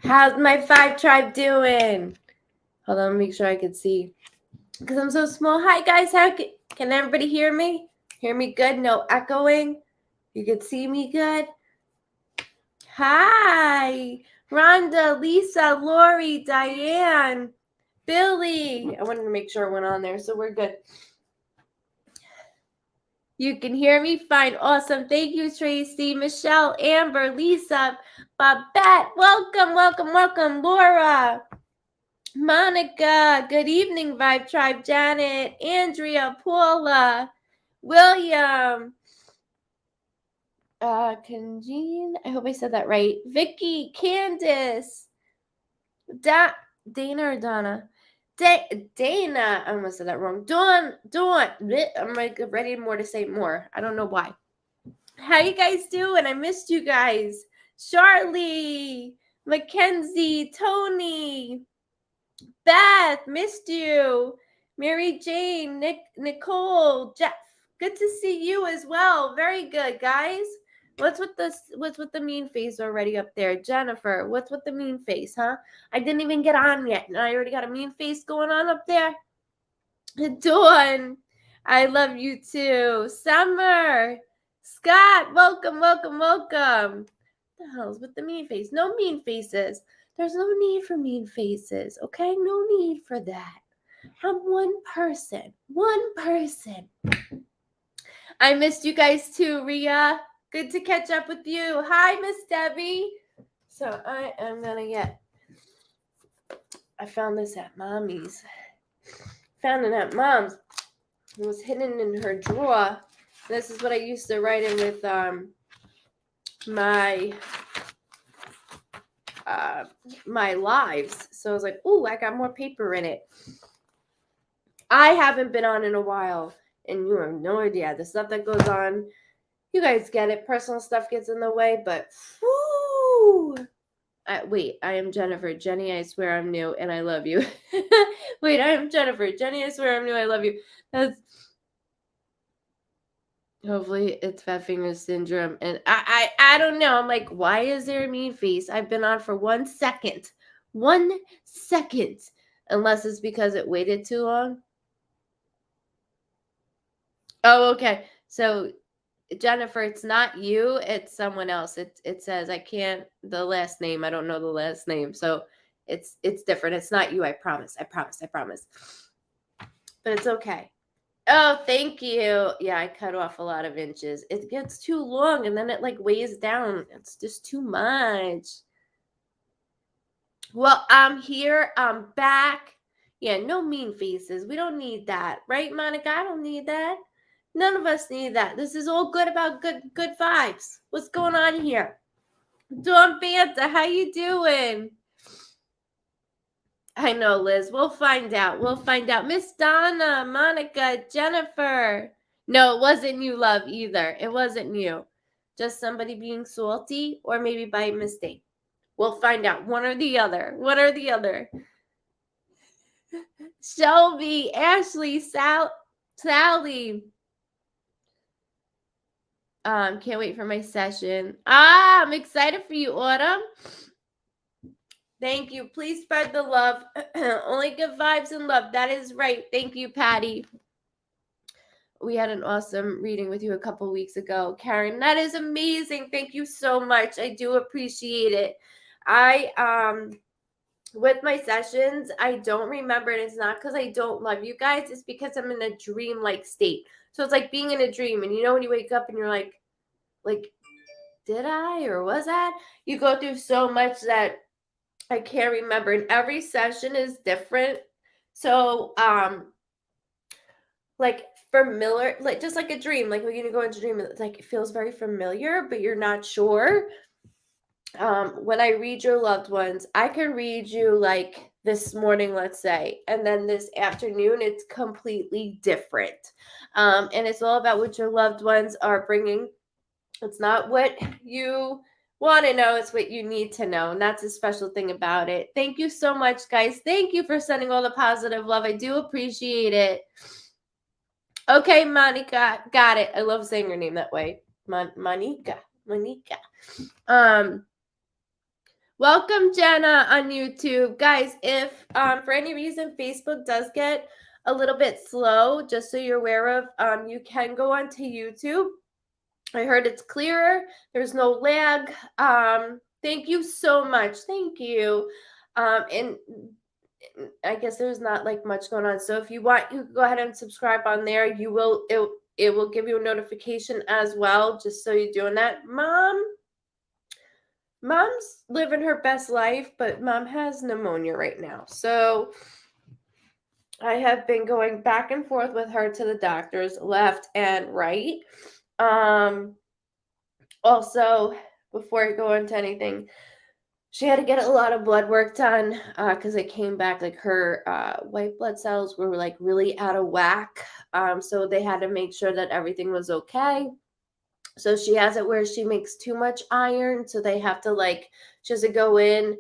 How's my Vibe Tribe doing? Hold on, make sure I can see. Because I'm so small. Hi, guys. How can everybody hear me? Hear me good? No echoing? You can see me good? Hi. Rhonda, Lisa, Lori, Diane, Billy. I wanted to make sure I went on there, so we're good. You can hear me fine. Awesome. Thank you, Tracy, Michelle, Amber, Lisa, Babette. Welcome, welcome, welcome. Laura, Monica. Good evening, Vibe Tribe. Janet, Andrea, Paula, William, Conjean. I hope I said that right. Vicky, Candace, Dana or Donna? Dana. I almost said that wrong. Dawn. I'm like ready more to say more. I don't know why. How you guys doing? I missed you guys. Charlie, Mackenzie, Tony, Beth, missed you. Mary Jane, Nicole, Jeff. Good to see you as well. Very good, guys. What's with the mean face already up there? Jennifer, what's with the mean face, huh? I didn't even get on yet, and I already got a mean face going on up there. Dawn, I love you too. Summer, Scott, welcome, welcome, welcome. What the hell's with the mean face? No mean faces. There's no need for mean faces, okay? No need for that. I'm one person. One person. I missed you guys too, Ria. Good to catch up with you. Hi, Miss Debbie. So I am gonna get. I found this at Mommy's. Found it at Mom's. It was hidden in her drawer. This is what I used to write in with my lives. So I was like, ooh, I got more paper in it. I haven't been on in a while, and you have no idea the stuff that goes on. You guys get it. Personal stuff gets in the way, but whoo! Wait, I am Jennifer. Jenny, I swear I'm new, and I love you. Wait, I am Jennifer. Jenny, I swear I'm new, I love you. That's hopefully it's fat finger syndrome, and I don't know. I'm like, why is there a mean face? I've been on for 1 second. 1 second. Unless it's because it waited too long. Oh, okay. So Jennifer, it's not you, it's someone else. It says I can't the last name. I don't know the last name. So it's different. It's not you, I promise. I promise. I promise. But it's okay. Oh, thank you. Yeah, I cut off a lot of inches. It gets too long and then it like weighs down. It's just too much. Well, I'm here. I'm back. Yeah, no mean faces. We don't need that. Right, Monica? I don't need that. None of us need that. This is all good about good vibes. What's going on here? Dawn Banta, how you doing? I know, Liz. We'll find out. We'll find out. Miss Donna, Monica, Jennifer. No, it wasn't you, love, either. It wasn't you. Just somebody being salty or maybe by mistake. We'll find out. One or the other. One or the other. Shelby, Ashley, Sally. Can't wait for my session. I'm excited for you, Autumn. Thank you. Please spread the love. Only good vibes and love. That is right. Thank you, Patty. We had an awesome reading with you a couple weeks ago. Karen, that is amazing. Thank you so much. I do appreciate it. With my sessions, I don't remember, and it's not because I don't love you guys. It's because I'm in a dream-like state. So it's like being in a dream, and you know when you wake up and you're like, did I or was that? You go through so much that I can't remember, and every session is different. So, like familiar, like just like a dream, like when you go into a dream, it's like it feels very familiar, but you're not sure. When I read your loved ones, I can read you like this morning, let's say, and then this afternoon, it's completely different. And it's all about what your loved ones are bringing. It's not what you want to know, it's what you need to know. And that's a special thing about it. Thank you so much, guys. Thank you for sending all the positive love. I do appreciate it. Okay, Monica. Got it. I love saying your name that way. Monica. Welcome, Jenna, on YouTube. Guys, if for any reason Facebook does get a little bit slow, just so you're aware of, you can go onto YouTube. I heard it's clearer. There's no lag. Thank you so much. Thank you. And I guess there's not like much going on. So if you want, you can go ahead and subscribe on there. You will it will give you a notification as well, just so you're doing that. Mom's living her best life, but mom has pneumonia right now. So I have been going back and forth with her to the doctors left and right. Also, before I go into anything, she had to get a lot of blood work done because it came back like her white blood cells were like really out of whack. So they had to make sure that everything was okay. So she has it where she makes too much iron. So they have to she has to go in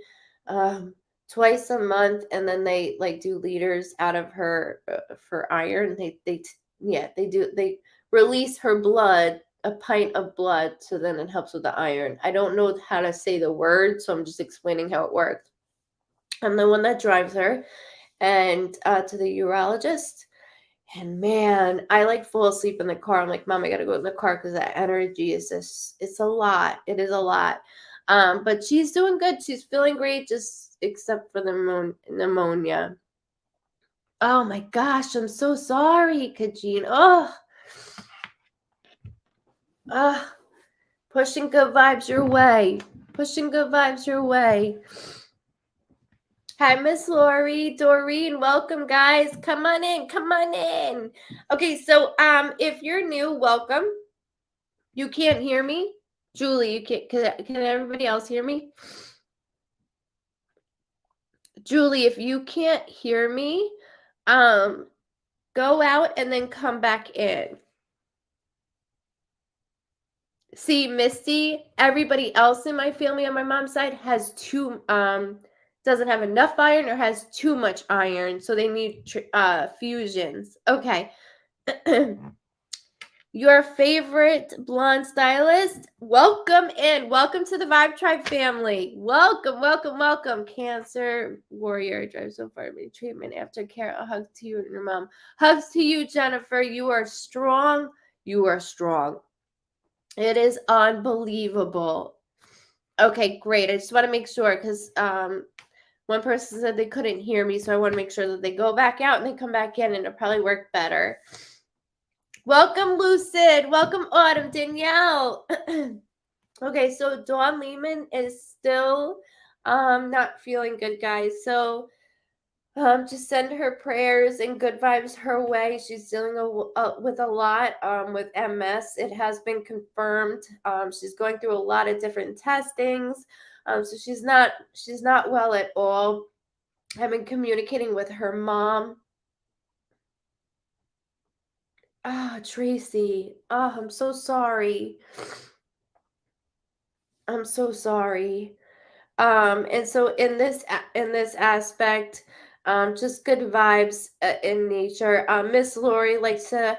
twice a month, and then they like do liters out of her for iron. They release her blood, a pint of blood, so then it helps with the iron. I don't know how to say the word, so I'm just explaining how it works. I'm the one that drives her and to the urologist. And man, I like fall asleep in the car. I'm like, Mom, I gotta go in the car because that energy is just, it's a lot. It is a lot. But she's doing good. She's feeling great, just except for the pneumonia. Oh my gosh, I'm so sorry, Kajin. Pushing good vibes your way. Pushing good vibes your way. Hi, Miss Lori, Doreen, welcome, guys. Come on in, come on in. Okay, so if you're new, welcome. You can't hear me, Julie. You can't. Can everybody else hear me? Julie, if you can't hear me, go out and then come back in. See, Misty, everybody else in my family on my mom's side has doesn't have enough iron or has too much iron, so they need fusions. Okay. Your favorite blonde stylist, welcome in. Welcome to the Vibe Tribe family. Welcome, welcome, welcome. Cancer warrior drives so far to treatment after care. A hug to you and your mom. Hugs to you, Jennifer. You are strong. You are strong. It is unbelievable. Okay, great. I just want to make sure because one person said they couldn't hear me, so I want to make sure that they go back out and they come back in, and it'll probably work better. Welcome, Lucid. Welcome, Autumn. Danielle. Okay, so Dawn Lehman is still not feeling good, guys. So just send her prayers and good vibes her way. She's dealing with a lot with MS. It has been confirmed. She's going through a lot of different testings. So she's not well at all. I've been communicating with her mom. Oh, Tracy. Oh, I'm so sorry. I'm so sorry. And so in this aspect, just good vibes in nature. Miss Lori likes to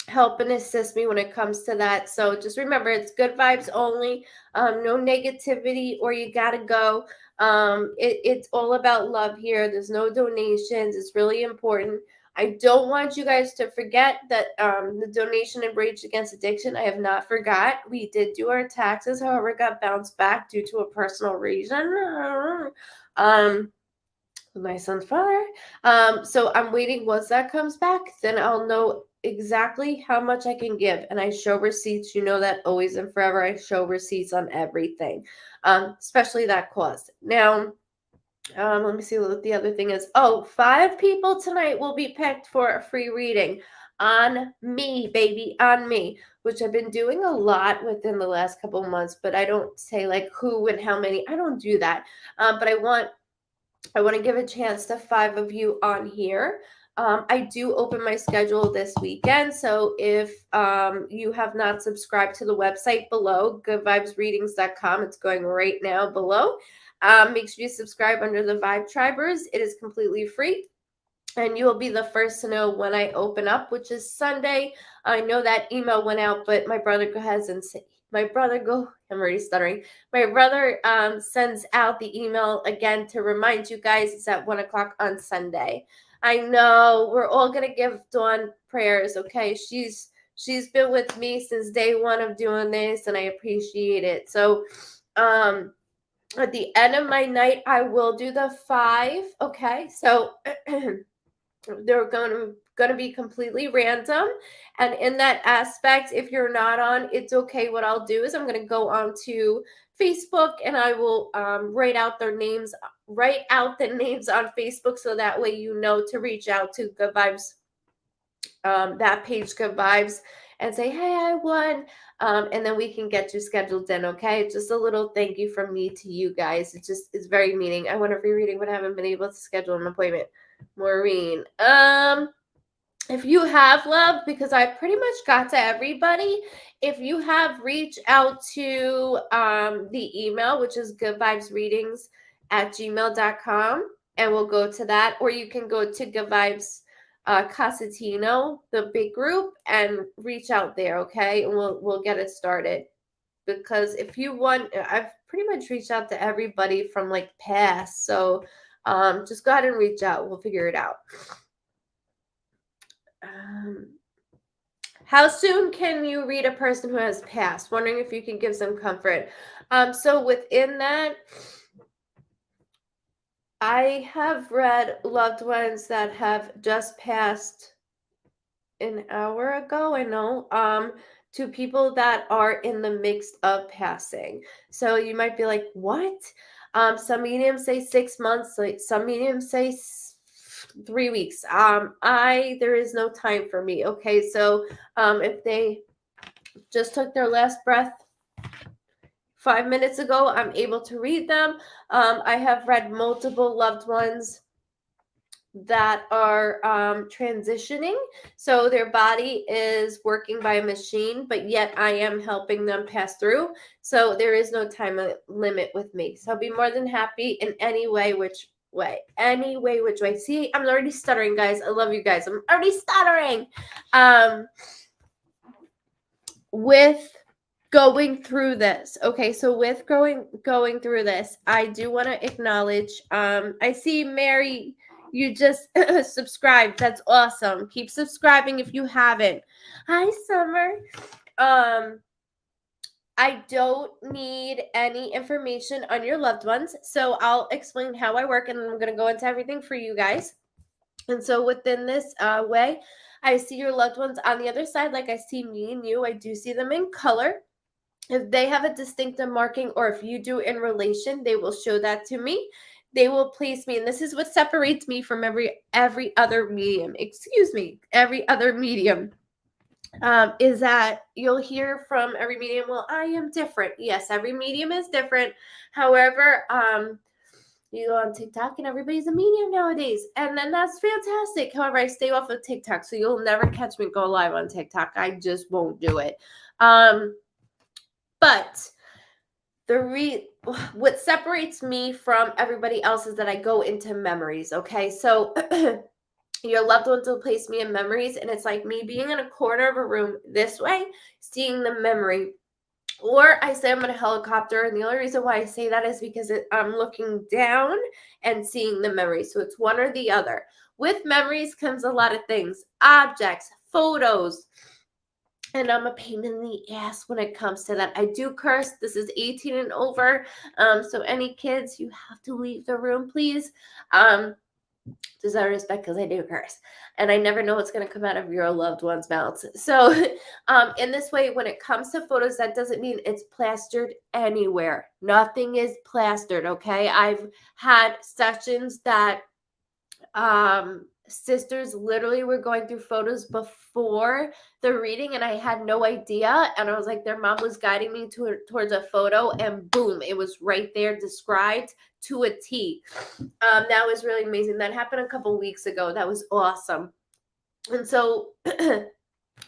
help and assist me when it comes to that. So just remember, it's good vibes only. No negativity, or you gotta go. It's all about love here. There's no donations. It's really important. I don't want you guys to forget that the donation in Rage Against Addiction, I have not forgot. We did do our taxes, however, got bounced back due to a personal reason. My son's father. So I'm waiting. Once that comes back, then I'll know exactly how much I can give. And I show receipts. You know that always and forever. I show receipts on everything, especially that cost. Now, let me see what the other thing is. 5 people tonight will be picked for a free reading on me, baby, on me, which I've been doing a lot within the last couple of months, but I don't say like who and how many. I don't do that. But I want to give a chance to 5 of you on here. I do open my schedule this weekend. So if you have not subscribed to the website below, goodvibesreadings.com, it's going right now below. Make sure you subscribe under the Vibe Tribers. It is completely free. And you will be the first to know when I open up, which is Sunday. I know that email went out, but my brother hasn't my brother I'm already stuttering. My brother sends out the email again to remind you guys it's at 1 o'clock on Sunday. I know we're all gonna give Dawn prayers, okay? She's been with me since day one of doing this, and I appreciate it. So at the end of my night, I will do the 5, okay? So they're going to be completely random, and in that aspect, if you're not on, it's okay. What I'll do is I'm going to go on to Facebook, and I will write out the names on Facebook, so that way you know to reach out to Good Vibes, that page, Good Vibes, and say, hey, I won. And then we can get you scheduled in, okay? Just a little thank you from me to you guys. It's very meaning. I want a free reading, but I haven't been able to schedule an appointment. Maureen. If you have, love, because I pretty much got to everybody. If you have, reach out to the email, which is goodvibesreadings@gmail.com, and we'll go to that. Or you can go to Goodvibes Cosentino, the big group, and reach out there, okay? And we'll get it started. Because if you want, I've pretty much reached out to everybody from like past. So just go ahead and reach out. We'll figure it out. How soon can you read a person who has passed? Wondering if you can give some comfort. So within that, I have read loved ones that have just passed an hour ago, I know, to people that are in the mix of passing. So you might be like, what? Some mediums say 6 months, like some mediums say 3 weeks. There is no time for me. Okay, so if they just took their last breath 5 minutes ago, I'm able to read them. I have read multiple loved ones that are transitioning, so their body is working by a machine, but yet I am helping them pass through. So there is no time limit with me. So I'll be more than happy in any way, which way. See, I'm already stuttering, guys. I love you guys. I'm already stuttering. With going through this. Okay, so with going through this, I do want to acknowledge, I see Mary, you just subscribed. That's awesome. Keep subscribing if you haven't. Hi, Summer. I don't need any information on your loved ones, so I'll explain how I work, and then I'm going to go into everything for you guys. And so within this way, I see your loved ones on the other side, like I see me and you. I do see them in color. If they have a distinctive marking, or if you do in relation, they will show that to me. They will place me, and this is what separates me from every other medium. Every other medium. Is that you'll hear from every medium, well, I am different. Yes, every medium is different. However, you go on TikTok and everybody's a medium nowadays, and then that's fantastic. However, I stay off of TikTok, so you'll never catch me go live on TikTok. I just won't do it. But what separates me from everybody else is that I go into memories, okay? So your loved ones will place me in memories, and it's like me being in a corner of a room this way, seeing the memory. Or I say I'm in a helicopter, and the only reason why I say that is because I'm looking down and seeing the memory. So it's one or the other. With memories comes a lot of things, objects, photos, and I'm a pain in the ass when it comes to that. I do curse. This is 18 and over. So any kids, you have to leave the room, please. Just out of respect, because I do curse. And I never know what's going to come out of your loved one's mouths. So in this way, when it comes to photos, that doesn't mean it's plastered anywhere. Nothing is plastered, okay? I've had sessions that sisters literally were going through photos before the reading, and I had no idea, and I was like, their mom was guiding me towards a photo, and boom, it was right there described to a T. That was really amazing. That happened a couple weeks ago. That was awesome. And so I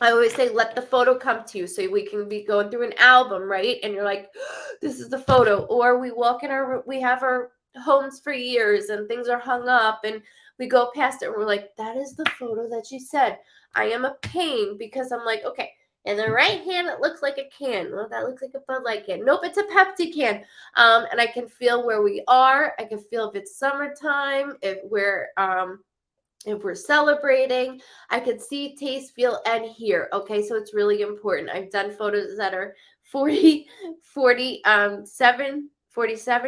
always say, let the photo come to you. So we can be going through an album, right? And you're like, this is the photo. Or we walk in we have our homes for years, and things are hung up, and we go past it, and we're like, that is the photo that she said. I am a pain, because I'm like, okay, In the right hand, it looks like a can. Well, that looks like a Bud Light can. Nope, it's a Pepsi can. And I can feel where we are. I can feel if it's summertime, if we're celebrating. I can see, taste, feel, and hear. Okay, so it's really important. I've done photos that are 47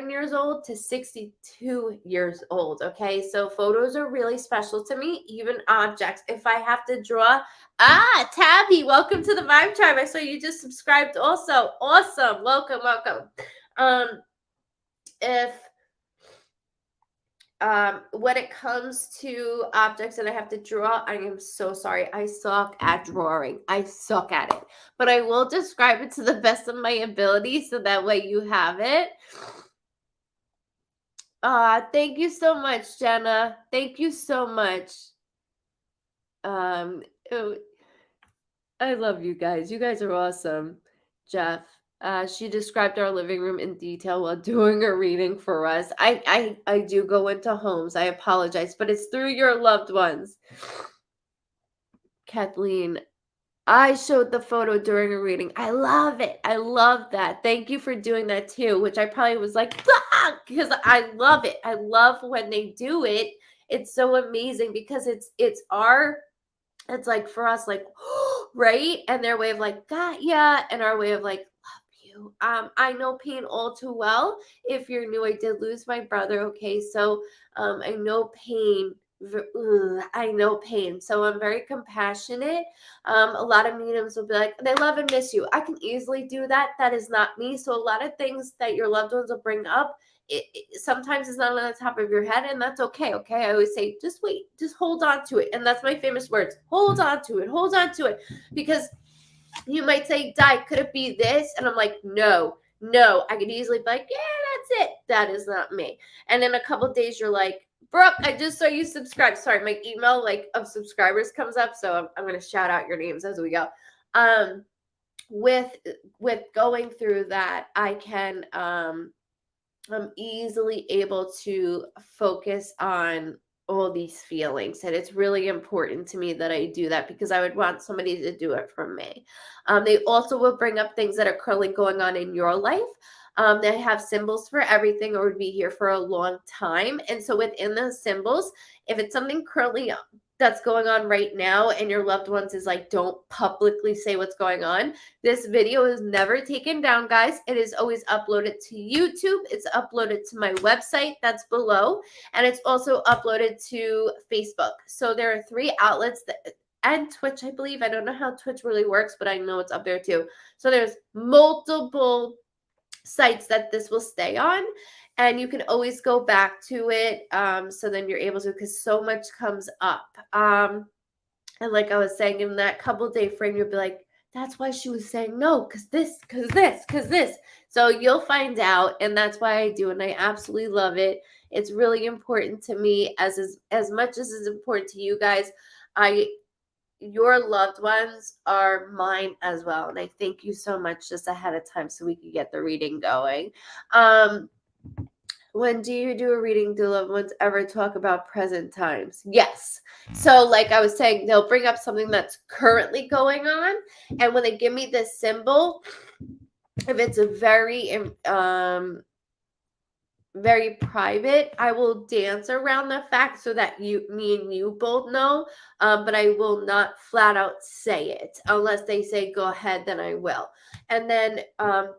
years old to 62 years old. Okay, so photos are really special to me, even objects. If I have to draw, Tabby, welcome to the Vibe Tribe. I saw you just subscribed also. Awesome. Welcome. If when it comes to objects that I have to draw, I am so sorry. I suck at drawing. I suck at it. But I will describe it to the best of my ability so that way you have it. Thank you so much, Jenna. Thank you so much. I love you guys. You guys are awesome. Jeff. She described our living room in detail while doing a reading for us. I do go into homes. I apologize, but it's through your loved ones. Kathleen, I showed the photo during a reading. I love it. I love that. Thank you for doing that too, which I probably was like, because I love it. I love when they do it. It's so amazing because it's like for us, like, right? And their way of like, got ya, and our way of like, love you. I know pain all too well. If you're new, I did lose my brother. Okay, so I know pain. I know pain, so I'm very compassionate. A lot of mediums will be like, they love and miss you. I can easily do that. That is not me. So a lot of things that your loved ones will bring up, it sometimes it's not on the top of your head, and that's okay. Okay, I always say, just wait, just hold on to it, and that's my famous words: hold on to it, because you might say, Di, could it be this? And I'm like, no. I could easily be like, yeah, that's it. That is not me. And in a couple days, you're like, Brooke, I just saw you subscribe. Sorry, my email of subscribers comes up, so I'm going to shout out your names as we go. With going through that, I can I'm easily able to focus on all these feelings, and it's really important to me that I do that because I would want somebody to do it for me. They also will bring up things that are currently going on in your life. They have symbols for everything or would be here for a long time. And so within those symbols, if it's something currently that's going on right now and your loved ones is like, don't publicly say what's going on, this video is never taken down, guys. It is always uploaded to YouTube. It's uploaded to my website that's below, and it's also uploaded to Facebook. So there are 3 outlets and Twitch, I believe. I don't know how Twitch really works, but I know it's up there too. So there's multiple sites that this will stay on, and you can always go back to it. So then you're able to, because so much comes up. And like I was saying, in that couple day frame, you'll be like, that's why she was saying no, because this. So you'll find out, and that's why I do, and I absolutely love it. It's really important to me as much as it's important to you guys. Your loved ones are mine as well, and I thank you so much just ahead of time so we can get the reading going. When do you do a reading? Do loved ones ever talk about present times? Yes. So like I was saying, they'll bring up something that's currently going on, and when they give me this symbol, if it's a very private, I will dance around the fact so that me and you both know, but I will not flat out say it unless they say go ahead, then I will. And then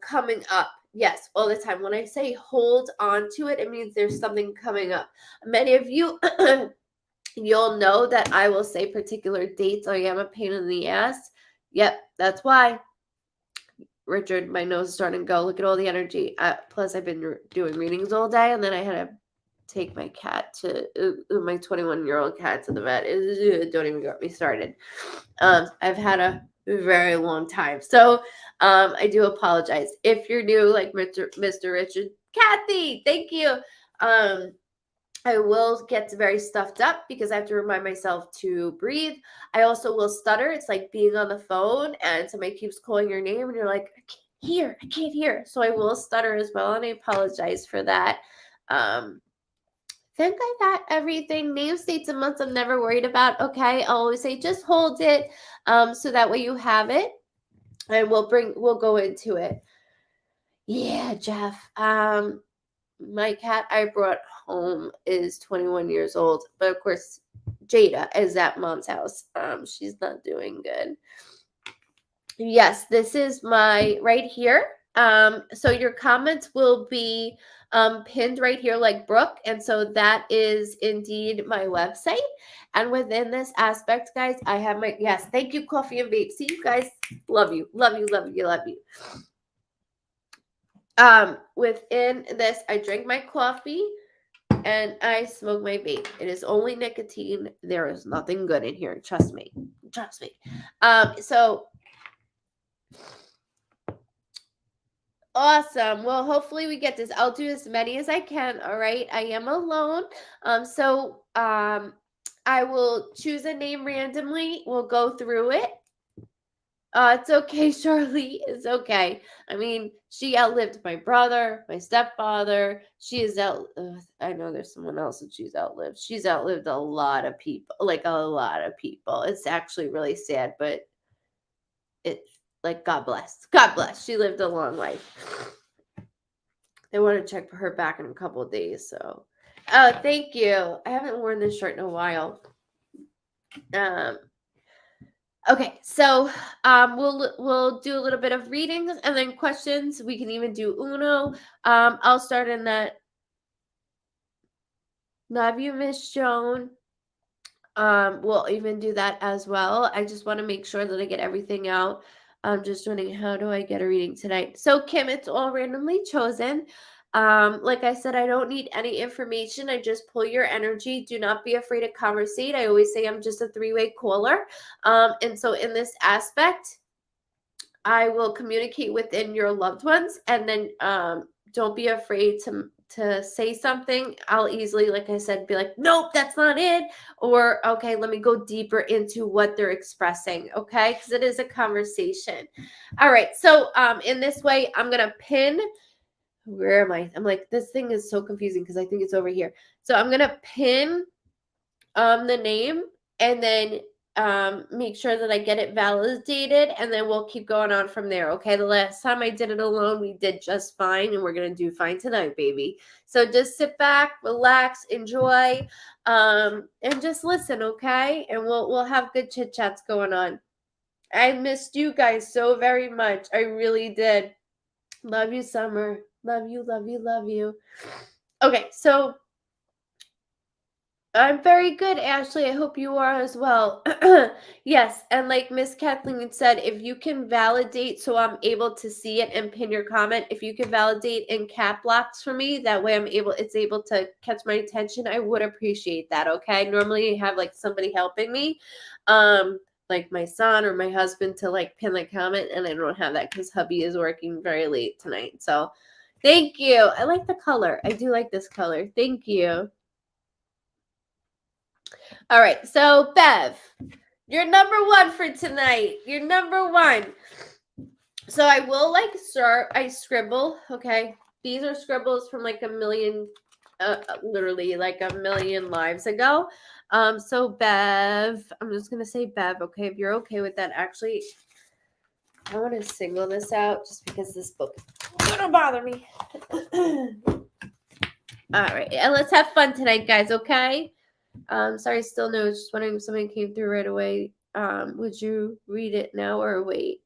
coming up, yes, all the time. When I say hold on to it, it means there's something coming up. Many of you, you'll know that I will say particular dates. I am a pain in the ass. Yep, that's why. Richard, my nose is starting to go. Look at all the energy. Plus, I've been doing readings all day, and then I had to take my cat my 21-year-old cat to the vet. Don't even get me started. I've had a very long time. So I do apologize. If you're new, like Mr. Richard, Kathy, thank you. I will get very stuffed up because I have to remind myself to breathe. I also will stutter. It's like being on the phone and somebody keeps calling your name and you're like, I can't hear. So I will stutter as well, and I apologize for that. I think I got everything. Names, dates, and months I'm never worried about. Okay, I'll always say just hold it so that way you have it. and we'll go into it. Yeah, Jeff. My cat I brought home is 21 years old, but of course Jada is at mom's house. She's not doing good. Yes, this is my right here. So your comments will be pinned right here like Brooke. And so that is indeed my website. And within this aspect, guys, I have my, yes, thank you, Coffee and Vape. See you guys. Love you, love you, love you, love you. Within this, I drink my coffee and I smoke my vape. It is only nicotine. There is nothing good in here. Trust me. Trust me. So awesome. Well, hopefully we get this. I'll do as many as I can. All right. I am alone. I will choose a name randomly. We'll go through it. It's okay, Charlie. It's okay. I mean, she outlived my brother, my stepfather. She is I know there's someone else that she's outlived. She's outlived a lot of people, like a lot of people. It's actually really sad, but it's like God bless. God bless. She lived a long life. They want to check her back in a couple of days. So, oh, thank you. I haven't worn this shirt in a while. Okay, so we'll do a little bit of readings and then questions. We can even do Uno. I'll start in that. Love you, Miss Joan. We'll even do that as well. I just want to make sure that I get everything out. I'm just wondering, how do I get a reading tonight? So Kim, it's all randomly chosen. Like I said, I don't need any information. I just pull your energy. Do not be afraid to conversate. I always say I'm just a three-way caller. And so in this aspect, I will communicate within your loved ones, and then don't be afraid to say something. I'll easily, like I said, be like, nope, that's not it. Or, okay, let me go deeper into what they're expressing, okay? Because it is a conversation. All right, so in this way, I'm going to pin, where am I? I'm like, this thing is so confusing because I think it's over here. So I'm going to pin the name and then make sure that I get it validated, and then we'll keep going on from there. Okay, the last time I did it alone, we did just fine, and we're gonna do fine tonight, baby. So just sit back, relax, enjoy, and just listen, okay? And we'll have good chit chats going on. I missed you guys so very much. I really did. Love you, Summer. Love you, love you, love you. Okay, so I'm very good, Ashley. I hope you are as well. Yes, and like Miss Kathleen said, if you can validate so I'm able to see it and pin your comment, if you can validate in cap locks for me, that way it's able to catch my attention, I would appreciate that, okay? Normally I have like somebody helping me, like my son or my husband to like pin the comment, and I don't have that because hubby is working very late tonight. So thank you. I like the color. I do like this color. Thank you. All right, so Bev, you're number one for tonight. You're number one. So I will I scribble, okay? These are scribbles from like a million, literally like a million lives ago. So Bev, I'm just going to say Bev, okay? If you're okay with that, actually, I want to single this out just because this book is going to bother me. All right, and let's have fun tonight, guys, okay? Sorry, still no. Just wondering if somebody came through right away. Would you read it now or wait?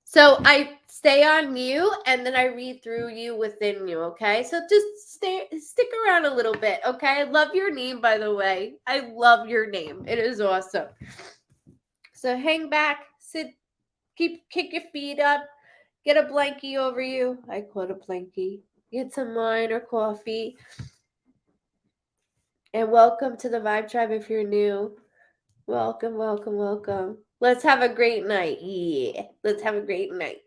So I stay on you, and then I read through you within you, okay? So just stick around a little bit, okay? I love your name, by the way. I love your name. It is awesome. So hang back, sit, kick your feet up, get a blankie over you. I call it a blankie. Get some wine or coffee. And welcome to the Vibe Tribe if you're new. Welcome, welcome, welcome. Let's have a great night. Yeah, let's have a great night.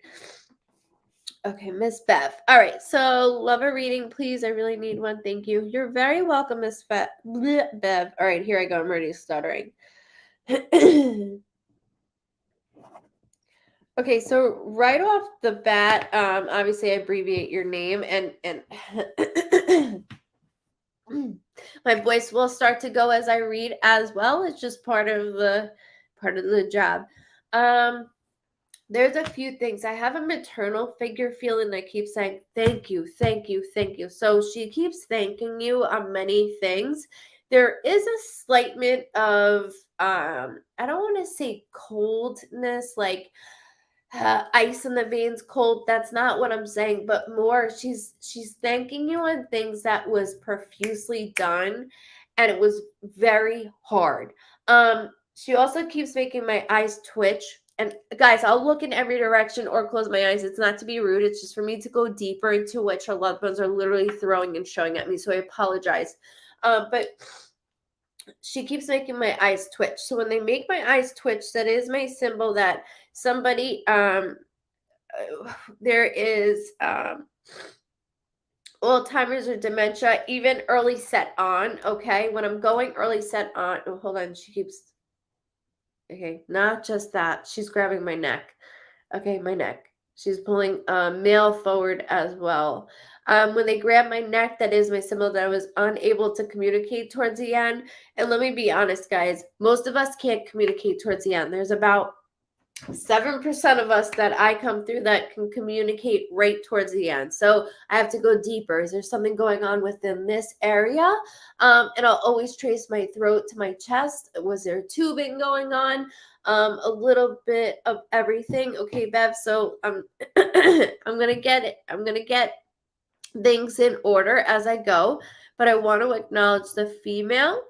Okay, Miss Bev. All right, so love a reading, please. I really need one. Thank you. You're very welcome, Miss Bev. All right, here I go. I'm already stuttering. Okay, so right off the bat, obviously I abbreviate your name, and my voice will start to go as I read as well. It's just part of the job. there's a few things. I have a maternal figure feeling that keeps saying, thank you, thank you, thank you. So she keeps thanking you on many things. There is a slight bit of, I don't want to say coldness, like ice in the veins cold. That's not what I'm saying, but more she's thanking you on things that was profusely done, and it was very hard. She also keeps making my eyes twitch. And guys, I'll look in every direction or close my eyes. It's not to be rude. It's just for me to go deeper into what her loved ones are literally throwing and showing at me. So I apologize. But she keeps making my eyes twitch. So when they make my eyes twitch, that is my symbol that somebody there is Alzheimer's or dementia, even early set on. Okay, when I'm going early set on, oh, hold on, she keeps, okay, not just that, she's grabbing my neck. Okay, my neck. She's pulling male forward as well. When they grab my neck, that is my symbol that I was unable to communicate towards the end. And let me be honest, guys, most of us can't communicate towards the end. There's about 7% of us that I come through that can communicate right towards the end. So I have to go deeper. Is there something going on within this area? And I'll always trace my throat to my chest. Was there tubing going on? A little bit of everything. Okay, Bev. So I'm gonna get it. I'm gonna get things in order as I go. But I want to acknowledge the female.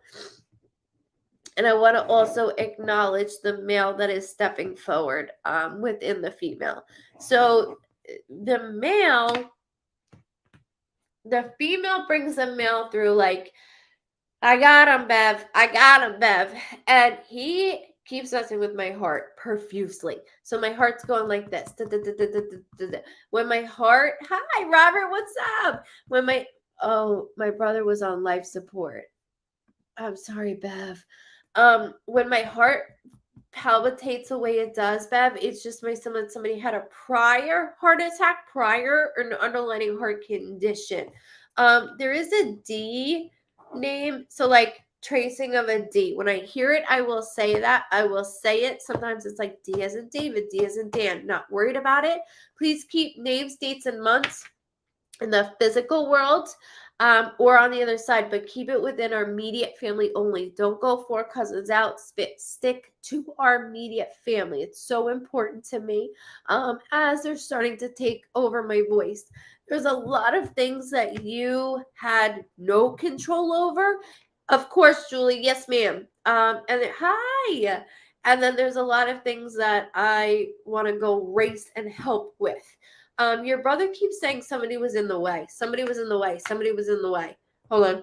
And I want to also acknowledge the male that is stepping forward within the female. So the female brings the male through like, I got him, Bev. I got him, Bev. And he keeps messing with my heart profusely. So my heart's going like this. When my heart, hi, Robert, what's up? When my brother was on life support. I'm sorry, Bev. When my heart palpitates the way it does, Bev, it's just my somebody had a prior heart attack, prior or an underlying heart condition. There is a D name, so like tracing of a D. When I hear it, I will say that. I will say it. Sometimes it's like D as in David, D as in Dan. Not worried about it. Please keep names, dates, and months in the physical world or on the other side, but keep it within our immediate family only. Don't go 4 cousins out. Stick to our immediate family. It's so important to me as they're starting to take over my voice. There's a lot of things that you had no control over. Of course, Julie. Yes, ma'am. Hi. And then there's a lot of things that I want to go race and help with. Your brother keeps saying somebody was in the way. Somebody was in the way. Somebody was in the way. Hold on.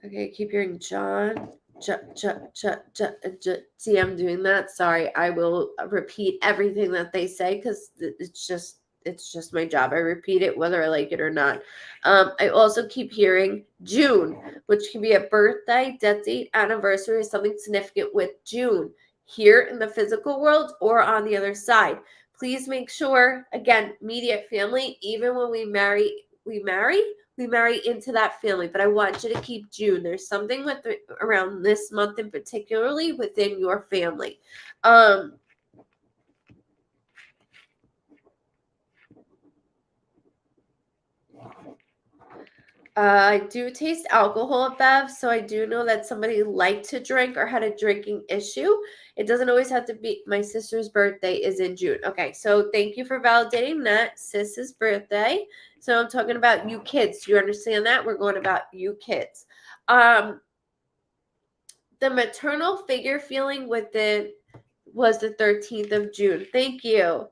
Okay, keep hearing John. See, I'm doing that. Sorry, I will repeat everything that they say because it's just my job. I repeat it whether I like it or not. I also keep hearing June, which can be a birthday, death date, anniversary, or something significant with June here in the physical world or on the other side. Please make sure, again, immediate family, even when we marry into that family, but I want you to keep June. There's something with around this month in particularly within your family. I do taste alcohol, Bev, so I do know that somebody liked to drink or had a drinking issue. It doesn't always have to be. My sister's birthday is in June. Okay, so thank you for validating that. Sis's birthday. So I'm talking about you kids. Do you understand that? We're going about you kids. The maternal figure feeling within was the 13th of June. Thank you.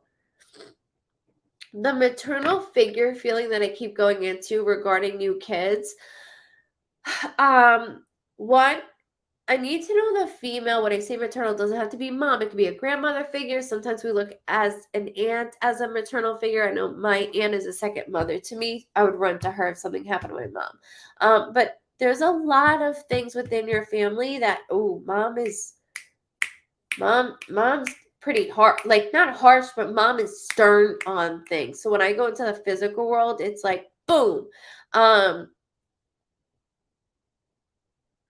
The maternal figure feeling that I keep going into regarding new kids. One, I need to know the female. When I say maternal, it doesn't have to be mom. It could be a grandmother figure. Sometimes we look as an aunt as a maternal figure. I know my aunt is a second mother to me. I would run to her if something happened to my mom. But there's a lot of things within your family that, mom's pretty hard, like not harsh, but mom is stern on things. So when I go into the physical world, it's like boom.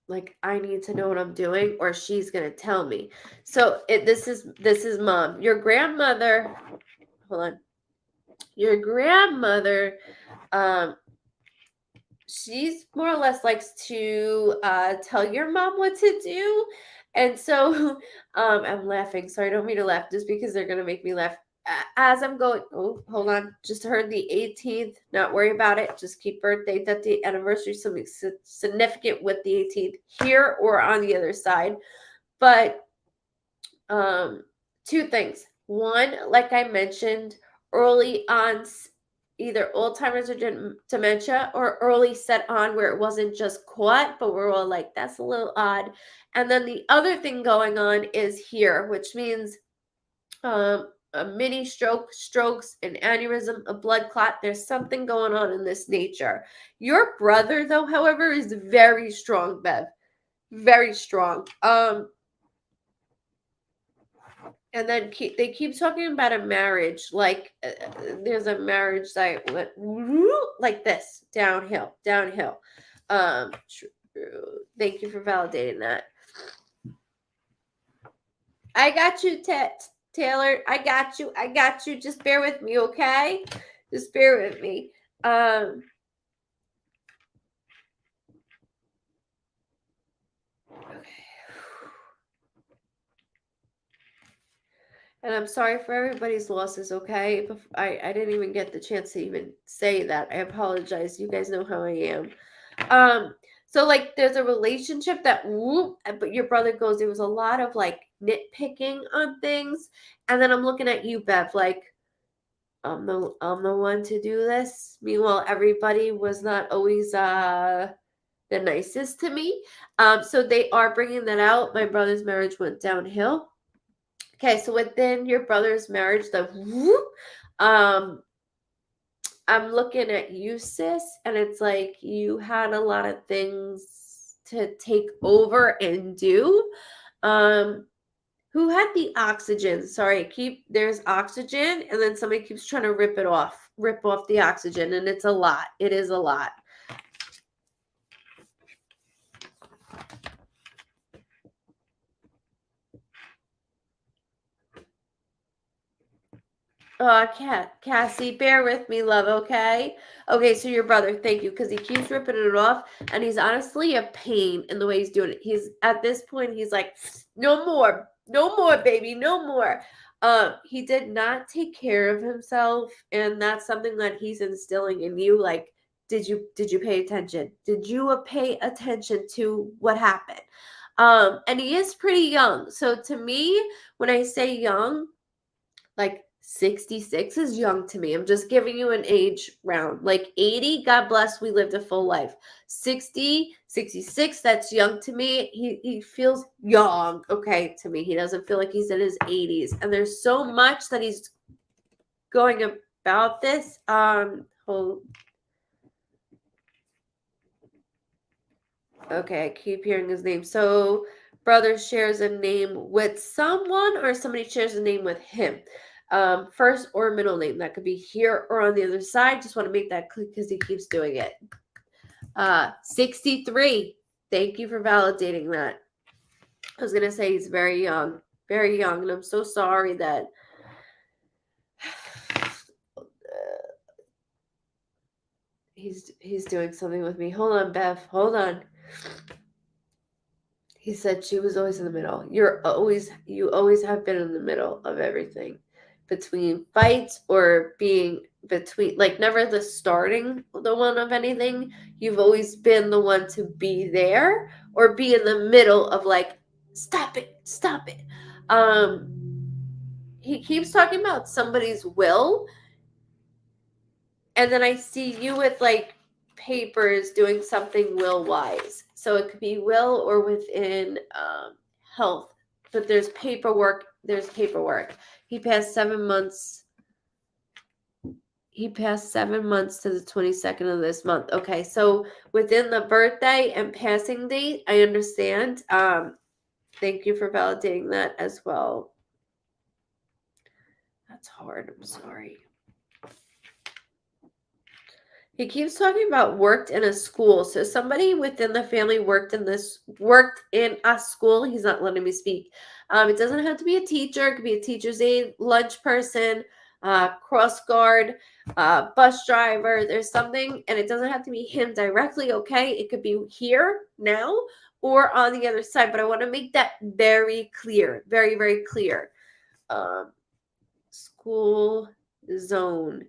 like I need to know what I'm doing, or she's gonna tell me. So this is mom. Your grandmother, hold on. Your grandmother, um, she's more or less likes to tell your mom what to do. And so I'm laughing. Sorry, I don't mean to laugh just because they're going to make me laugh. As I'm going, oh, hold on. Just heard the 18th. Not worry about it. Just keep birthday, that the anniversary, something significant with the 18th here or on the other side. But two things. One, like I mentioned, early on, either Alzheimer's or dementia, or early set on where it wasn't just caught, but we're all like, that's a little odd. And then the other thing going on is here, which means a mini strokes, an aneurysm, a blood clot. There's something going on in this nature. Your brother, though, however, is very strong, Bev. Very strong. And then they keep talking about a marriage, like there's a marriage that went like this, downhill. Thank you for validating that. I got you, Taylor. I got you. Just bear with me, okay? Just bear with me. Okay. And I'm sorry for everybody's losses, okay? I didn't even get the chance to even say that. I apologize. You guys know how I am. So like there's a relationship that but your brother goes, there was a lot of like nitpicking on things. And then I'm looking at you, Bev, like I'm the one to do this. Meanwhile, everybody was not always the nicest to me. So they are bringing that out. My brother's marriage went downhill. Okay, so within your brother's marriage, I'm looking at you, sis, and it's like you had a lot of things to take over and do. Who had the oxygen? Sorry, there's oxygen, and then somebody keeps trying to rip off the oxygen, and it's a lot. It is a lot. Cassie, bear with me, love, okay? Okay, so your brother, thank you, because he keeps ripping it off, and he's honestly a pain in the way he's doing it. He's, at this point, he's like, no more, baby, no more. He did not take care of himself, and that's something that he's instilling in you, like, did you pay attention? Did you pay attention to what happened? And he is pretty young, so to me, when I say young, like 66 is young to me. I'm just giving you an age round. Like 80, God bless, we lived a full life. 60, 66, that's young to me. He feels young, okay, to me. He doesn't feel like he's in his 80s. And there's so much that he's going about this. Okay, I keep hearing his name. So brother shares a name with someone, or somebody shares a name with him. First or middle name. That could be here or on the other side. Just want to make that clear because he keeps doing it. 63. Thank you for validating that. I was going to say he's very young. Very young. And I'm so sorry that he's doing something with me. Hold on, Bev. Hold on. He said she was always in the middle. You always have been in the middle of everything, between fights or being between, like, never the starting the one of anything. You've always been the one to be there or be in the middle of like, stop it. He keeps talking about somebody's will, and then I see you with like papers doing something will wise. So it could be will or within health, but there's paperwork. He passed 7 months. He passed 7 months to the 22nd of this month. Okay, so within the birthday and passing date, I understand. Thank you for validating that as well. That's hard. I'm sorry. He keeps talking about worked in a school. So somebody within the family worked in a school. He's not letting me speak. It doesn't have to be a teacher. It could be a teacher's aide, lunch person, cross guard, bus driver. There's something, and it doesn't have to be him directly. Okay, it could be here now or on the other side. But I want to make that very clear, very, very clear. School zone.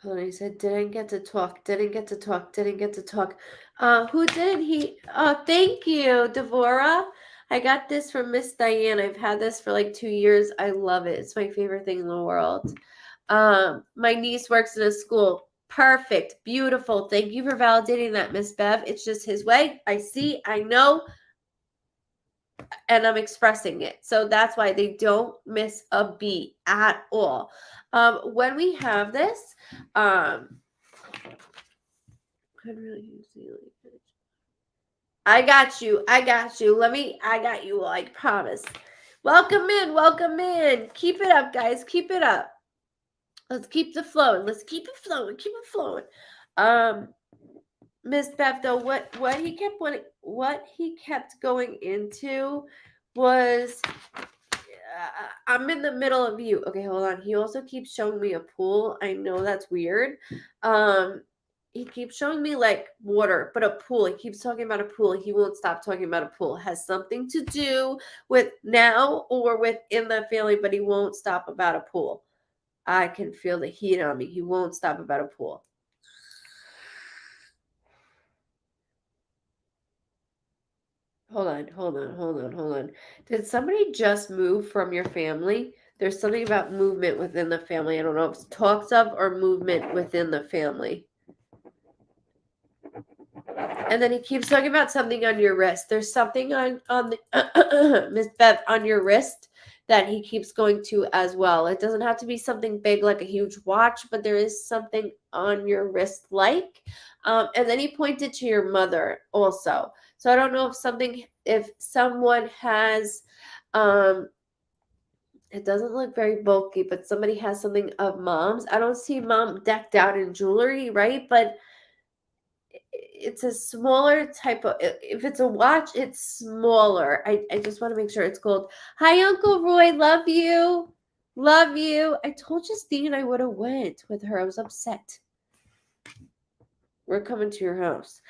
Hold on, he said, didn't get to talk. Who did he? Oh, thank you, Devora. I got this from Miss Diane. I've had this for like 2 years. I love it. It's my favorite thing in the world. My niece works in a school. Perfect. Beautiful. Thank you for validating that, Miss Bev. It's just his way. I see. I know. And I'm expressing it. So that's why they don't miss a beat at all. When we have this, I got you. I got you. I got you. I promise. Welcome in. Keep it up, guys. Keep it up. Let's keep the flowing. Keep it flowing. Miss Bev, though, what he kept going into was, I'm in the middle of you. Okay, hold on. He also keeps showing me a pool. I know that's weird. He keeps showing me like water, but a pool. He keeps talking about a pool. He won't stop talking about a pool. It has something to do with now or within the family, but he won't stop about a pool. I can feel the heat on me. He won't stop about a pool. Hold on. Did somebody just move from your family? There's something about movement within the family. I don't know if it's talks of or movement within the family. And then he keeps talking about something on your wrist. There's something on the Miss Bev on your wrist that he keeps going to as well. It doesn't have to be something big like a huge watch, but there is something on your wrist like. And then he pointed to your mother also. So I don't know if someone has, it doesn't look very bulky, but somebody has something of mom's. I don't see mom decked out in jewelry, right? But it's a smaller type of, if it's a watch, it's smaller. I just want to make sure it's gold. Hi, Uncle Roy. Love you. I told Justine I would have went with her. I was upset. We're coming to your house.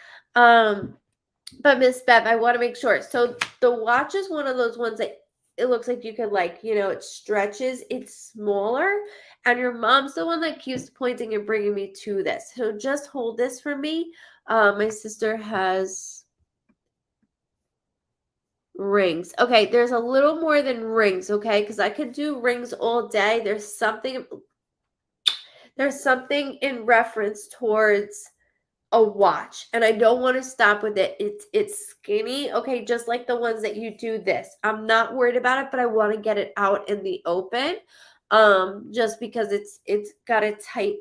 But Miss Bev, I want to make sure. So the watch is one of those ones that it looks like you could it stretches. It's smaller. And your mom's the one that keeps pointing and bringing me to this. So just hold this for me. My sister has rings. Okay, there's a little more than rings, okay? Because I could do rings all day. There's something in reference towards a watch, and I don't want to stop with it. It's skinny, okay, just like the ones that you do this. I'm not worried about it, but I want to get it out in the open, just because it's got a tight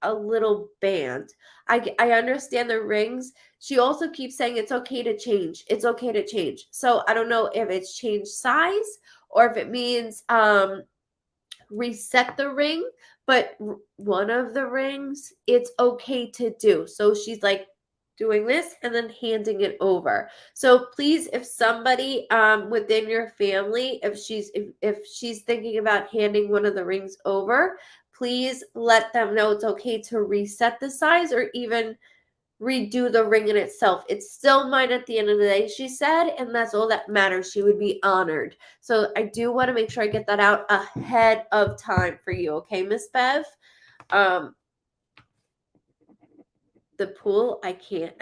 a little band. I understand the rings. She also keeps saying it's okay to change. It's okay to change. So I don't know if it's changed size or if it means reset the ring, but one of the rings it's okay to do. So she's like doing this and then handing it over. So please, if somebody within your family, if she's thinking about handing one of the rings over, please let them know it's okay to reset the size or even redo the ring in itself. It's still mine at the end of the day, she said, and that's all that matters. She would be honored. So I do want to make sure I get that out ahead of time for you, okay, Miss Bev? The pool, I can't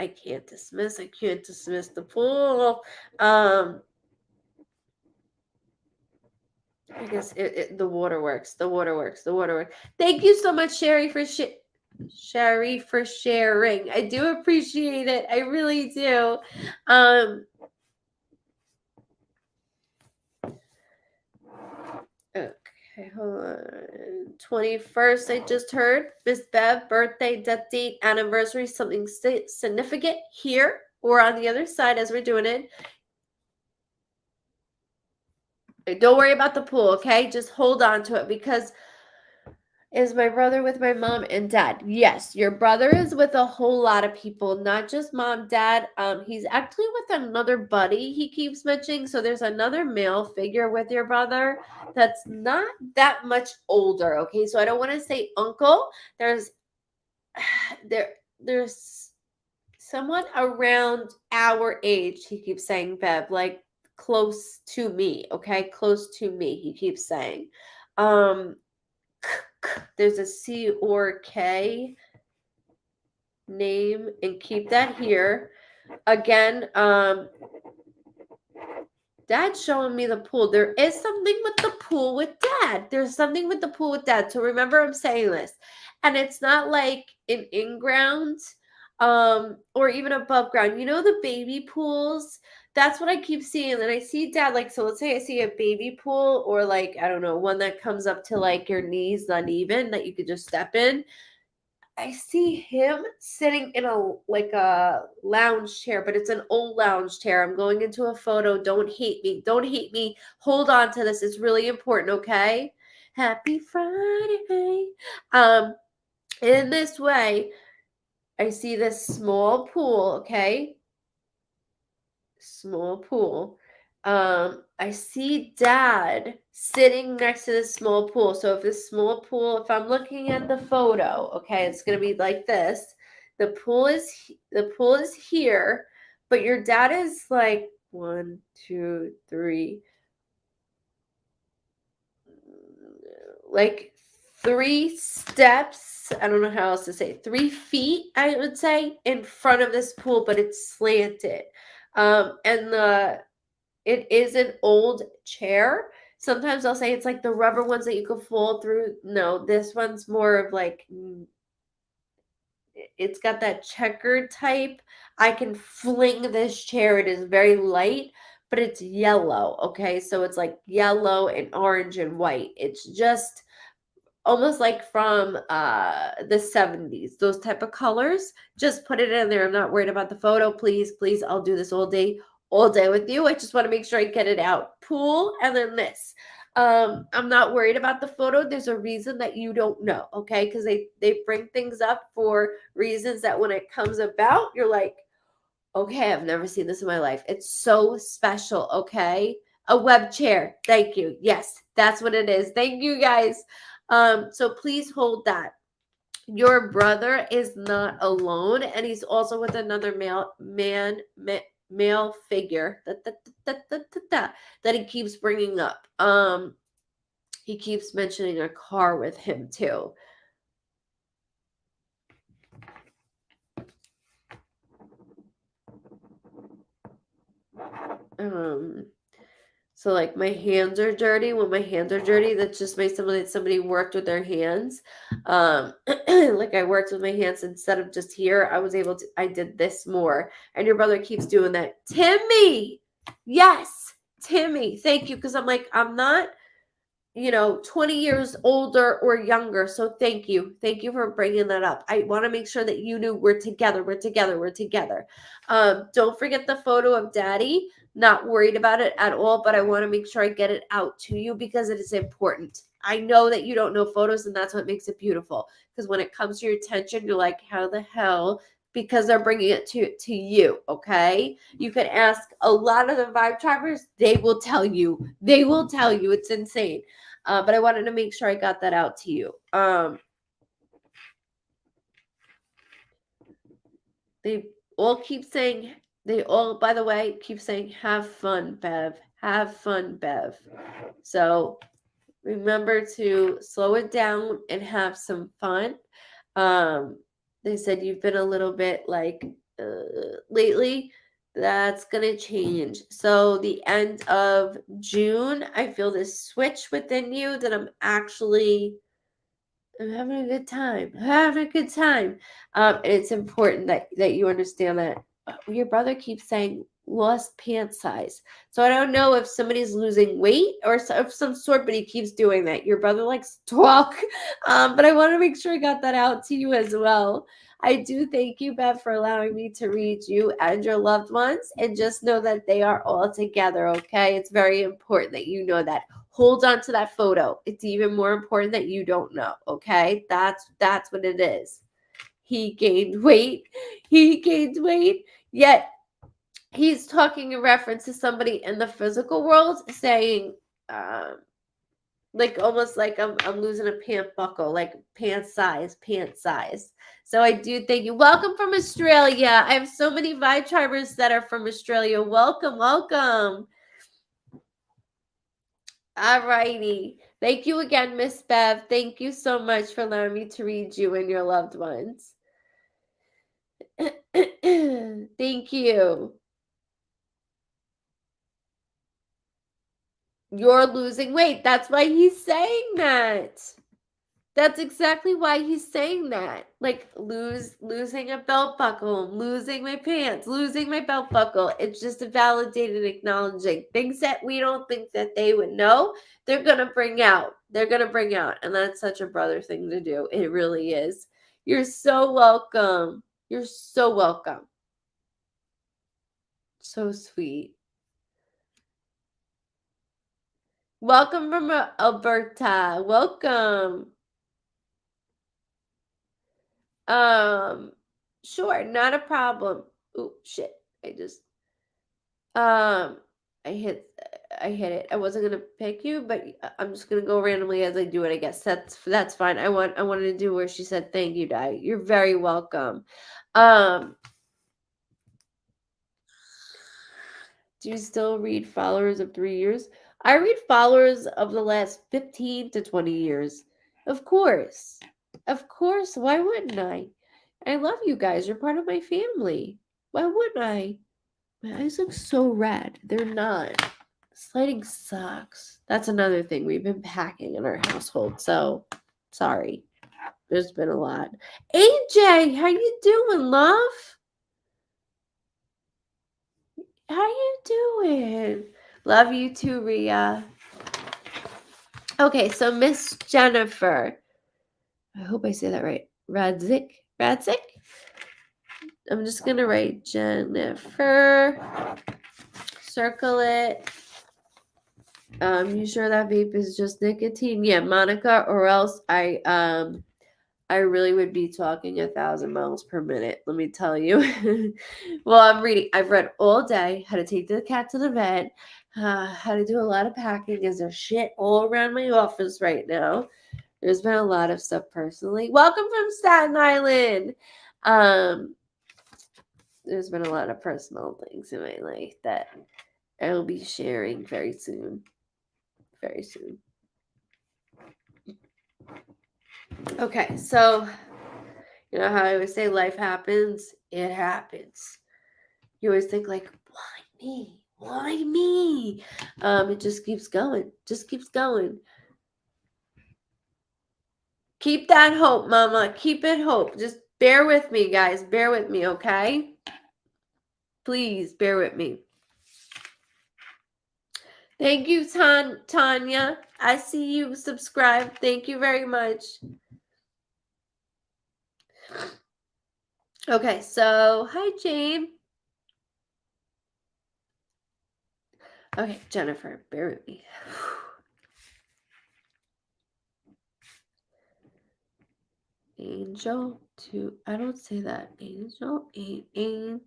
dismiss. I can't dismiss the pool. I guess the water works. Thank you so much, Sherry, for sharing. I do appreciate it. I really do. Okay, hold on. 21st, I just heard. Miss Bev, birthday, death date, anniversary, something significant here or on the other side as we're doing it. Don't worry about the pool, okay? Just hold on to it because is my brother with my mom and dad? Yes, your brother is with a whole lot of people, not just mom, dad. He's actually with another buddy he keeps mentioning. So there's another male figure with your brother that's not that much older. Okay, so I don't want to say uncle. There's there's someone around our age. He keeps saying, Bev, like close to me. Okay, close to me. He keeps saying. There's a C or K name and keep that here. Again, Dad's showing me the pool. There is something with the pool with Dad. There's something with the pool with Dad. So remember I'm saying this. And it's not like an in-ground or even above ground. You know the baby pools? That's what I keep seeing. And I see Dad, like, so let's say I see a baby pool or like, I don't know, one that comes up to like your knees uneven that you could just step in. I see him sitting in a lounge chair, but it's an old lounge chair. I'm going into a photo. Don't hate me. Don't hate me. Hold on to this. It's really important, okay? Happy Friday. In this way, I see this small pool, okay? Small pool. I see Dad sitting next to this small pool. So if this small pool, if I'm looking at the photo, okay, it's gonna be like this. The pool is here, but your dad is like 1, 2, 3, like 3 steps. I don't know how else to say 3 feet, I would say, in front of this pool, but it's slanted. And it is an old chair. Sometimes I'll say it's like the rubber ones that you could fall through. No, this one's more of like it's got that checkered type. I can fling this chair. It is very light, but it's yellow. Okay, so it's like yellow and orange and white. It's just almost like from the 70s, those type of colors. Just put it in there. I'm not worried about the photo. Please, please, I'll do this all day with you. I just want to make sure I get it out. Pool and then this. I'm not worried about the photo. There's a reason that you don't know, okay? Because they bring things up for reasons that when it comes about, you're like, okay, I've never seen this in my life. It's so special, okay? A web chair. Thank you. Yes, that's what it is. Thank you guys. So please hold that. Your brother is not alone, and he's also with another male figure that he keeps bringing up. He keeps mentioning a car with him too. So like my hands are dirty. When my hands are dirty, that's just my somebody worked with their hands. Like I worked with my hands instead of just here. I did this more. And your brother keeps doing that. Timmy! Yes, Timmy. Thank you. Because I'm like, I'm not 20 years older or younger. So thank you. Thank you for bringing that up. I want to make sure that you knew we're together. We're together. We're together. Don't forget the photo of Daddy. Not worried about it at all, but I want to make sure I get it out to you because it is important. I know that you don't know photos, and that's what makes it beautiful. Because when it comes to your attention, you're like, how the hell? Because they're bringing it to you, okay? You can ask a lot of the vibe trackers. They will tell you. They will tell you. It's insane. But I wanted to make sure I got that out to you. They all keep saying, by the way, keep saying, have fun, Bev. Have fun, Bev. So remember to slow it down and have some fun. They said you've been a little bit like lately. That's going to change. So the end of June, I feel this switch within you that I'm having a good time. I'm having a good time. And it's important that you understand that your brother keeps saying lost pant size. So I don't know if somebody's losing weight or of some sort, but he keeps doing that. Your brother likes to talk. But I want to make sure I got that out to you as well. I do thank you, Bev, for allowing me to read you and your loved ones. And just know that they are all together, okay? It's very important that you know that. Hold on to that photo. It's even more important that you don't know, okay? That's what it is. He gained weight. He gained weight. Yet he's talking in reference to somebody in the physical world saying, like almost like I'm losing a pant buckle, like pant size. So I do thank you. Welcome from Australia. I have so many Vibe that are from Australia. Welcome. All righty. Thank you again, Miss Bev. Thank you so much for allowing me to read you and your loved ones. Thank you. You're losing weight. That's why he's saying that. That's exactly why he's saying that. Like losing a belt buckle, losing my pants, losing my belt buckle. It's just a validated acknowledging things that we don't think that they would know. They're gonna bring out. And that's such a brother thing to do. It really is. You're so welcome. You're so welcome. So sweet. Welcome from Alberta. Welcome. Sure, not a problem. Oh shit. Um I hit it. I wasn't gonna pick you, but I'm just gonna go randomly as I do it, I guess. That's fine. I wanted to do where she said thank you, Di. You're very welcome. Do you still read followers of 3 years? I read followers of the last 15 to 20 years. Of course. Of course. Why wouldn't I? I love you guys. You're part of my family. Why wouldn't I? My eyes look so red. They're not. This lighting sucks. That's another thing. We've been packing in our household, so sorry. There's been a lot. AJ, how you doing, love? How you doing? Love you too, Ria. Okay, so Miss Jennifer. I hope I say that right. Radzik? I'm just gonna write Jennifer. Circle it. You sure that vape is just nicotine? Yeah, Monica, or else I really would be talking 1,000 miles per minute, let me tell you. Well, I've read all day how to take the cat to the vet, how to do a lot of packing, as there's shit all around my office right now. There's been a lot of stuff personally. Welcome from Staten Island. There's been a lot of personal things in my life that I will be sharing very soon. Very soon. Okay, so you know how I always say life happens? It happens. You always think like, why me? Why me? It just keeps going. Just keeps going. Keep that hope, mama. Keep it hope. Just bear with me, guys. Bear with me, okay? Please bear with me. Thank you, Tanya. I see you subscribe. Thank you very much. Okay, so hi, Jane. Okay, Jennifer, bear with me. Angel to, I don't say that. Angel, angel,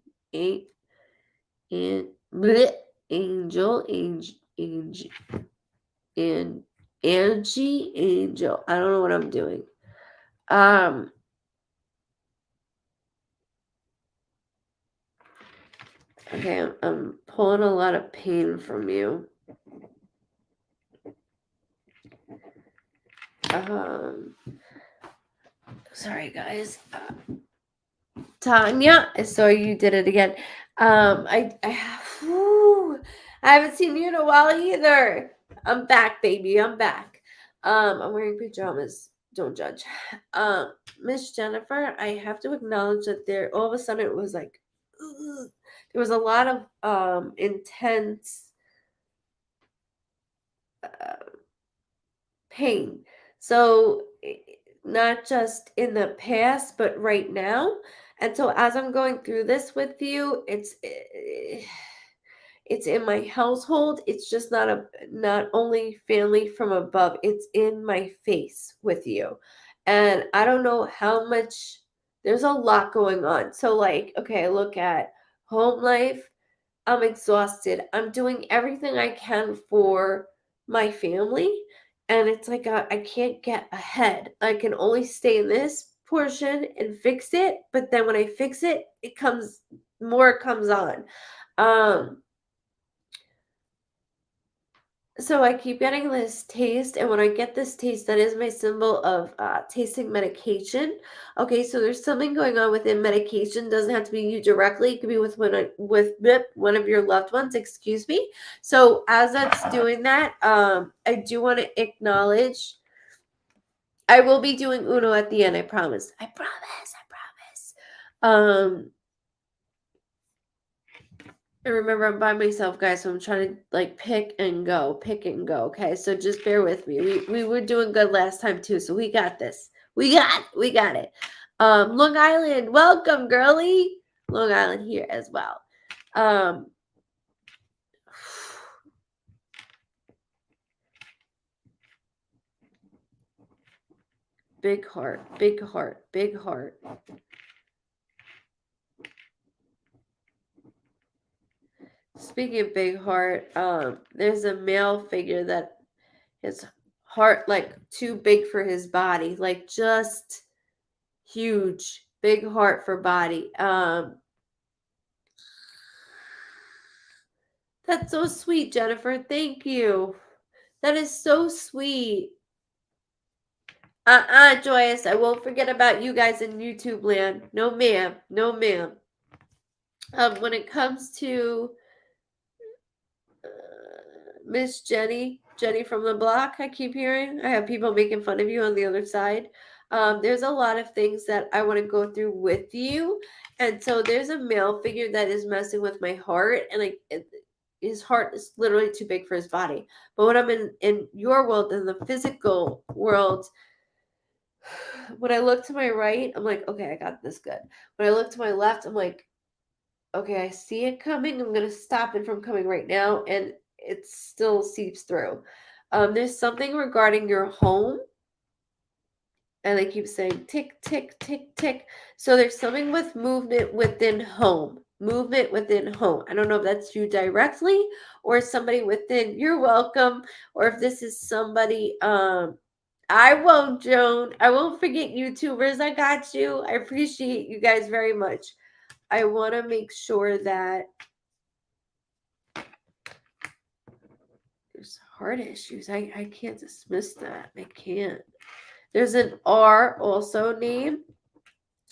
and Angie, angel. I don't know what I'm doing. Okay, I'm pulling a lot of pain from you. Sorry, guys. Tanya, so you did it again. I haven't seen you in a while either. I'm back, baby. I'm back. I'm wearing pajamas. Don't judge. Miss Jennifer, I have to acknowledge that there all of a sudden it was like there was a lot of intense pain. So not just in the past, but right now. And so as I'm going through this with you, it's in my household. It's just not only family from above, it's in my face with you. And I don't know how much, there's a lot going on. So like, okay, I look at home life, I'm exhausted. I'm doing everything I can for my family. And it's like I can't get ahead. I can only stay in this portion and fix it. But then when I fix it, more comes on. Um, so I keep getting this taste, and when I get this taste, that is my symbol of tasting medication. Okay, so there's something going on within medication. Doesn't have to be you directly. It could be with one of your loved ones. Excuse me. So as that's doing that, I do want to acknowledge. I will be doing Uno at the end. I promise. I promise. I promise. And remember, I'm by myself, guys, so I'm trying to like pick and go. Okay, so just bear with me. We were doing good last time too, so we got this. We got it. Long Island, welcome, girly. Long Island here as well. Big heart, big heart, big heart. Speaking of big heart, there's a male figure that his heart like too big for his body, like just huge, big heart for body. That's so sweet, Jennifer. Thank you. That is so sweet. Joyous. I won't forget about you guys in YouTube land. No, ma'am. No, ma'am. When it comes to Miss Jenny from the block, I keep hearing. I have people making fun of you on the other side. There's a lot of things that I want to go through with you. And so there's a male figure that is messing with my heart. And his heart is literally too big for his body. But when I'm in your world, in the physical world, when I look to my right, I'm like, okay, I got this good. When I look to my left, I'm like, okay, I see it coming. I'm going to stop it from coming right now. And it still seeps through. There's something regarding your home. And they keep saying tick, tick, tick, tick. So there's something with movement within home. Movement within home. I don't know if that's you directly or somebody within. You're welcome. Or if this is somebody. I won't, Joan. I won't forget YouTubers. I got you. I appreciate you guys very much. I want to make sure that there's heart issues. I can't dismiss that. I can't. There's an R also name,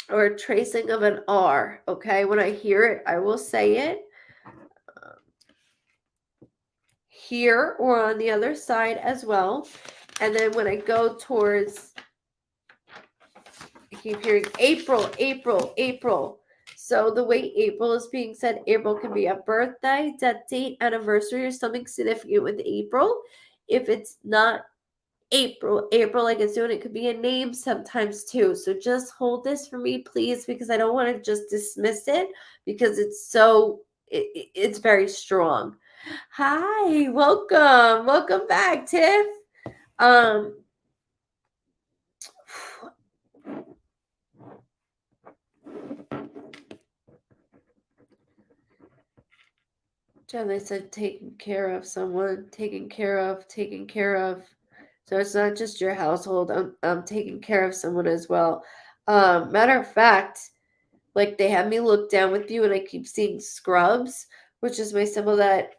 or a tracing of an R. Okay, when I hear it, I will say it. Here or on the other side as well. And then when I go towards, I keep hearing April, April, April. So the way April is being said, April can be a birthday, death date, anniversary, or something significant with April. If it's not April, like it's doing, it could be a name sometimes too. So just hold this for me, please, because I don't want to just dismiss it because it's very strong. Hi, welcome back, Tiff. Jen, they said taking care of someone, taking care of. So it's not just your household. I'm taking care of someone as well. Matter of fact, like they have me look down with you, and I keep seeing scrubs, which is my symbol that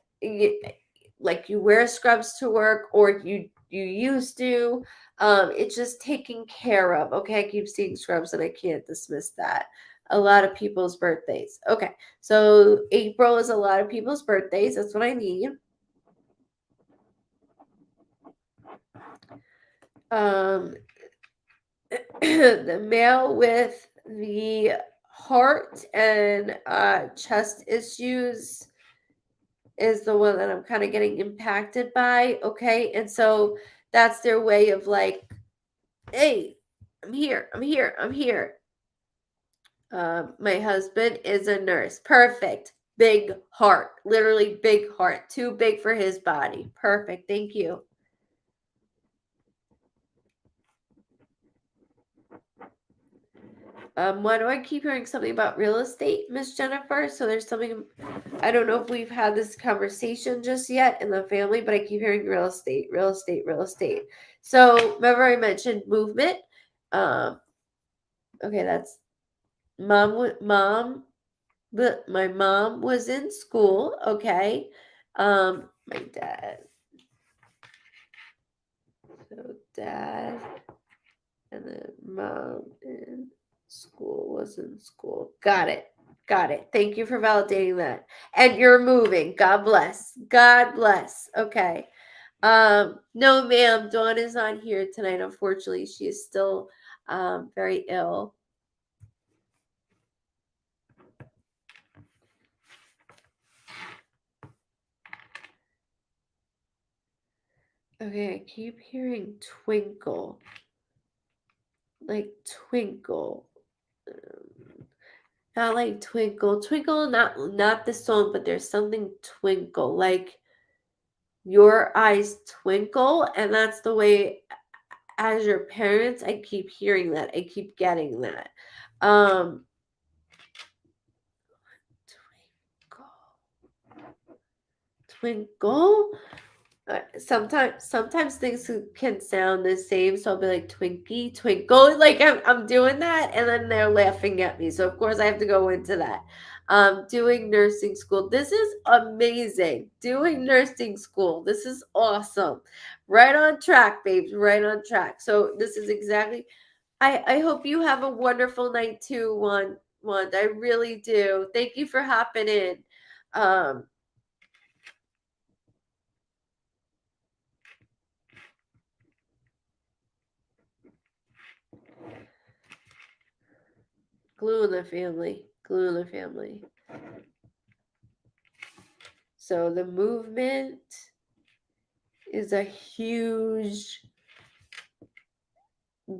like you wear scrubs to work, or you used to. It's just taken care of. Okay, I keep seeing scrubs, and I can't dismiss that. A lot of people's birthdays. Okay, so April is a lot of people's birthdays. That's what I need. The male with the heart and chest issues is the one that I'm kind of getting impacted by. Okay, and so that's their way of like, hey, I'm here. I'm here. I'm here. My husband is a nurse. Perfect. Big heart. Literally big heart. Too big for his body. Perfect. Thank you. Why do I keep hearing something about real estate, Miss Jennifer? So there's something, I don't know if we've had this conversation just yet in the family, but I keep hearing real estate, real estate, real estate. So remember I mentioned movement. Okay, that's but my mom was in school. Okay, my dad. So dad and then mom in school was in school. Got it. Got it. Thank you for validating that. And you're moving. God bless. God bless. Okay. No, ma'am, Dawn is not here tonight. Unfortunately, she is still very ill. Okay, I keep hearing twinkle. Like twinkle. Not like twinkle. Twinkle, not the song, but there's something twinkle. Like your eyes twinkle, and that's the way as your parents, I keep hearing that. I keep getting that. Um twinkle. Sometimes things can sound the same, so I'll be like Twinkie, twinkle, like I'm doing that, and then they're laughing at me. So of course I have to go into that. Doing nursing school. This is amazing. Doing nursing school. This is awesome. Right on track, babes. Right on track. So this is exactly. I hope you have a wonderful night too, Wanda. I really do. Thank you for hopping in. Um, glue in the family. Glue in the family. So the movement is a huge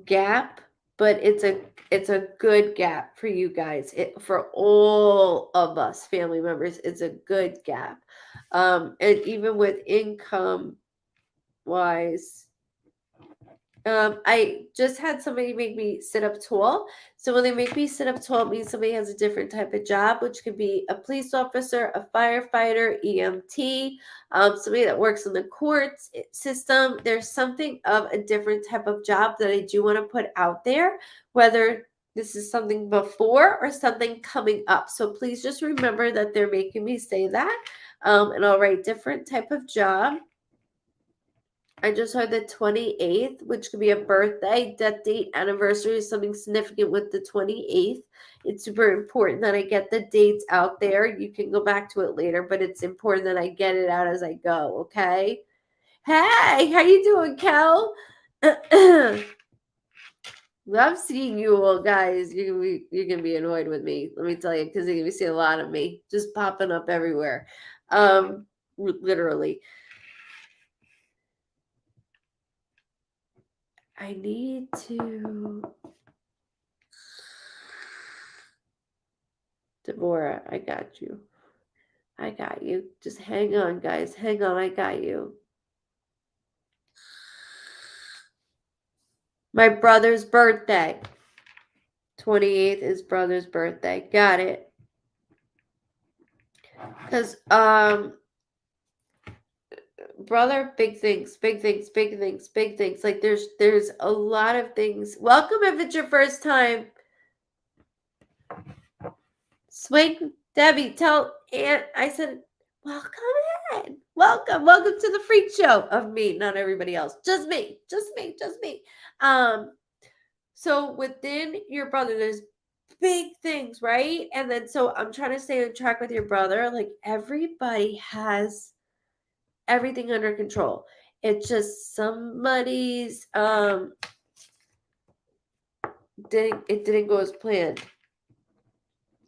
gap, but it's a good gap for you guys. For all of us family members, it's a good gap. And even with income wise, I just had somebody make me sit up tall. So when they make me sit up tall, it means somebody has a different type of job, which could be a police officer, a firefighter, EMT, somebody that works in the courts system. There's something of a different type of job that I do want to put out there, whether this is something before or something coming up. So please just remember that they're making me say that. And I'll write different type of job. I just heard the 28th, which could be a birthday, death date, anniversary, something significant with the 28th. It's super important that I get the dates out there. You can go back to it later, but it's important that I get it out as I go, okay? Hey, how you doing, Kel? Love seeing you all, guys. You're gonna be annoyed with me, let me tell you, because you're gonna be seeing a lot of me just popping up everywhere. Literally. I need to. Deborah, I got you. I got you. Just hang on, guys. Hang on. I got you. My brother's birthday. 28th is brother's birthday. Got it. Because, brother, big things, big things, big things, big things. Like there's a lot of things. Welcome if it's your first time. Swing, Debbie, tell Aunt I said, welcome in. Welcome to the freak show of me, not everybody else. Just me, just me, just me. So within your brother, there's big things, right? And then so I'm trying to stay on track with your brother. Like everybody has everything under control. It's just somebody's didn't go as planned.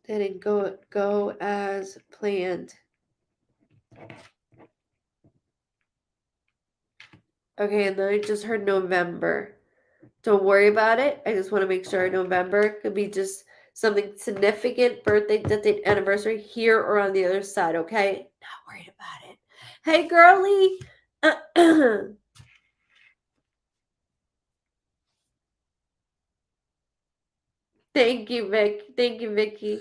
Didn't go as planned. Okay, and then I just heard November. Don't worry about it. I just want to make sure November could be just something significant, birthday, death date, anniversary here or on the other side, okay? Not worried about it. Hey, girly. Thank you, Vic. Thank you, Vicky.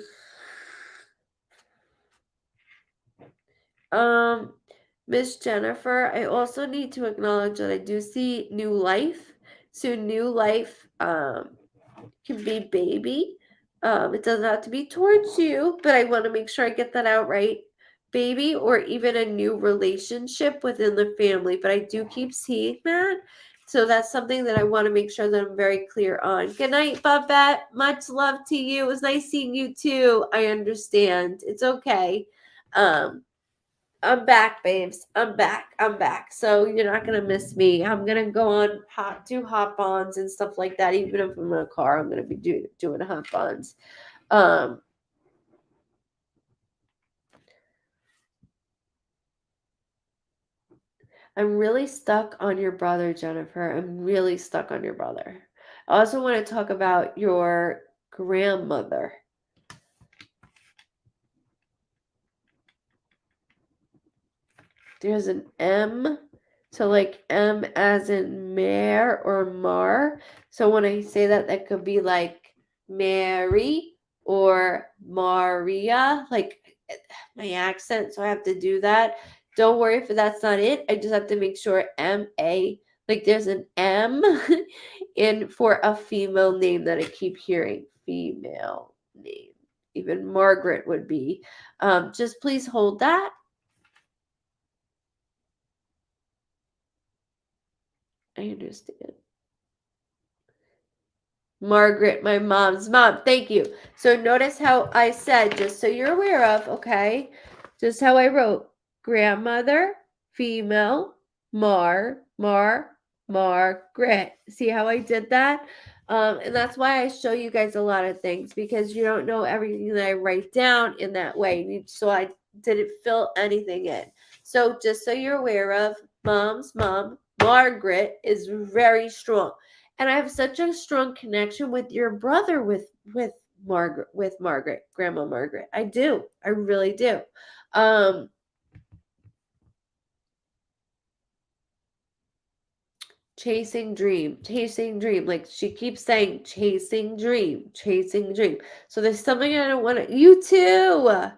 Miss Jennifer, I also need to acknowledge that I do see new life. So new life can be baby. It doesn't have to be towards you, but I want to make sure I get that out right. Baby, or even a new relationship within the family, but I do keep seeing that. So that's something that I want to make sure that I'm very clear on. Good night, Babette. Much love to you. It was nice seeing you too. I understand. It's okay. Um, I'm back, babes. I'm back. I'm back. So you're not gonna miss me. I'm gonna go on do hot bonds and stuff like that. Even if I'm in a car, I'm gonna be doing hot bonds. Um, I'm really stuck on your brother, Jennifer. I'm really stuck on your brother. I also want to talk about your grandmother. There's an M. So like M as in mare or mar. So when I say that, that could be like Mary or Maria, like my accent. So I have to do that. Don't worry if that's not it. I just have to make sure M-A, like there's an M in for a female name that I keep hearing. Female name. Even Margaret would be. Just please hold that. I understand. Margaret, my mom's mom. Thank you. So notice how I said, just so you're aware of, okay? Just how I wrote grandmother, female, Margaret. See how I did that? And that's why I show you guys a lot of things because you don't know everything that I write down in that way. So I didn't fill anything in. So just so you're aware of, mom's mom, Margaret, is very strong. And I have such a strong connection with your brother with Margaret, Grandma Margaret. I do. I really do. Chasing dream, chasing dream. Like she keeps saying chasing dream, chasing dream. So there's something I don't want to you too.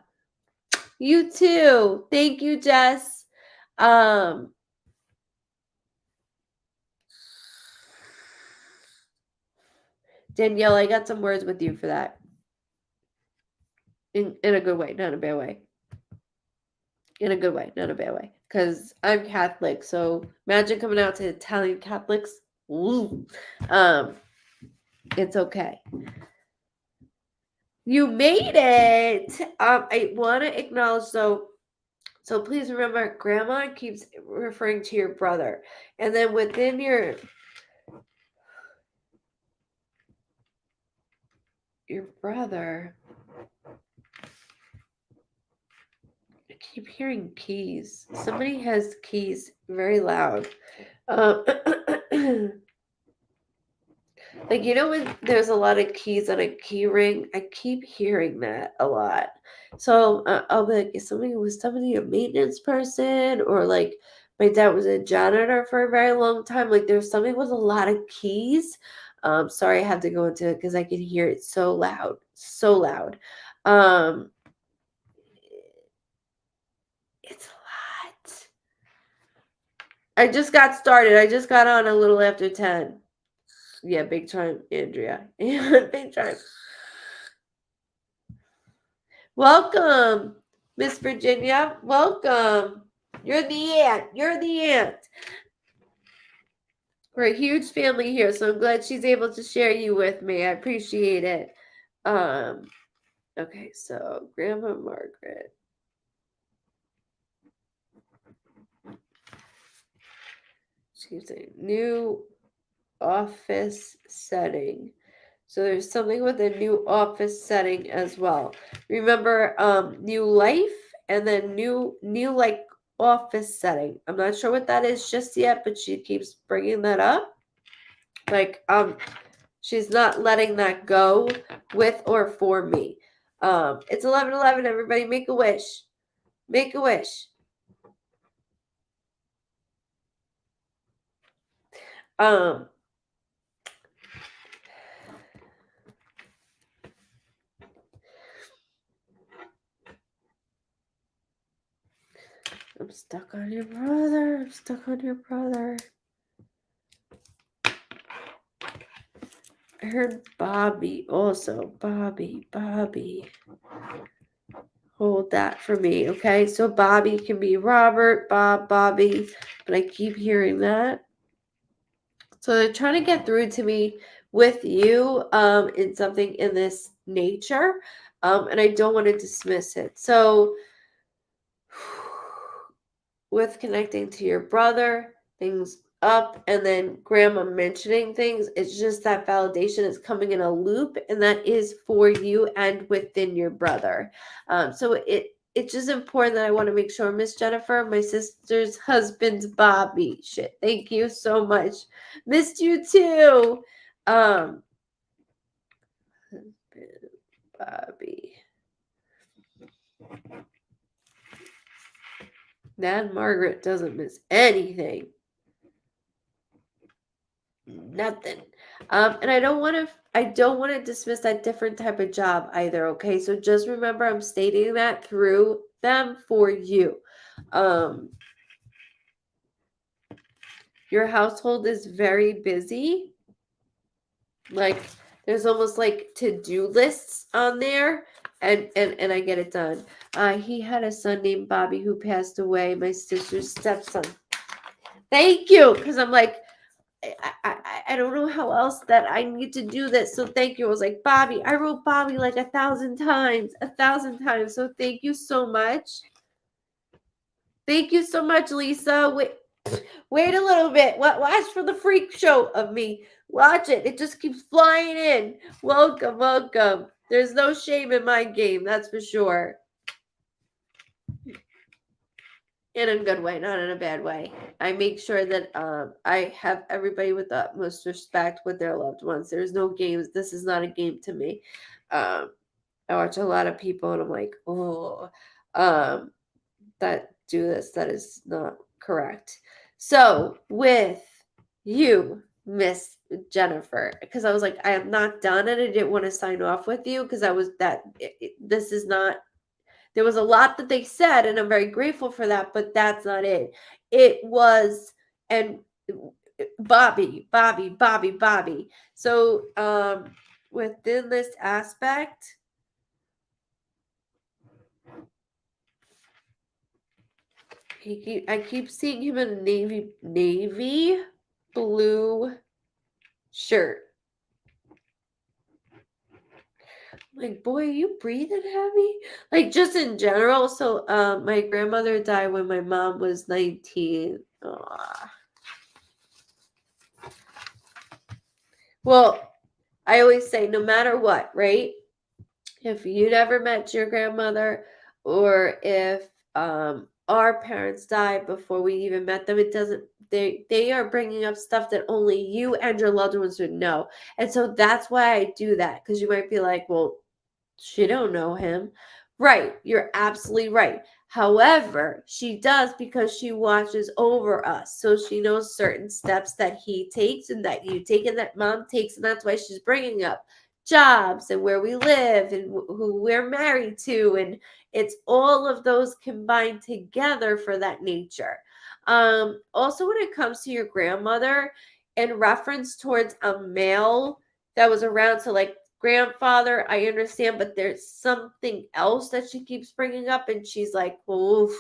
You too. Thank you, Jess. Danielle, I got some words with you for that. In a good way, not a bad way. In a good way, not a bad way. Because I'm Catholic, so imagine coming out to Italian Catholics. Ooh. It's okay. You made it. I want to acknowledge though. So please remember, Grandma keeps referring to your brother, and then within your brother. I keep hearing keys. Somebody has keys very loud. Like, you know, when there's a lot of keys on a key ring, I keep hearing that a lot. So I'll be like, was somebody a maintenance person? Or like, my dad was a janitor for a very long time. Like, there's something with a lot of keys. Sorry, I have to go into it because I can hear it so loud. So loud. It's a lot. I just got started. I just got on a little after 10. Yeah, big time, Andrea. Big time. Welcome, Miss Virginia. Welcome. You're the aunt. You're the aunt. We're a huge family here, so I'm glad she's able to share you with me. I appreciate it. Okay, so Grandma Margaret. She's a new office setting. So there's something with a new office setting as well. Remember, new life and then new like office setting. I'm not sure what that is just yet, but she keeps bringing that up. Like, she's not letting that go with or for me. It's 11:11. Everybody, make a wish. Make a wish. I'm stuck on your brother. I'm stuck on your brother. I heard Bobby also. Bobby. Hold that for me, okay? So Bobby can be Robert, Bob, Bobby, but I keep hearing that. So they're trying to get through to me with you in something in this nature, and I don't want to dismiss it. So with connecting to your brother, things up, and then grandma mentioning things, it's just that validation is coming in a loop, and that is for you and within your brother. So it's just important that I want to make sure, Miss Jennifer, my sister's husband's Bobby. Shit, thank you so much. Missed you too. Bobby. Nan Margaret doesn't miss anything. Nothing. And I don't want to dismiss that different type of job either, okay? So just remember I'm stating that through them for you. Your household is very busy. Like there's almost like to-do lists on there, and I get it done. He had a son named Bobby who passed away, my sister's stepson. Thank you, because I'm like, I don't know how else that I need to do this. So thank you. I was like, Bobby. I wrote Bobby like 1,000 times. 1,000 times. So thank you so much. Thank you so much, Lisa. Wait a little bit. Watch for the freak show of me. Watch it. It just keeps flying in. Welcome. There's no shame in my game. That's for sure. In a good way, not in a bad way. I make sure that I have everybody with the utmost respect with their loved ones. There's no games. This is not a game to me. I watch a lot of people and I'm like, oh, that do this. That is not correct. So with you, Miss Jennifer, because I was like, I am not done and I didn't want to sign off with you because I was this is not. There was a lot that they said, and I'm very grateful for that, but that's not it. It was, and Bobby. So, within this aspect, I keep seeing him in a navy blue shirt. Like, boy, are you breathing heavy? Like, just in general. So, my grandmother died when my mom was 19. Aww. Well, I always say, no matter what, right? If you never met your grandmother, or if our parents died before we even met them, it doesn't. They are bringing up stuff that only you and your loved ones would know, and so that's why I do that. Because you might be like, well, she don't know him. Right, you're absolutely right. However, she does because she watches over us. So she knows certain steps that he takes and that you take and that mom takes. And that's why she's bringing up jobs and where we live and who we're married to. And it's all of those combined together for that nature. Also, when it comes to your grandmother, in reference towards a male that was around, so like grandfather, I understand, but there's something else that she keeps bringing up, and she's like, oof,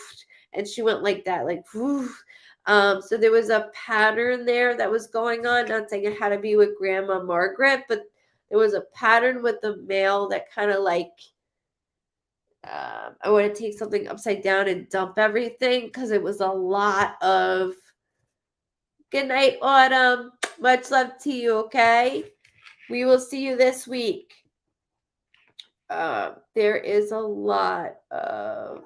and she went like that, like, oof. So there was a pattern there that was going on. Not saying it had to be with Grandma Margaret, but there was a pattern with the male that kind of like, I want to take something upside down and dump everything because it was a lot of. Good night, Autumn. Much love to you. Okay. We will see you this week. There is a lot of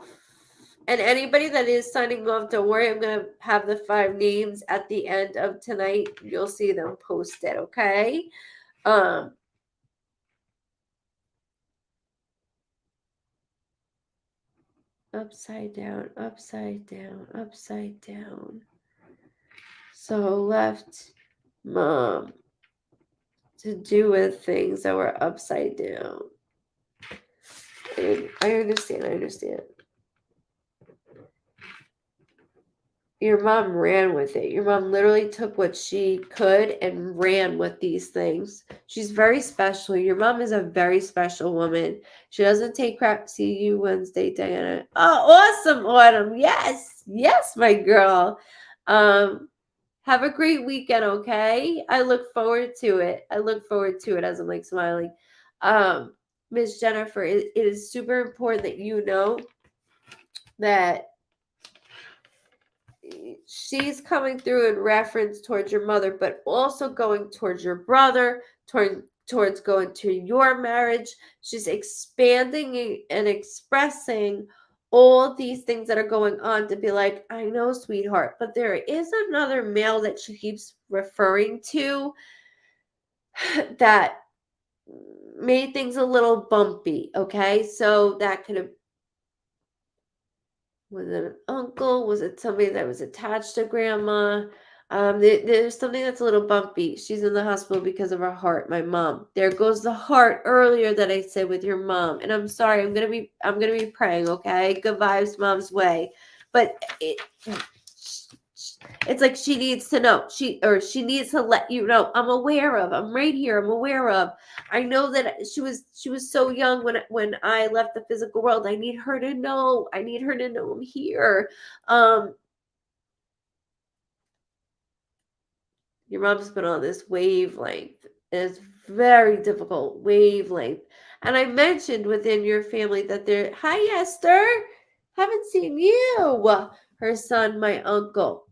And anybody that is signing off, don't worry, I'm going to have the 5 names at the end of tonight. You'll see them posted, okay? Upside down, upside down, upside down. So left mom to do with things that were upside down. I understand. Your mom ran with it. Your mom literally took what she could and ran with these things. She's very special. Your mom is a very special woman. She doesn't take crap. See you Wednesday, Diana. Oh, awesome, Autumn. Yes. Yes, my girl. Have a great weekend, okay? I look forward to it. As I'm like smiling. Miss Jennifer, it is super important that you know that she's coming through in reference towards your mother, but also going towards your brother, towards going to your marriage. She's expanding and expressing all these things that are going on to be like, I know, sweetheart, but there is another male that she keeps referring to that made things a little bumpy, okay? So that could have, was it an uncle? Was it somebody that was attached to grandma? There's something that's a little bumpy. She's in the hospital because of her heart. My mom. There goes the heart earlier that I said with your mom. And I'm sorry. I'm gonna be praying. Okay. Good vibes, mom's way. But it's like she needs to know. She needs to let you know. I'm aware of. I'm right here. I'm aware of. I know that she was so young when I left the physical world. I need her to know. I'm here. Your mom's been on this wavelength. It's very difficult wavelength. And I mentioned within your family that they're, hi Esther, haven't seen you. Her son, my uncle.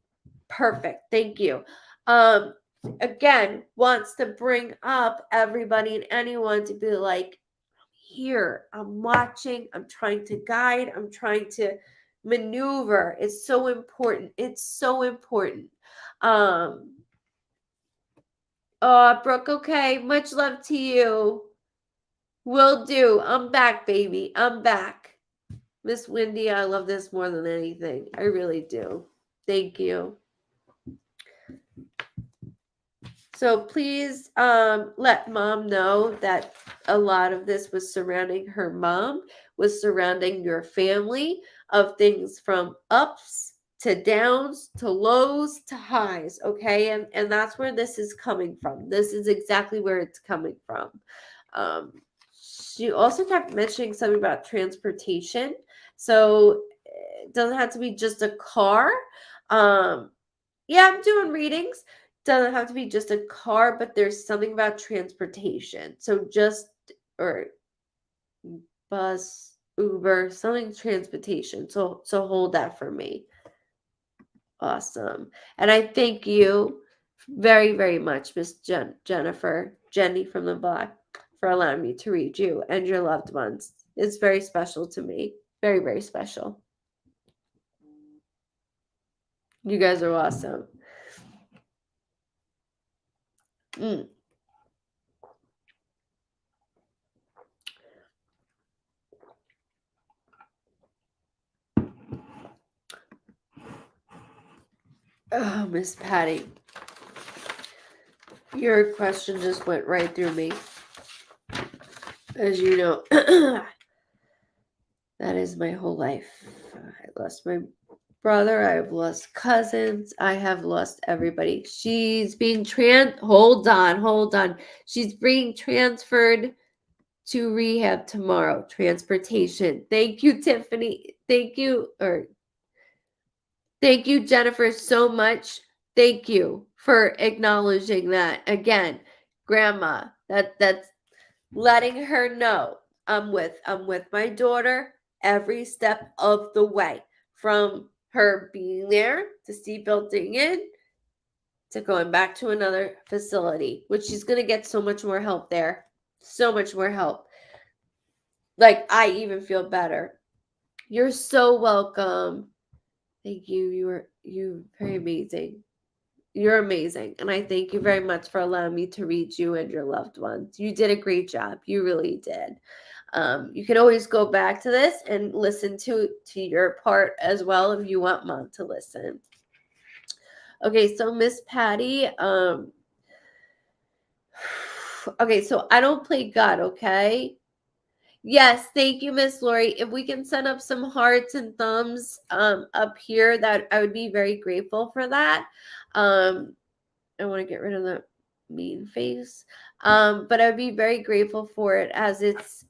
Perfect. Thank you. Again, wants to bring up everybody and anyone to be like, here, I'm watching, I'm trying to guide, I'm trying to maneuver. It's so important. Oh, Brooke, okay. Much love to you. Will do. I'm back, baby. I'm back. Miss Wendy, I love this more than anything. I really do. Thank you. So please let mom know that a lot of this was surrounding her mom, was surrounding your family, of things from ups to downs to lows to highs, okay? And that's where this is coming from. This is exactly where it's coming from. She also kept mentioning something about transportation. So it doesn't have to be just a car. Yeah, I'm doing readings. Doesn't have to be just a car, but there's something about transportation. So or bus, Uber, something transportation. So hold that for me. Awesome. And I thank you very, very much, Miss Jennifer, Jenny from the block, for allowing me to read you and your loved ones. It's very special to me. Very, very special. You guys are awesome. Oh, Miss Patty. Your question just went right through me. As you know, that is my whole life. I lost my brother. I've lost cousins. I have lost everybody. She's being hold on. She's being transferred to rehab tomorrow. Transportation. Thank you, Tiffany. Thank you, Jennifer, so much. Thank you for acknowledging that. Again, grandma, that's letting her know I'm with my daughter every step of the way, from her being there to seatbelting in to going back to another facility, which she's going to get so much more help there. So much more help. Like, I even feel better You're so welcome. Thank you. You're very amazing. You're amazing. And I thank you very much for allowing me to read you and your loved ones. You did a great job. You really did. You can always go back to this and listen to your part as well if you want Mom to listen. Okay, so Miss Patty, okay, so I don't play God, okay? Yes, thank you, Miss Lori. If we can send up some hearts and thumbs up here, that I would be very grateful for that. I want to get rid of that mean face. But I'd be very grateful for it, as it's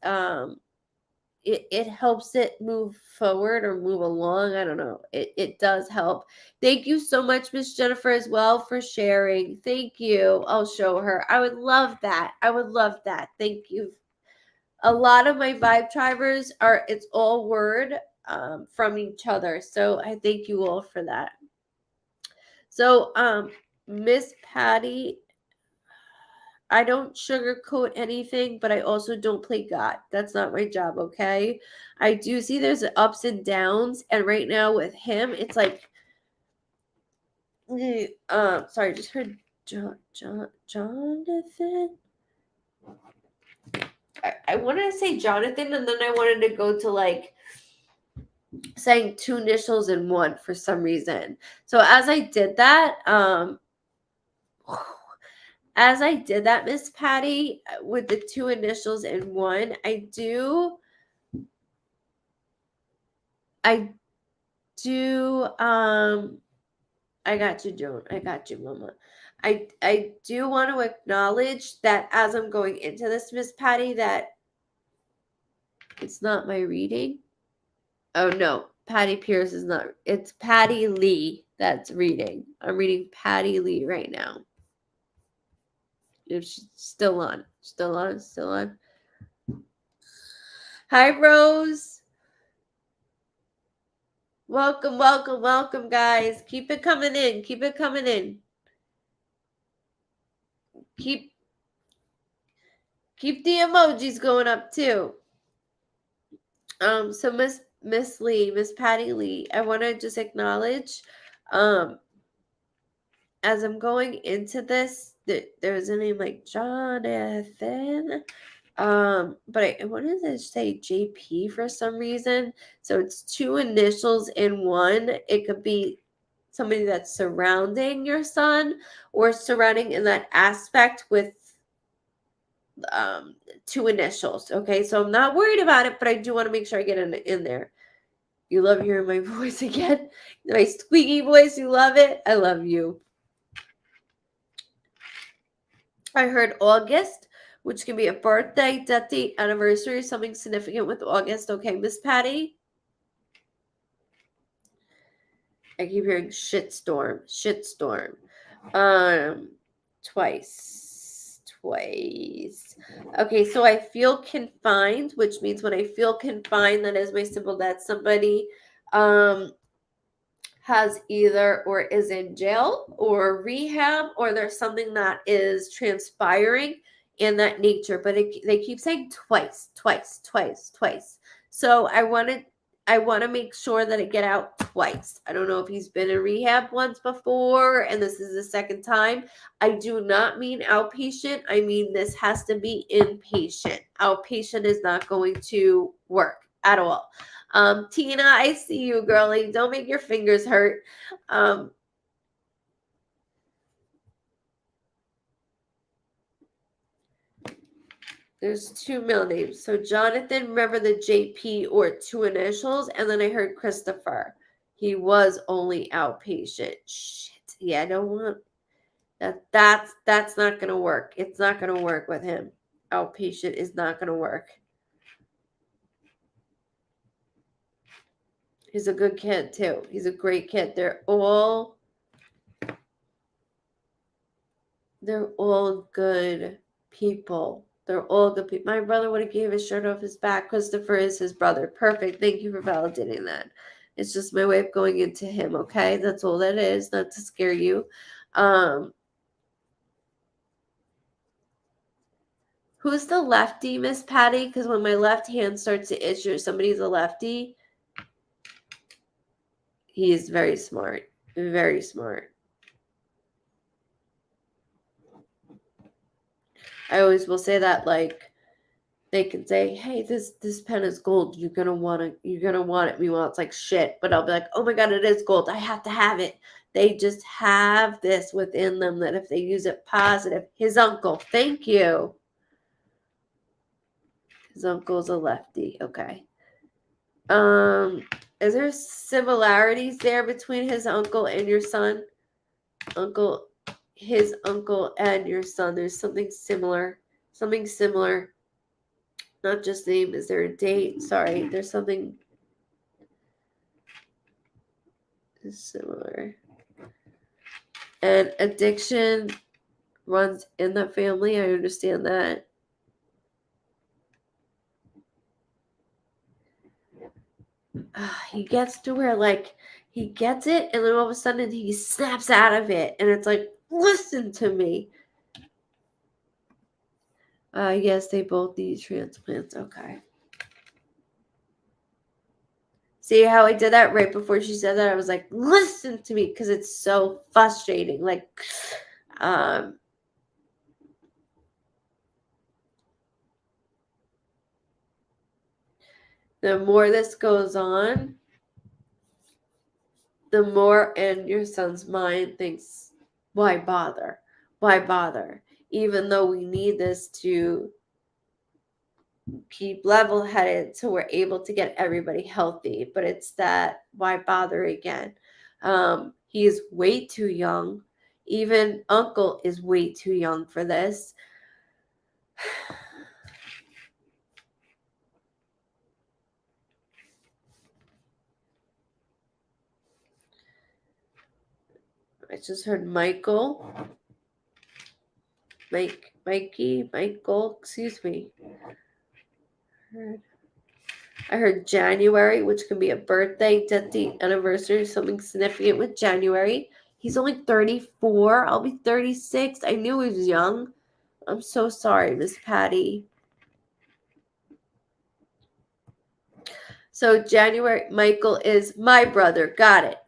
it helps it move forward or move along. I don't know. It does help. Thank you so much, Miss Jennifer, as well, for sharing. Thank you. I'll show her. I would love that. I would love that. Thank you. A lot of my vibe drivers it's all word from each other. So I thank you all for that. So Miss Patty, I don't sugarcoat anything, but I also don't play God. That's not my job, okay? I do see there's ups and downs, and right now with him, it's like, sorry, I just heard Jonathan. I wanted to say Jonathan, and then I wanted to go to like saying two initials in one for some reason. So as I did that, Miss Patty, with the two initials in one, I do, I got you, Joan. I got you, Mama. I do want to acknowledge that as I'm going into this, Miss Patty, that it's not my reading. Oh no, Patty Pierce is not. It's Patty Lee that's reading. I'm reading Patty Lee right now. If she's still on. Still on. Still on. Hi, Rose. Welcome, welcome, welcome, guys. Keep it coming in. Keep it coming in. Keep the emojis going up too. So Miss Lee, Miss Patty Lee, I want to just acknowledge, as I'm going into this, there's a name like Jonathan. But I wanted to say JP for some reason. So it's two initials in one. It could be somebody that's surrounding your son, or surrounding in that aspect with two initials. Okay, so I'm not worried about it, but I do want to make sure I get in there. You love hearing my voice again? My squeaky voice, you love it? I love you. I heard August, which can be a birthday, death date, anniversary, something significant with August. Okay, Miss Patty? I keep hearing shitstorm. Twice. Okay, so I feel confined, which means when I feel confined, that is my symbol that somebody has either or is in jail or rehab, or there's something that is transpiring in that nature. But they keep saying twice. So I want to make sure that it get out twice. I don't know if he's been in rehab once before and this is the second time. I do not mean outpatient. I mean this has to be inpatient. Outpatient is not going to work at all. Tina, I see you, girlie. Don't make your fingers hurt. There's two middle names. So Jonathan, remember the JP or two initials, and then I heard Christopher. He was only outpatient. Shit. Yeah, I don't want that. That's not gonna work. It's not gonna work with him. Outpatient is not gonna work. He's a good kid too. He's a great kid. They're all good people. They're all good people. My brother would have gave his shirt off his back. Christopher is his brother. Perfect. Thank you for validating that. It's just my way of going into him, okay? That's all that is, not to scare you. Who's the lefty, Miss Patty? Because when my left hand starts to itch or somebody's a lefty. He is very smart. Very smart. I always will say that, like, they can say, "Hey, this pen is gold. You're gonna want it. Meanwhile, it's like shit. But I'll be like, "Oh my god, it is gold. I have to have it." They just have this within them that if they use it positive. His uncle, thank you. His uncle's a lefty. Okay. Is there similarities there between his uncle and your son? His uncle and your son. There's something similar. Something similar. Not just name. Is there a date? Sorry, there's something similar. And addiction runs in the family. I understand that. He gets to where, like, he gets it, and then all of a sudden he snaps out of it, and it's like, listen to me. Yes, they both need transplants. Okay. See how I did that right before she said that? I was like, listen to me, because it's so frustrating. Like, the more this goes on, the more in your son's mind thinks, why bother? Why bother? Even though we need this to keep level headed so we're able to get everybody healthy. But it's that, why bother again? He is way too young. Even uncle is way too young for this. I just heard Michael. Michael, excuse me. I heard January, which can be a birthday, death date, anniversary, something significant with January. He's only 34. I'll be 36. I knew he was young. I'm so sorry, Miss Patty. So January, Michael is my brother. Got it.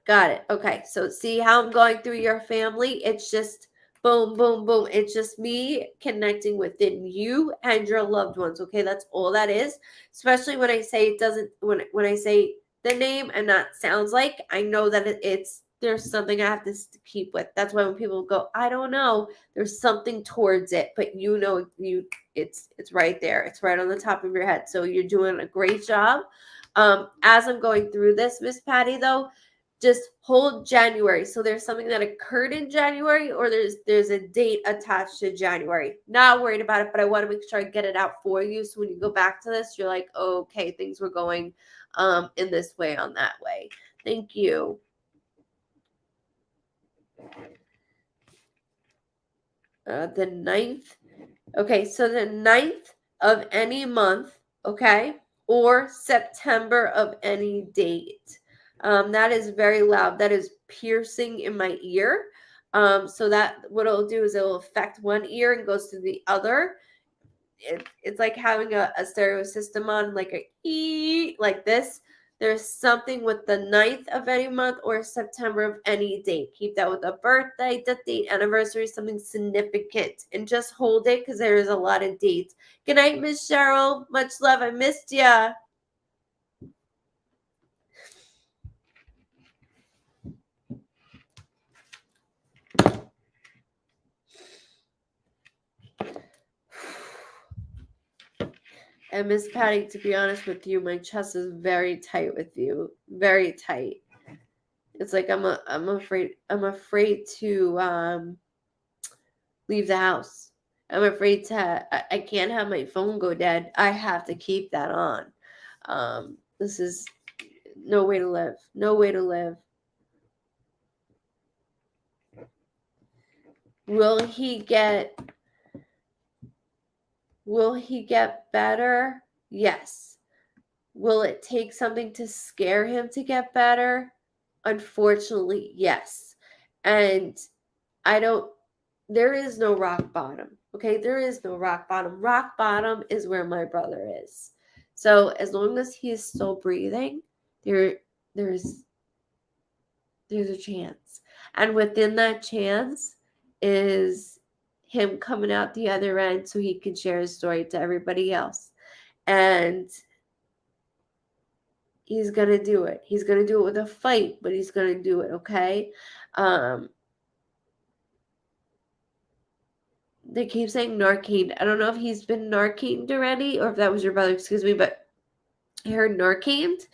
Okay, so see how I'm going through your family? It's just boom, boom, boom. It's just me connecting within you and your loved ones. Okay, that's all that is. Especially when I say it doesn't. When I say the name and that sounds like, I know that it's there's something I have to keep with. That's why when people go, I don't know, there's something towards it, but it's right there. It's right on the top of your head. So you're doing a great job. As I'm going through this, Miss Patty, though, just hold January. So there's something that occurred in January, or there's a date attached to January. Not worried about it, but I want to make sure I get it out for you. So when you go back to this, you're like, oh, okay, things were going in this way, on that way. Thank you. The 9th. Okay, so the 9th of any month, okay, or September of any date. That is very loud. That is piercing in my ear. So that what it'll do is it'll affect one ear and goes to the other. It's like having a stereo system on, like a E, like this. There's something with the 9th of any month or September of any date. Keep that with a birthday, death date, anniversary, something significant. And just hold it because there is a lot of dates. Good night, Miss Cheryl. Much love. I missed ya. And Miss Patty, to be honest with you, my chest is very tight with you. Very tight. It's like I'm afraid to leave the house. I'm afraid I can't have my phone go dead. I have to keep that on. This is no way to live. No way to live. Will he get better? Yes. Will it take something to scare him to get better? Unfortunately, yes. And there is no rock bottom. Okay, there is no rock bottom. Rock bottom is where my brother is. So as long as he is still breathing, there's There's a chance. And within that chance is him coming out the other end so he can share his story to everybody else. And he's going to do it. He's going to do it with a fight, but he's going to do it, okay? They keep saying Narcaned. I don't know if he's been Narcaned already or if that was your brother, excuse me, but I heard Narcaned.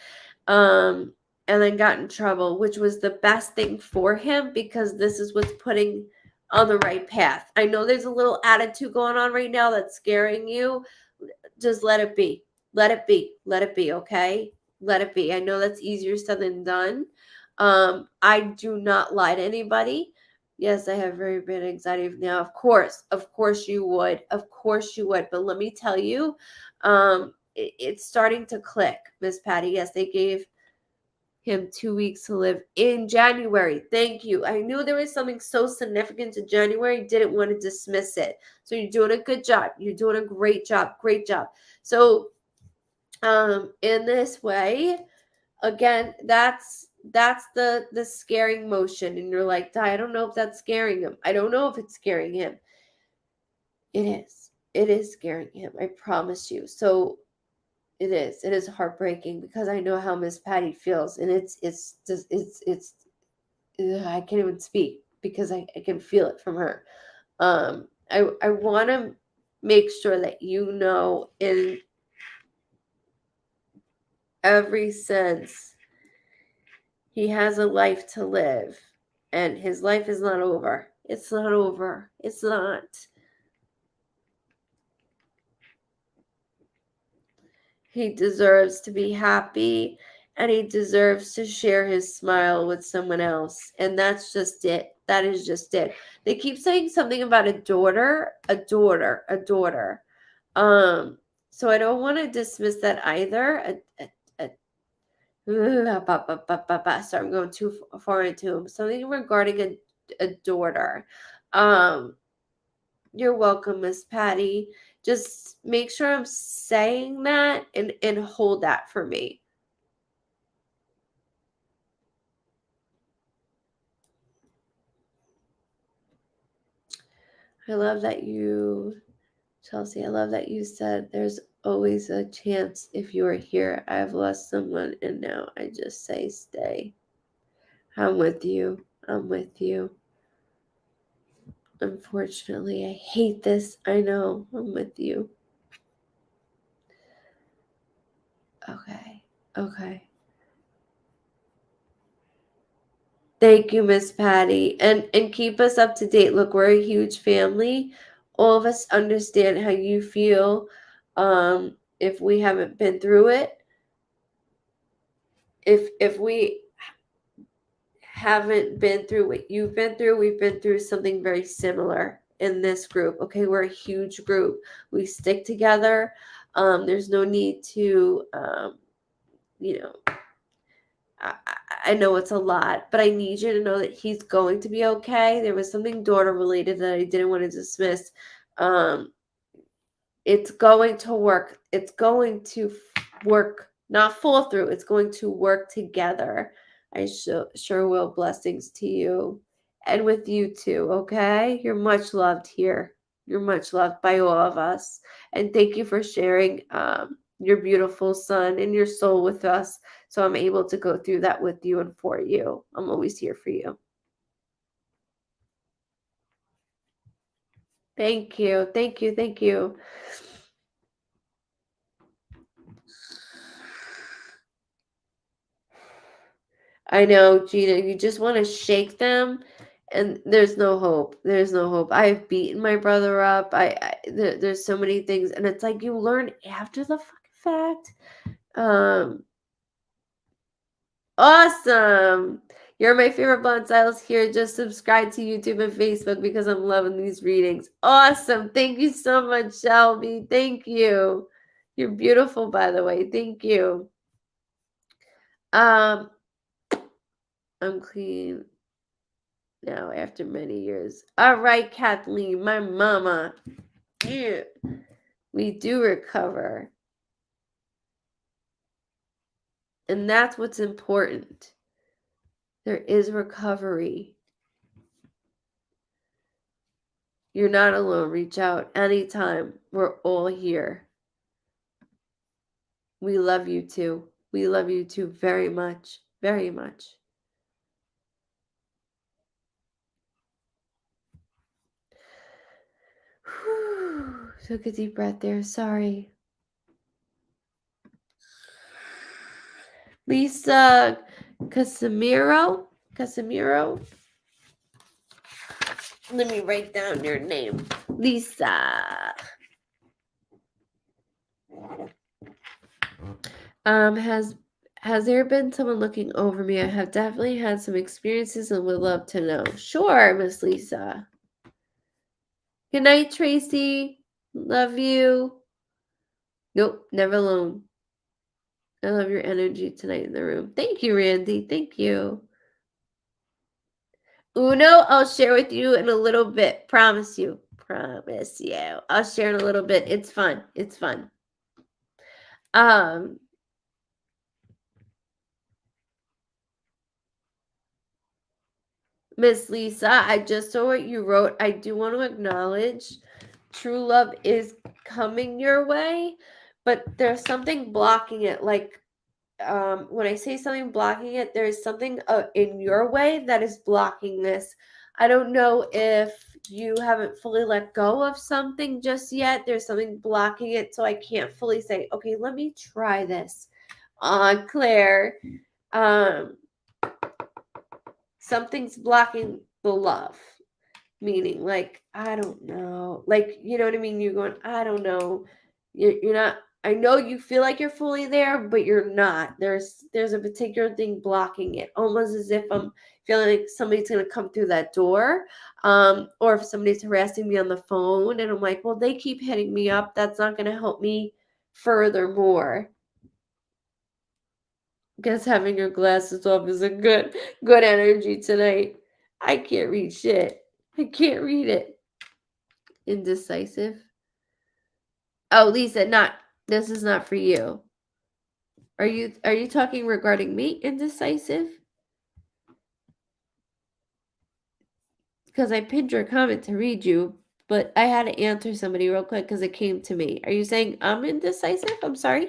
And then got in trouble, which was the best thing for him because this is what's putting on the right path. I know there's a little attitude going on right now that's scaring you. Just let it be. Let it be. Let it be, okay? Let it be. I know that's easier said than done. I do not lie to anybody. Yes, I have very bad anxiety now. Of course you would. Of course you would. But let me tell you, it's starting to click, Miss Patty. Yes, they gave him 2 weeks to live in January. Thank you. I knew there was something so significant to January. Didn't want to dismiss it. So you're doing a good job. You're doing a great job. Great job. So in this way, again, that's the scaring motion. And you're like, I don't know if that's scaring him. I don't know if it's scaring him. It is. It is scaring him. I promise you. So it is heartbreaking because I know how Miss Patty feels, and it's just I can't even speak because I can feel it from her. I want to make sure that you know in every sense he has a life to live, and his life is not over. It's not over. It's not. He deserves to be happy and he deserves to share his smile with someone else. And that's just it. That is just it. They keep saying something about a daughter. So I don't want to dismiss that either. Sorry, I'm going too far into him. Something regarding a daughter. You're welcome, Miss Patty. Just make sure I'm saying that and hold that for me. I love that you, Chelsea, I love that you said there's always a chance if you are here. I've lost someone and now I just say stay. I'm with you. I'm with you. Unfortunately, I hate this. I know. I'm with you. Okay. Thank you, Miss Patty. And keep us up to date. Look, we're a huge family. All of us understand how you feel. If we haven't been through it, if we haven't been through what you've been through, we've been through something very similar in this group. Okay, we're a huge group. We stick together. There's no need to you know, I know it's a lot, but I need you to know that he's going to be okay. There was something daughter related that I didn't want to dismiss. It's going to work. It's going to work, not fall through. It's going to work together. I sure will. Blessings to you and with you too, okay? You're much loved here. You're much loved by all of us. And thank you for sharing your beautiful son and your soul with us. So I'm able to go through that with you and for you. I'm always here for you. Thank you. Thank you. Thank you. I know, Gina, you just want to shake them and there's no hope. There's no hope. I've beaten my brother up. There's so many things and it's like you learn after the fucking fact. Awesome. You're my favorite blonde stylist here. Just subscribe to YouTube and Facebook because I'm loving these readings. Awesome. Thank you so much, Shelby. Thank you. You're beautiful, by the way. Thank you. I'm clean now after many years. All right, Kathleen, my mama. Yeah. We do recover. And that's what's important. There is recovery. You're not alone. Reach out anytime. We're all here. We love you too. We love you too very much. Very much. Whew. Took a deep breath there. Sorry. Lisa Casimiro. Casimiro. Let me write down your name. Lisa. Has there been someone looking over me? I have definitely had some experiences and would love to know. Sure, Miss Lisa. Good night, Tracy. Love you. Nope, never alone. I love your energy tonight in the room. Thank you, Randy. Thank you. Uno, I'll share with you in a little bit. Promise you. Promise you. I'll share in a little bit. It's fun. It's fun. Miss Lisa, I just saw what you wrote. I do want to acknowledge true love is coming your way, but there's something blocking it. Like when I say something blocking it, there's something in your way that is blocking this. I don't know if you haven't fully let go of something just yet. There's something blocking it, so I can't fully say, okay, let me try this on Claire. Something's blocking the love, meaning like, I don't know, like, you know what I mean? You're going, I don't know. You're not, I know you feel like you're fully there, but you're not. There's a particular thing blocking it, almost as if I'm feeling like somebody's going to come through that door. Or if somebody's harassing me on the phone and I'm like, well, they keep hitting me up. That's not going to help me furthermore. Guess having your glasses off is a good energy tonight. I can't read shit. I can't read it. Indecisive. Oh, Lisa, this is not for you. Are you talking regarding me, indecisive? Because I pinned your comment to read you, but I had to answer somebody real quick because it came to me. Are you saying I'm indecisive? I'm sorry.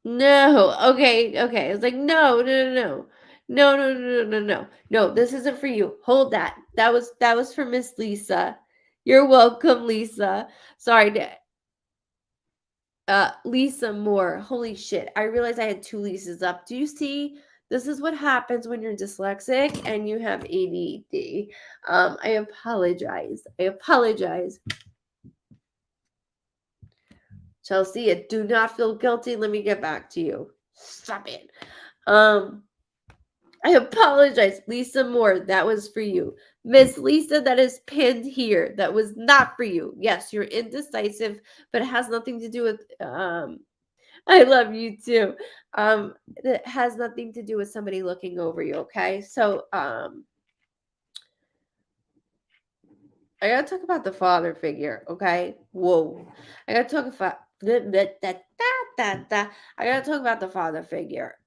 No. Okay. I was like, no. No, this isn't for you. Hold that. That was for Miss Lisa. You're welcome, Lisa. Sorry. Lisa Moore. Holy shit. I realized I had 2 Lisas up. Do you see? This is what happens when you're dyslexic and you have ADD. I apologize. Chelsea, do not feel guilty. Let me get back to you. Stop it. I apologize, Lisa Moore. That was for you. Miss Lisa, that is pinned here. That was not for you. Yes, you're indecisive, but it has nothing to do with I love you too. It has nothing to do with somebody looking over you, okay? So I gotta talk about the father figure, okay? Whoa. I gotta talk about I gotta talk about the father figure.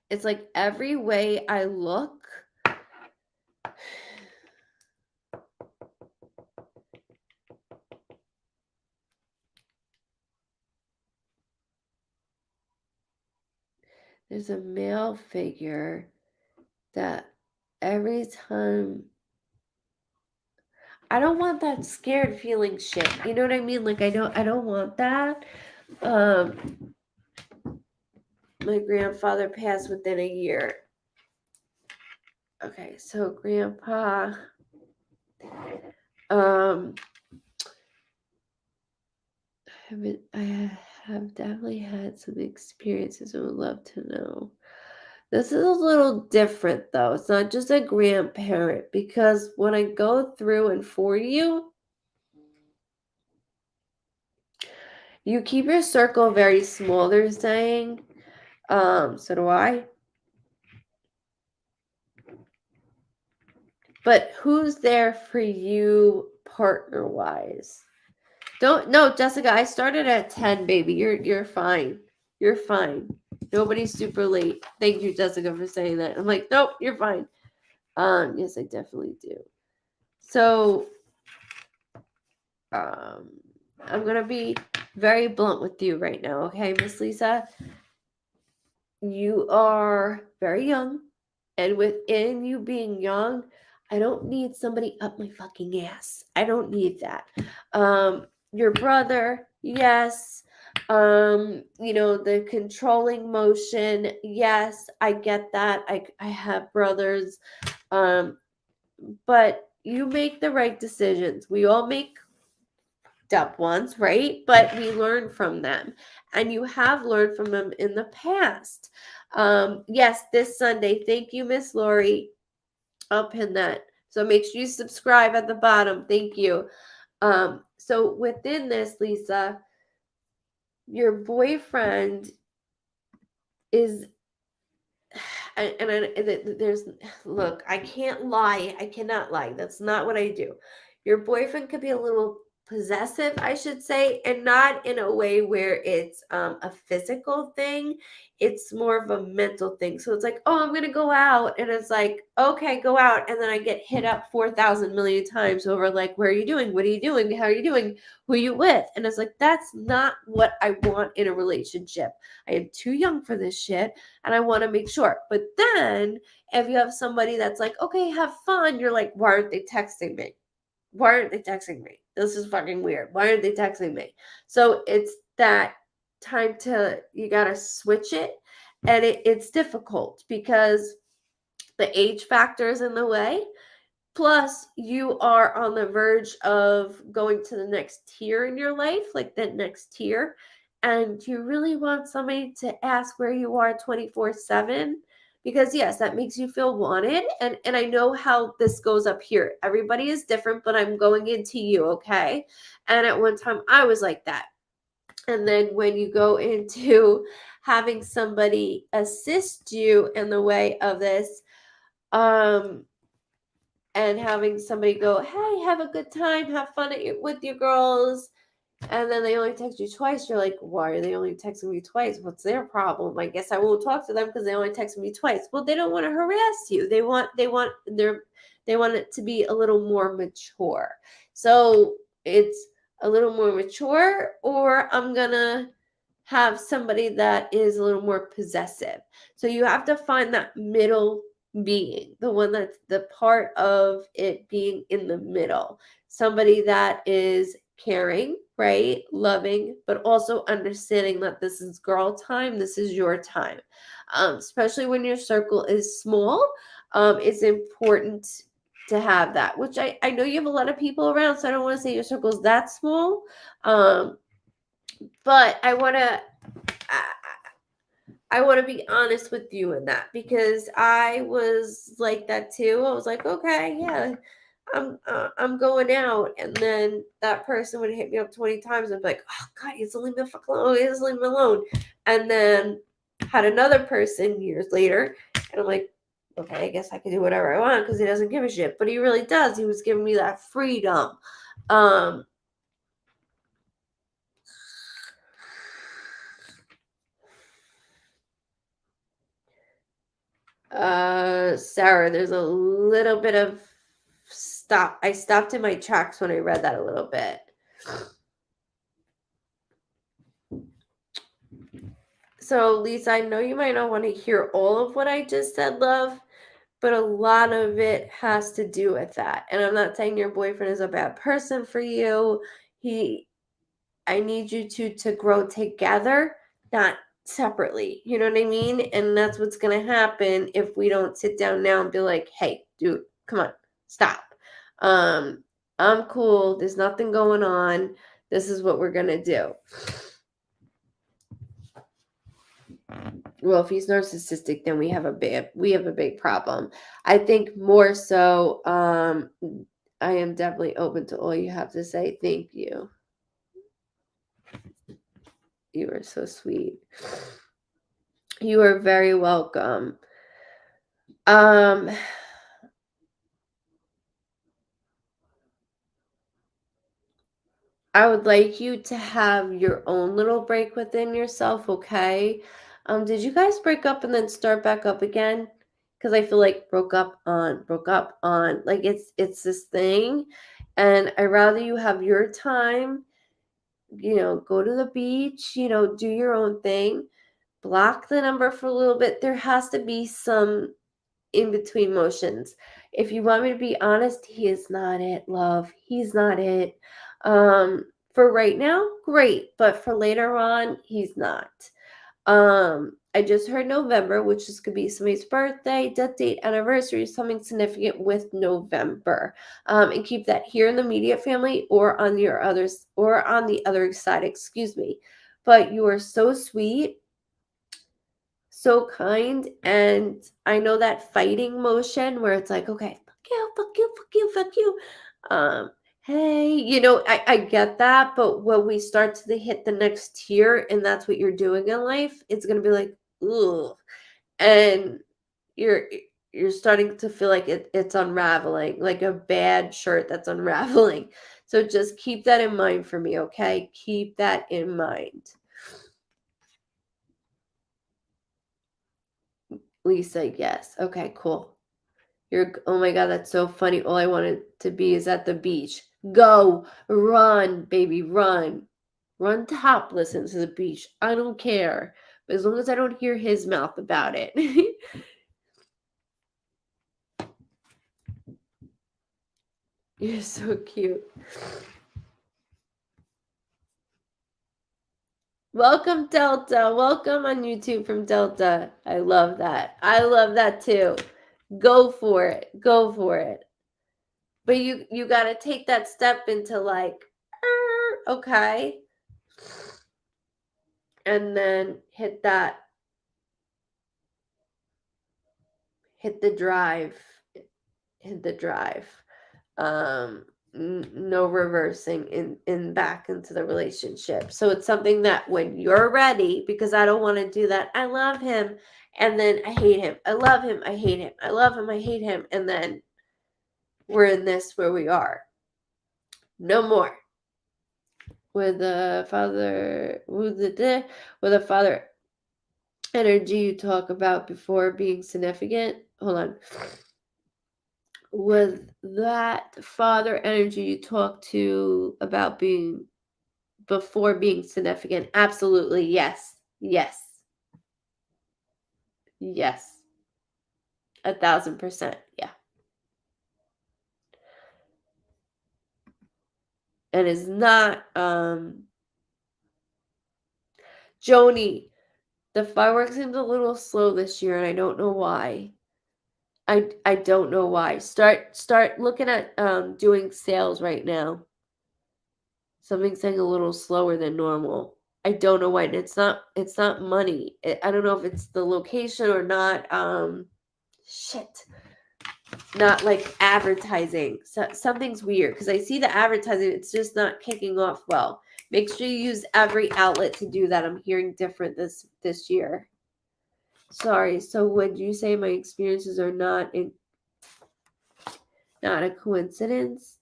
It's like every way I look, there's a male figure that every time I don't want that scared feeling shit. You know what I mean? Like I don't want that. My grandfather passed within a year. Okay, so grandpa I have definitely had some experiences and would love to know. This is a little different though. It's not just a grandparent because when I go through and for you, you keep your circle very small, they're saying. So do I. But who's there for you partner-wise? No, Jessica, I started at 10, baby. You're fine. You're fine. Nobody's super late. Thank you, Jessica, for saying that. I'm like, nope, you're fine. Yes, I definitely do. So, I'm gonna be very blunt with you right now, okay, Miss Lisa? You are very young, and within you being young, I don't need somebody up my fucking ass. I don't need that. Your brother, yes. The controlling motion, yes, I get that. I have brothers. Um, but you make the right decisions. We all make up ones, right? But we learn from them. And you have learned from them in the past. Yes, this Sunday. Thank you, Miss Lori. I'll pin that. So make sure you subscribe at the bottom. Thank you. So within this, Lisa, your boyfriend is there's look, I can't lie. I cannot lie. That's not what I do. Your boyfriend could be a little possessive, I should say, and not in a way where it's a physical thing. It's more of a mental thing. So it's like, oh, I'm gonna go out, and it's like, okay, go out, and then I get hit up 4,000 million times over like, where are you doing? What are you doing? How are you doing? Who are you with? And it's like, that's not what I want in a relationship. I am too young for this shit, and I want to make sure. But then if you have somebody that's like, okay, have fun, you're like, why aren't they texting me? Why aren't they texting me? This is fucking weird. Why aren't they texting me? So it's that time you got to switch it. And it's difficult because the age factor is in the way. Plus, you are on the verge of going to the next tier in your life, like the next tier. And you really want somebody to ask where you are 24/7. Because, yes, that makes you feel wanted. And I know how this goes up here. Everybody is different, but I'm going into you, okay? And at one time, I was like that. And then when you go into having somebody assist you in the way of this, and having somebody go, hey, have a good time, have fun with your girls, and then they only text you twice. You're like, why are they only texting me twice? What's their problem? I guess I won't talk to them because they only text me twice. Well, they don't want to harass you. They want it to be a little more mature. So it's a little more mature, or I'm gonna have somebody that is a little more possessive. So you have to find that middle being, the one that's the part of it being in the middle. Somebody that is caring, right? Loving, but also understanding that this is girl time, this is your time. Especially when your circle is small, it's important to have that, which I know you have a lot of people around, so I don't want to say your circle is that small. But I want to be honest with you in that, because I was like that too. I was like, okay, yeah, I'm going out, and then that person would hit me up 20 times. I'd be like, oh God, he's leave me the fuck alone. He's leave me alone. And then had another person years later, and I'm like, okay, I guess I can do whatever I want because he doesn't give a shit. But he really does. He was giving me that freedom. Sarah, there's a little bit of stop. I stopped in my tracks when I read that a little bit. So, Lisa, I know you might not want to hear all of what I just said, love, but a lot of it has to do with that. And I'm not saying your boyfriend is a bad person for you. I need you to grow together, not separately. You know what I mean? And that's what's going to happen if we don't sit down now and be like, hey, dude, come on, stop. I'm cool. There's nothing going on. This is what we're going to do. Well, if he's narcissistic, then we have a big problem. I think more so, I am definitely open to all you have to say. Thank you. You are so sweet. You are very welcome. I would like you to have your own little break within yourself, okay? Did you guys break up and then start back up again? Because I feel like broke up on, like it's this thing, and I'd rather you have your time. Go to the beach. Do your own thing. Block the number for a little bit. There has to be some in between motions. If you want me to be honest, he is not it, love. He's not it. For right now, great, but for later on, he's not. I just heard November, which is could be somebody's birthday, death date, anniversary, something significant with November. And keep that here in the immediate family or on your others or on the other side, excuse me. But you are so sweet, so kind, and I know that fighting motion where it's like, okay, fuck you, fuck you, fuck you, fuck you. Hey, I get that, but when we start to hit the next tier and that's what you're doing in life, it's gonna be like, ugh. And you're starting to feel like it's unraveling, like a bad shirt that's unraveling. So just keep that in mind for me, okay? Keep that in mind. Lisa, yes. Okay, cool. Oh my God, that's so funny. All I wanted to be is at the beach. Go, run, baby, run. Run topless into the beach. I don't care. But as long as I don't hear his mouth about it. You're so cute. Welcome, Delta. Welcome on YouTube from Delta. I love that. I love that too. Go for it. Go for it. But you got to take that step into like, okay. And then hit the drive. Hit the drive. No reversing in back into the relationship. So it's something that when you're ready, because I don't want to do that. I love him and then I hate him. I love him, I hate him. I love him, I hate him, and then we're in this where we are. No more. With the father energy you talk about before being significant. Hold on. With that father energy you talk to about being before being significant, absolutely, yes. 1,000%, yeah. And is not Joni, the fireworks seems a little slow this year and I don't know why. I don't know why. Start looking at doing sales right now. Something's saying a little slower than normal. I don't know why. And it's not money. I don't know if it's the location or not. Not like advertising. So something's weird because I see the advertising. It's just not kicking off well. Make sure you use every outlet to do that. I'm hearing different this year. Sorry. So would you say my experiences are not a coincidence?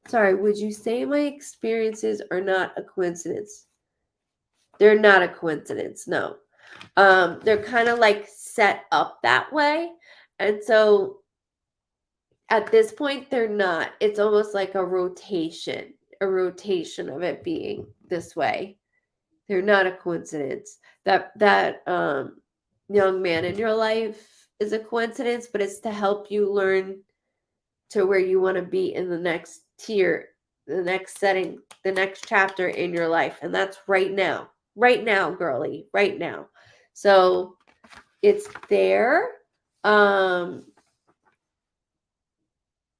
Sorry. Would you say my experiences are not a coincidence? They're not a coincidence. No. They're kind of like set up that way. And so at this point, they're not. It's almost like a rotation of it being this way. They're not a coincidence. That young man in your life is a coincidence, but it's to help you learn to where you want to be in the next tier, the next setting, the next chapter in your life. And that's right now. Right now, girly. Right now. So it's there.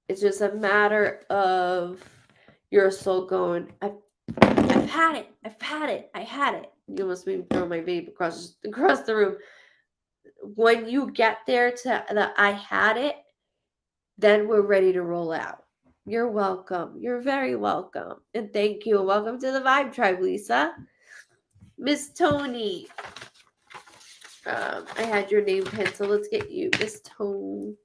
It's just a matter of your soul going, I've had it. I had it. You almost made me throw my vape across the room. When you get there to the I had it, then we're ready to roll out. You're welcome. You're very welcome. And thank you. Welcome to the Vibe Tribe, Lisa. Miss Tony. I had your name pinned, so let's get you. Miss Tone.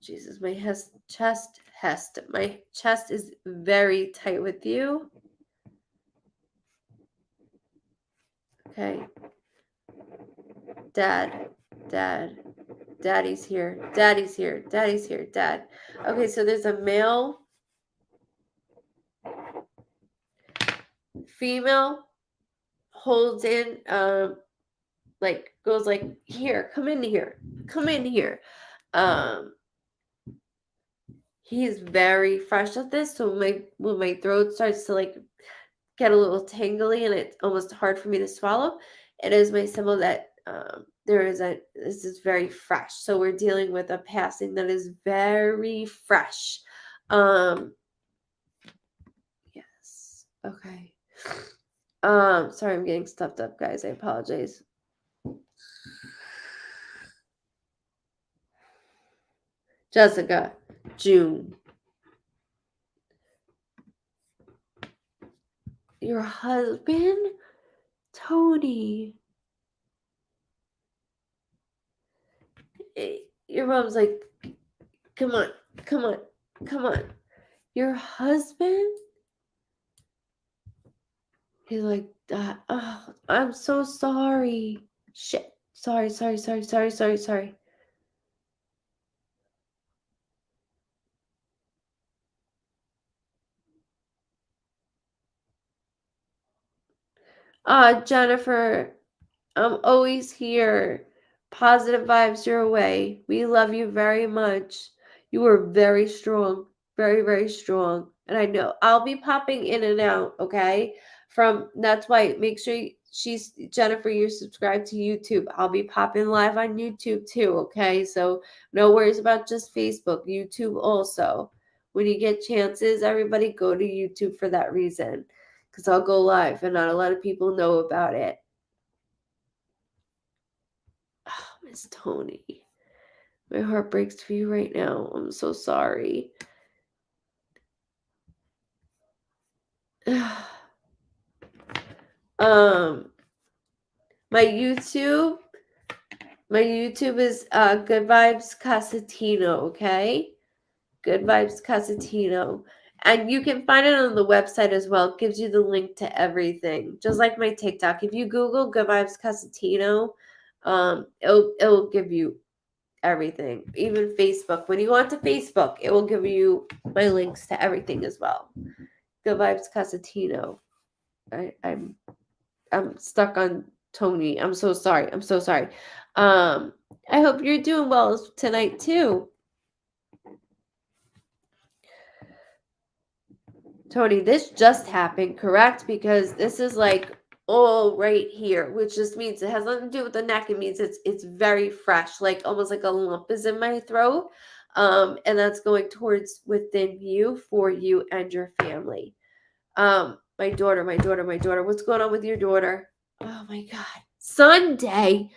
Jesus, my chest is very tight with you. Okay. Daddy's here. Daddy's here. Daddy's here. Dad. Okay, so there's a male, female, holds in, like goes like, here, come in here. Come in here. He's very fresh at this, so when my throat starts to like get a little tangly and it's almost hard for me to swallow, it is my symbol that this is very fresh. So we're dealing with a passing that is very fresh. Yes. Okay. Sorry, I'm getting stuffed up, guys. I apologize. Jessica, June. Your husband? Tony. Your mom's like, come on, come on, come on. Your husband? He's like, oh, I'm so sorry. Shit. Sorry. Jennifer, I'm always here. Positive vibes your way. We love you very much. You are very strong. Very, very strong. And I know I'll be popping in and out, okay? That's why make sure she's Jennifer, you're subscribed to YouTube. I'll be popping live on YouTube too, okay? So no worries about just Facebook, YouTube also. When you get chances, everybody go to YouTube for that reason. Because I'll go live and not a lot of people know about it. Oh, Miss Tony. My heart breaks for you right now. I'm so sorry. My YouTube is Goodvibes Cosentino, okay? Goodvibes Cosentino. And you can find it on the website as well. It gives you the link to everything. Just like my TikTok. If you Google Goodvibes Cosentino, it'll give you everything. Even Facebook. When you go onto Facebook, it will give you my links to everything as well. Goodvibes Cosentino. I'm stuck on Tony. I'm so sorry. I hope you're doing well tonight too. Tony, this just happened, correct? Because this is like all right here, which just means it has nothing to do with the neck. It means it's very fresh, like almost like a lump is in my throat. And that's going towards within you, for you and your family. My daughter. What's going on with your daughter? Oh my God. Sunday.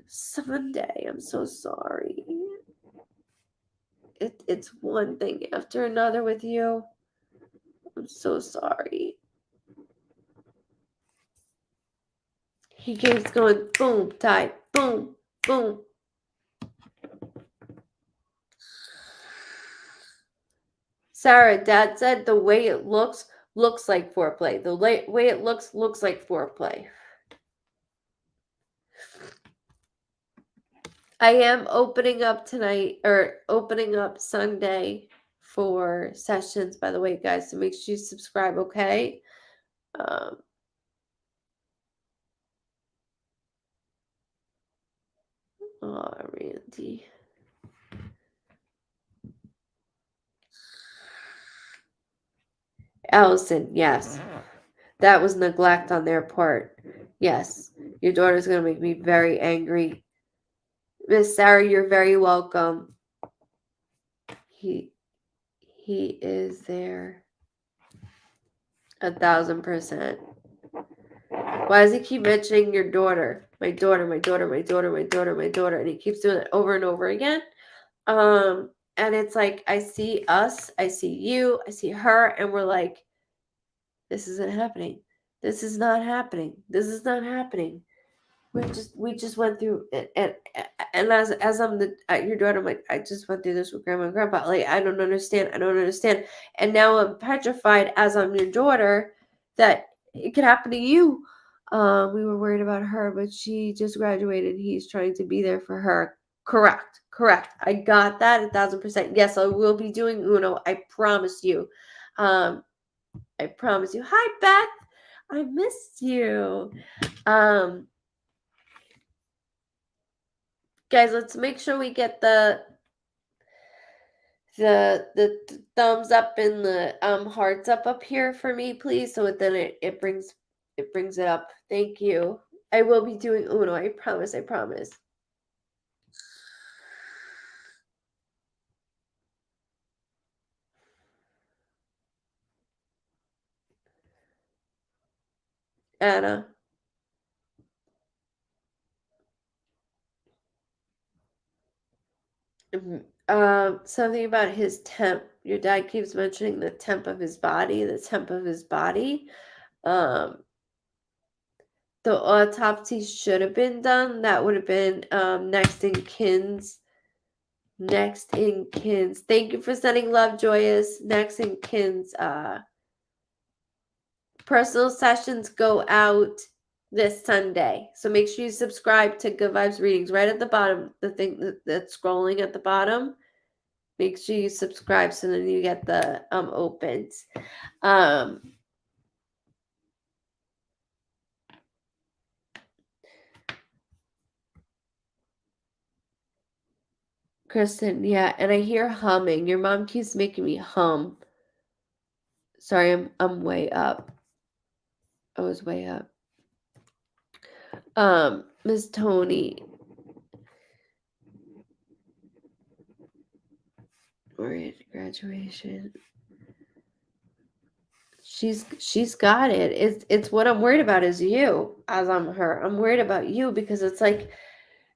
Sunday. I'm so sorry. It's one thing after another with you. I'm so sorry. He keeps going boom, tight, boom, boom. Sarah, Dad said the way it looks like foreplay. The way it looks like foreplay. I am opening up Sunday for sessions, by the way, guys. So make sure you subscribe, okay? Randy. Allison, yes. That was neglect on their part. Yes. Your daughter's going to make me very angry. Miss Sarah, you're very welcome. He is there. 1,000%. Why does he keep mentioning your daughter? My daughter. And he keeps doing it over and over again. And it's like, I see us, I see you, I see her, and we're like, this isn't happening. This is not happening. we just went through it, and as I'm your daughter, I'm like, I just went through this with grandma and grandpa. Like, I don't understand. And now I'm petrified as I'm your daughter that it could happen to you. We were worried about her, but she just graduated. He's trying to be there for her. Correct. I got that 1,000%. Yes, I will be doing Uno. I promise you. I promise you. Hi, Beth. I missed you. Guys, let's make sure we get the thumbs up and the hearts up here for me, please, so then it brings it up. Thank you. I will be doing Uno. I promise. Anna. Something about his temp. Your dad keeps mentioning the temp of his body. The autopsy should have been done. That would have been next in kins. Thank you for sending love, Joyous. Next in kins. Personal sessions go out this Sunday. So make sure you subscribe to Good Vibes Readings right at the bottom. The thing that's scrolling at the bottom. Make sure you subscribe so then you get the opens. Kristen, yeah, and I hear humming. Your mom keeps making me hum. Sorry, I'm way up. I was way up. Miss Tony. We're at graduation. She's got it. It's what I'm worried about is you, as I'm her. I'm worried about you because it's like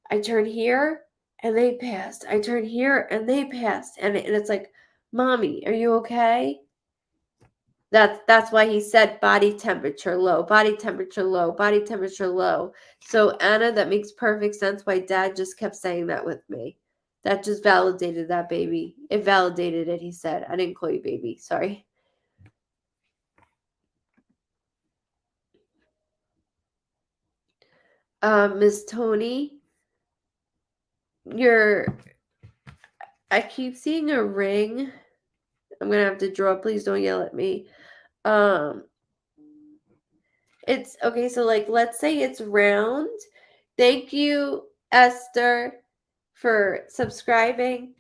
I turn here and they passed. I turn here and they passed. And it's like, Mommy, are you okay? That's why he said body temperature low. So Anna, that makes perfect sense why Dad just kept saying that with me. That just validated that, baby. It validated it, he said. I didn't call you baby. Sorry. Miss Tony, I keep seeing a ring. I'm gonna have to draw. Please don't yell at me. It's okay. So like, let's say it's round. Thank you, Esther, for subscribing.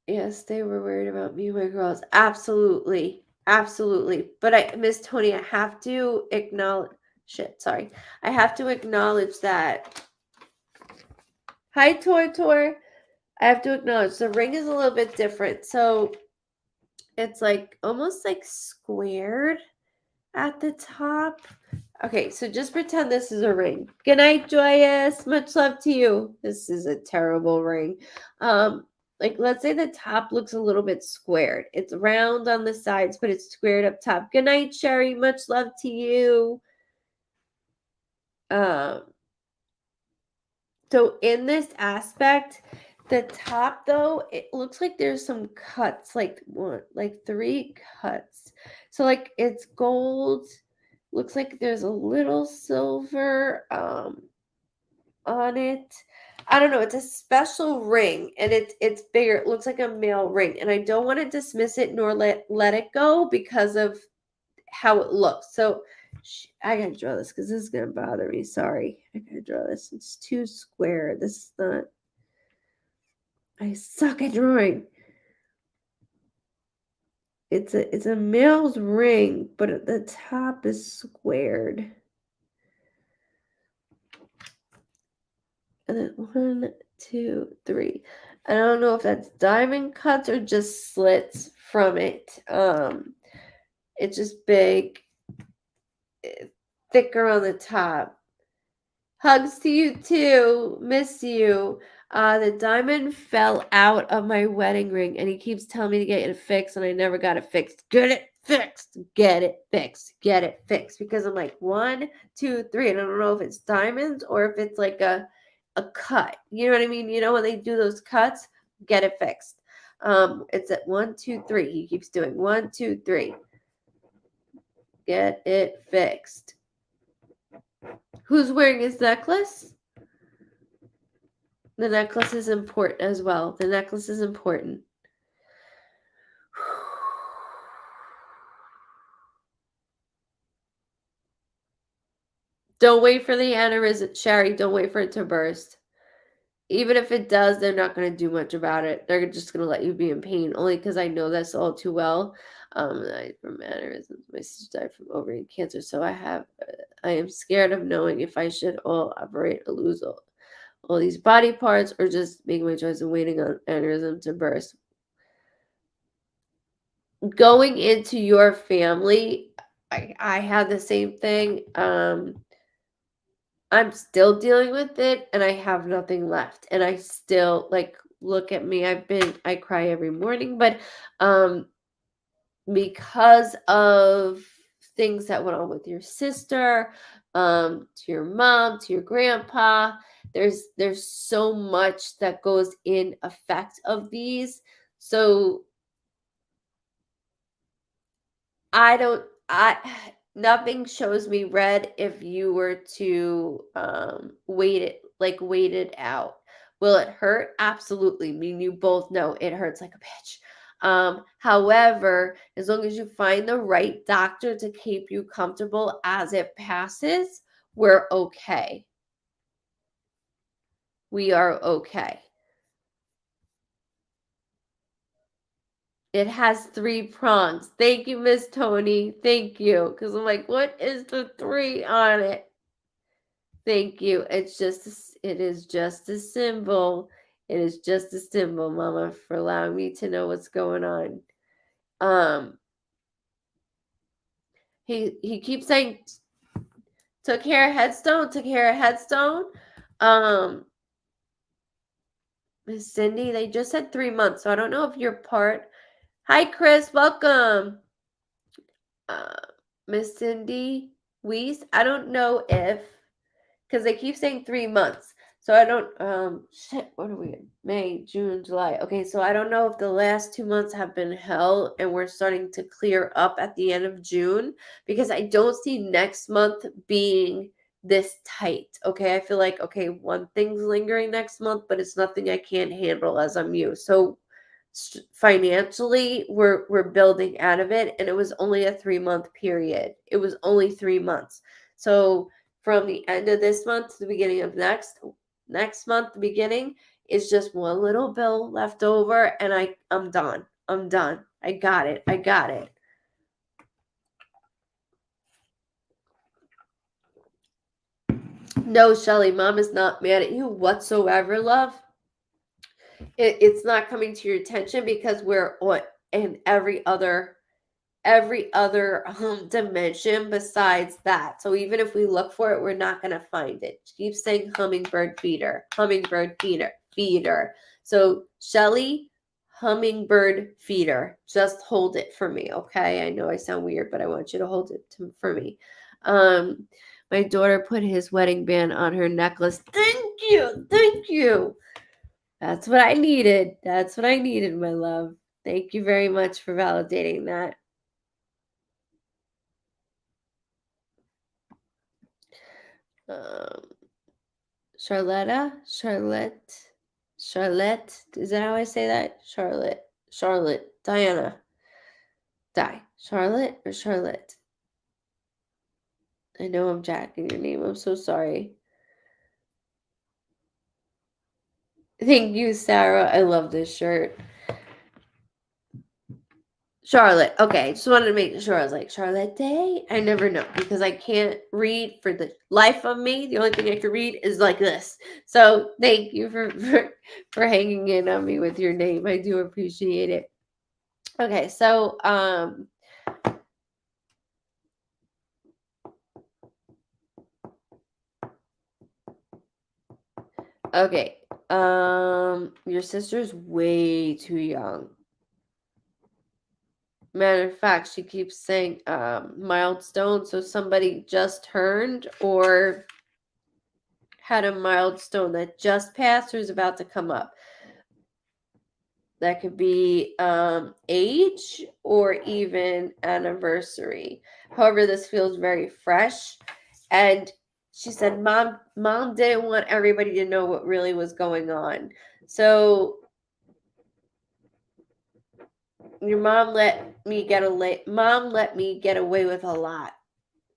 Yes, they were worried about me and my girls. Absolutely. But Miss Tony, I have to acknowledge. Sorry. I have to acknowledge that. Hi, Tor. I have to acknowledge the ring is a little bit different. So it's like almost like squared at the top. Okay, so just pretend this is a ring. Good night, Joyous. Much love to you. This is a terrible ring. Like let's say the top looks a little bit squared. It's round on the sides, but it's squared up top. Good night, Sherry. Much love to you. So in this aspect, the top though, it looks like there's some cuts, like 3 cuts. So like it's gold. Looks like there's a little silver on it. I don't know. It's a special ring, and it's bigger. It looks like a male ring, and I don't want to dismiss it nor let it go because of how it looks. So I gotta draw this because this is gonna bother me. Sorry, I gotta draw this. It's too square. This is not. I suck at drawing. It's a male's ring, but at the top is squared. And then 1, 2, 3. I don't know if that's diamond cuts or just slits from it. It's just big, thicker on the top. Hugs to you too. Miss you. The diamond fell out of my wedding ring, and he keeps telling me to get it fixed, and I never got it fixed. Get it fixed, get it fixed, get it fixed. Because I'm like 1, 2, 3, and I don't know if it's diamonds or if it's like a cut. You know what I mean? You know when they do those cuts, get it fixed. It's at 1, 2, 3. He keeps doing 1, 2, 3. Get it fixed. Who's wearing his necklace? The necklace is important as well. The necklace is important. Don't wait for the aneurysm, Sherry. Don't wait for it to burst. Even if it does, they're not going to do much about it. They're just going to let you be in pain, only because I know this all too well. From aneurysms, my sister died from ovarian cancer, so I am scared of knowing if I should operate or lose all these body parts, or just make my choice of waiting on aneurysm to burst. Going into your family, I had the same thing. I'm still dealing with it and I have nothing left. And I still look at me. I cry every morning, but because of things that went on with your sister, to your mom, to your grandpa, there's so much that goes in effect of these. So nothing shows me red if you were to wait it out. Will it hurt? Absolutely. I mean, you both know it hurts like a bitch. However, as long as you find the right doctor to keep you comfortable as it passes, we're okay. We are okay. It has 3 prongs. Thank you, Miss Tony. Thank you. Because I'm like, what is the 3 on it? Thank you. It is just a symbol. It is just a symbol, Mama, for allowing me to know what's going on. He keeps saying took care of headstone, took care of headstone. Miss Cindy, they just said 3 months, so I don't know if you're part. Hi, Chris, welcome. Miss Cindy Weiss, I don't know if, because they keep saying 3 months. So I don't, what are we in? May, June, July. Okay, so I don't know if the last 2 months have been hell and we're starting to clear up at the end of June, because I don't see next month being this tight. Okay, I feel like, okay, one thing's lingering next month, but it's nothing I can't handle as I'm you. So financially, we're building out of it, and it was only a 3-month period. It was only 3 months. So from the end of this month to the beginning of next month, the beginning is just one little bill left over, and I'm done. I'm done. I got it. No, Shelly, Mom is not mad at you whatsoever, love. It's not coming to your attention because we're in every other dimension besides that. So even if we look for it, we're not going to find it. She keeps saying hummingbird feeder. So Shelly, hummingbird feeder. Just hold it for me, okay? I know I sound weird, but I want you to hold it for me. My daughter put his wedding band on her necklace. Thank you. That's what I needed. My love. Thank you very much for validating that. Charlotte, is that how I say that? Charlotte, Diana, Charlotte or Charlotte? I know I'm jacking your name. I'm so sorry. Thank you, Sarah. I love this shirt. Charlotte. Okay, just wanted to make sure. I was like, Charlotte Day? I never know because I can't read for the life of me. The only thing I can read is like this. So thank you for hanging in on me with your name. I do appreciate it. Okay, so okay. Your sister's way too young. Matter of fact, she keeps saying milestone. So somebody just turned or had a milestone that just passed or is about to come up. That could be age or even anniversary. However, this feels very fresh. And she said, Mom didn't want everybody to know what really was going on. So your mom let me get away with a lot.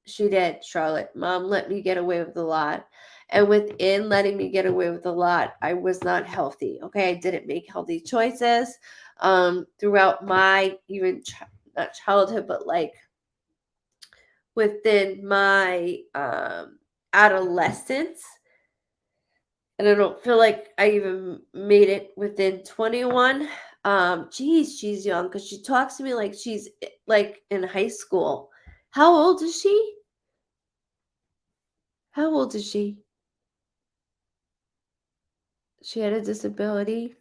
She did, Charlotte. Mom let me get away with a lot. And within letting me get away with a lot, I was not healthy. Okay. I didn't make healthy choices throughout my not childhood, but like within my adolescence. And I don't feel like I even made it within 21. Geez, she's young because she talks to me like she's like in high school. How old is she? How old is she? She had a disability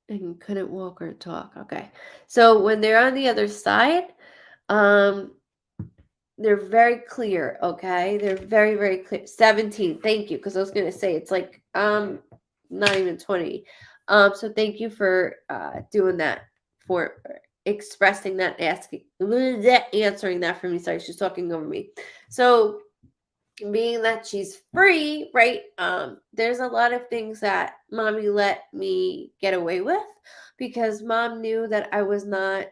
and couldn't walk or talk. Okay. So when they're on the other side, um, they're very clear, okay? They're very, very clear. 17. Thank you. Because I was gonna say it's like not even 20. So thank you for doing that, for expressing that, answering that for me. Sorry, she's talking over me. So being that she's free, right? There's a lot of things that mommy let me get away with because mom knew that I was not.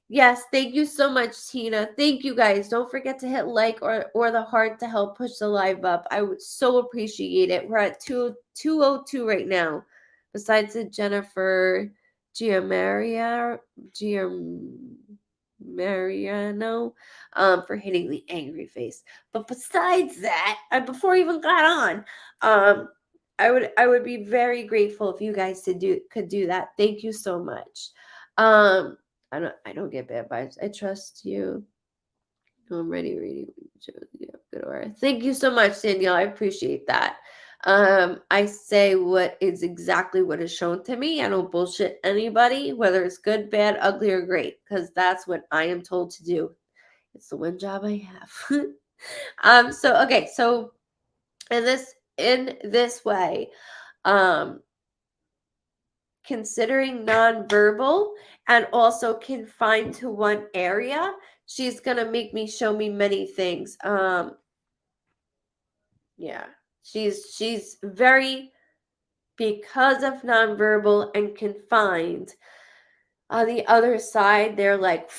Yes, thank you so much, Tina. Thank you guys. Don't forget to hit like or the heart to help push the live up. I would so appreciate it. We're at 202 right now. Besides the Jennifer Giamaria Mariano for hitting the angry face. But besides that, before I even got on, I would be very grateful if you guys could do that. Thank you so much. I don't get bad vibes. I trust you. I'm ready reading. Good aura. Thank you so much, Danielle. I appreciate that. I say what is exactly what is shown to me. I don't bullshit anybody, whether it's good, bad, ugly, or great, because that's what I am told to do. It's the one job I have. So okay, so in this way, um, considering nonverbal and also confined to one area, she's gonna make me show me many things. Yeah, she's very, because of nonverbal and confined. On the other side, they're like,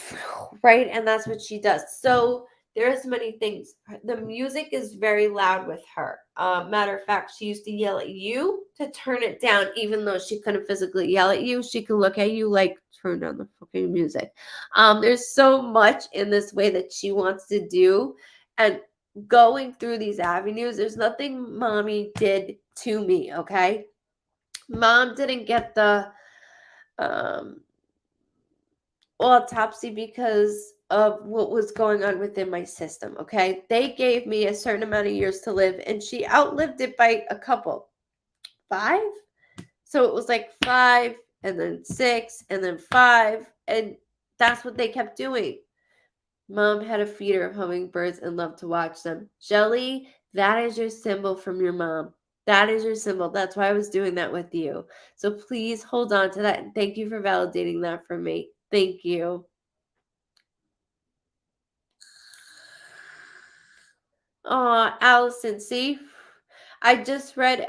right, and that's what she does. So there's many things. The music is very loud with her. Matter of fact, she used to yell at you to turn it down, even though she couldn't physically yell at you. She could look at you like, turn down the fucking music. There's so much in this way that she wants to do, and going through these avenues, there's nothing mommy did to me. Okay, mom didn't get the um autopsy because of what was going on within my system. Okay, they gave me a certain amount of years to live, and she outlived it by a couple, 5. So it was like 5, and then 6, and then 5, and that's what they kept doing. Mom had a feeder of hummingbirds and loved to watch them. Jelly, that is your symbol from your mom. That is your symbol. That's why I was doing that with you. So please hold on to that. And thank you for validating that for me. Thank you. Oh, Allison, see? I just read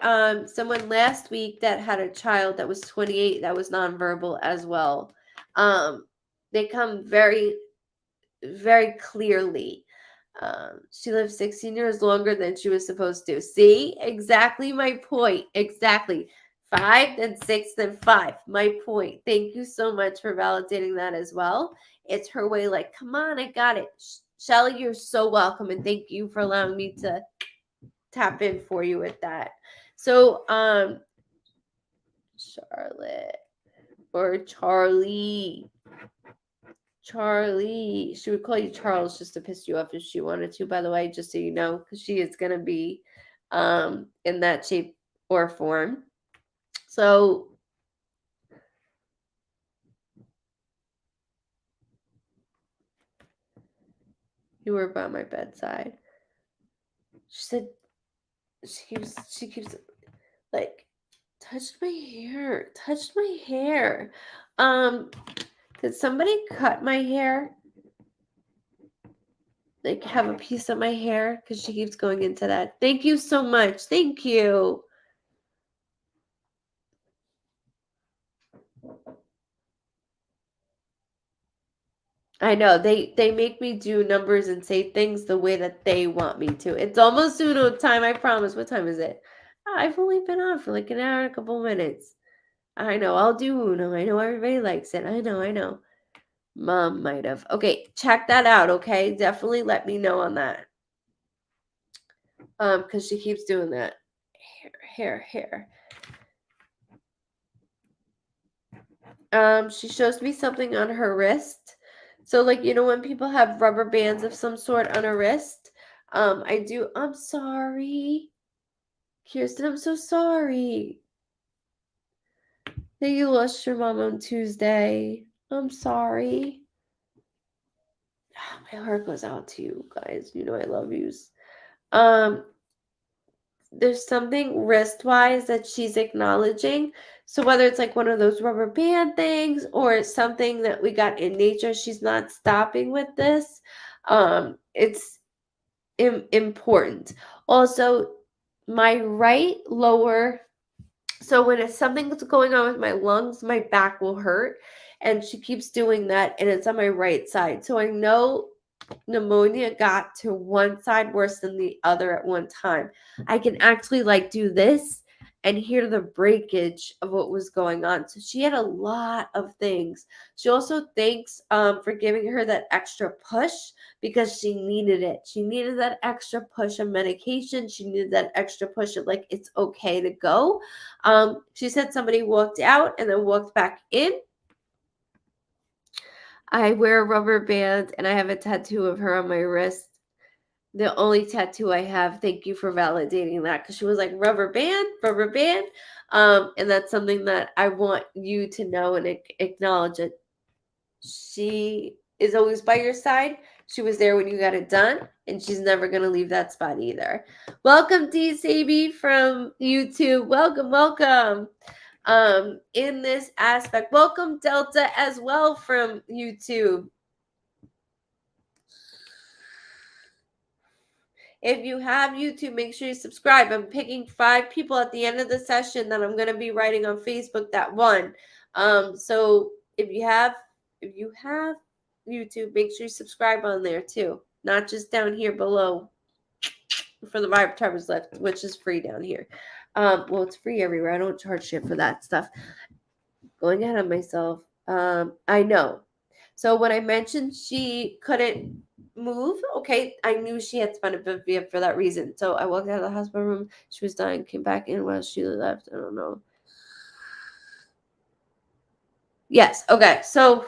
someone last week that had a child that was 28 that was nonverbal as well. They come very, very clearly. She lived 16 years longer than she was supposed to. See? Exactly my point. Exactly. 5, then 6, then 5. My point. Thank you so much for validating that as well. It's her way, like, come on, I got it. Shelly, you're so welcome, and thank you for allowing me to tap in for you with that. So, Charlotte or Charlie. Charlie. She would call you Charles just to piss you off if she wanted to, by the way, just so you know, because she is going to be in that shape or form. So You were by my bedside. She said she keeps like touched my hair. Did somebody cut my hair? Like have a piece of my hair? Because she keeps going into that. Thank you so much. Thank you. I know they make me do numbers and say things the way that they want me to. It's almost Uno time, I promise. What time is it? I've only been on for like an hour and a couple minutes. I know, I'll do Uno. I know everybody likes it. I know. Mom might have. Okay, check that out, okay? Definitely let me know on that. Because she keeps doing that. Hair. She shows me something on her wrist. So, like, you know, when people have rubber bands of some sort on a wrist, I'm sorry. Kirsten, I'm so sorry that you lost your mom on Tuesday. I'm sorry. My heart goes out to you guys. You know I love yous. There's something wrist-wise that she's acknowledging. So whether it's like one of those rubber band things or something that we got in nature, she's not stopping with this. It's important. Also, my right lower, so when it's something's going on with my lungs, my back will hurt. And she keeps doing that, and it's on my right side. So I know pneumonia got to one side worse than the other at one time. I can actually like do this and hear the breakage of what was going on. So she had a lot of things. She also thanks for giving her that extra push because she needed it. She needed that extra push of medication. She needed that extra push of like it's okay to go. She said somebody walked out and then walked back in. I wear a rubber band and I have a tattoo of her on my wrist. The only tattoo I have. Thank you for validating that because she was like rubber band. And that's something that I want you to know and acknowledge it. She is always by your side. She was there when you got it done, and she's never going to leave that spot either. Welcome, D. Sabi from YouTube. Welcome. In this aspect. Welcome, Delta, as well from YouTube. If you have YouTube, make sure you subscribe. I'm picking 5 people at the end of the session that I'm going to be writing on Facebook that won. So if you have YouTube, make sure you subscribe on there too. Not just down here below for the Vibe Travers left, which is free down here. Well, it's free everywhere. I don't charge shit for that stuff. Going ahead of myself. I know. So when I mentioned she couldn't move, okay, I knew she had spina bifida for that reason. So I walked out of the hospital room. She was dying, came back in while she left. I don't know. Yes. Okay. So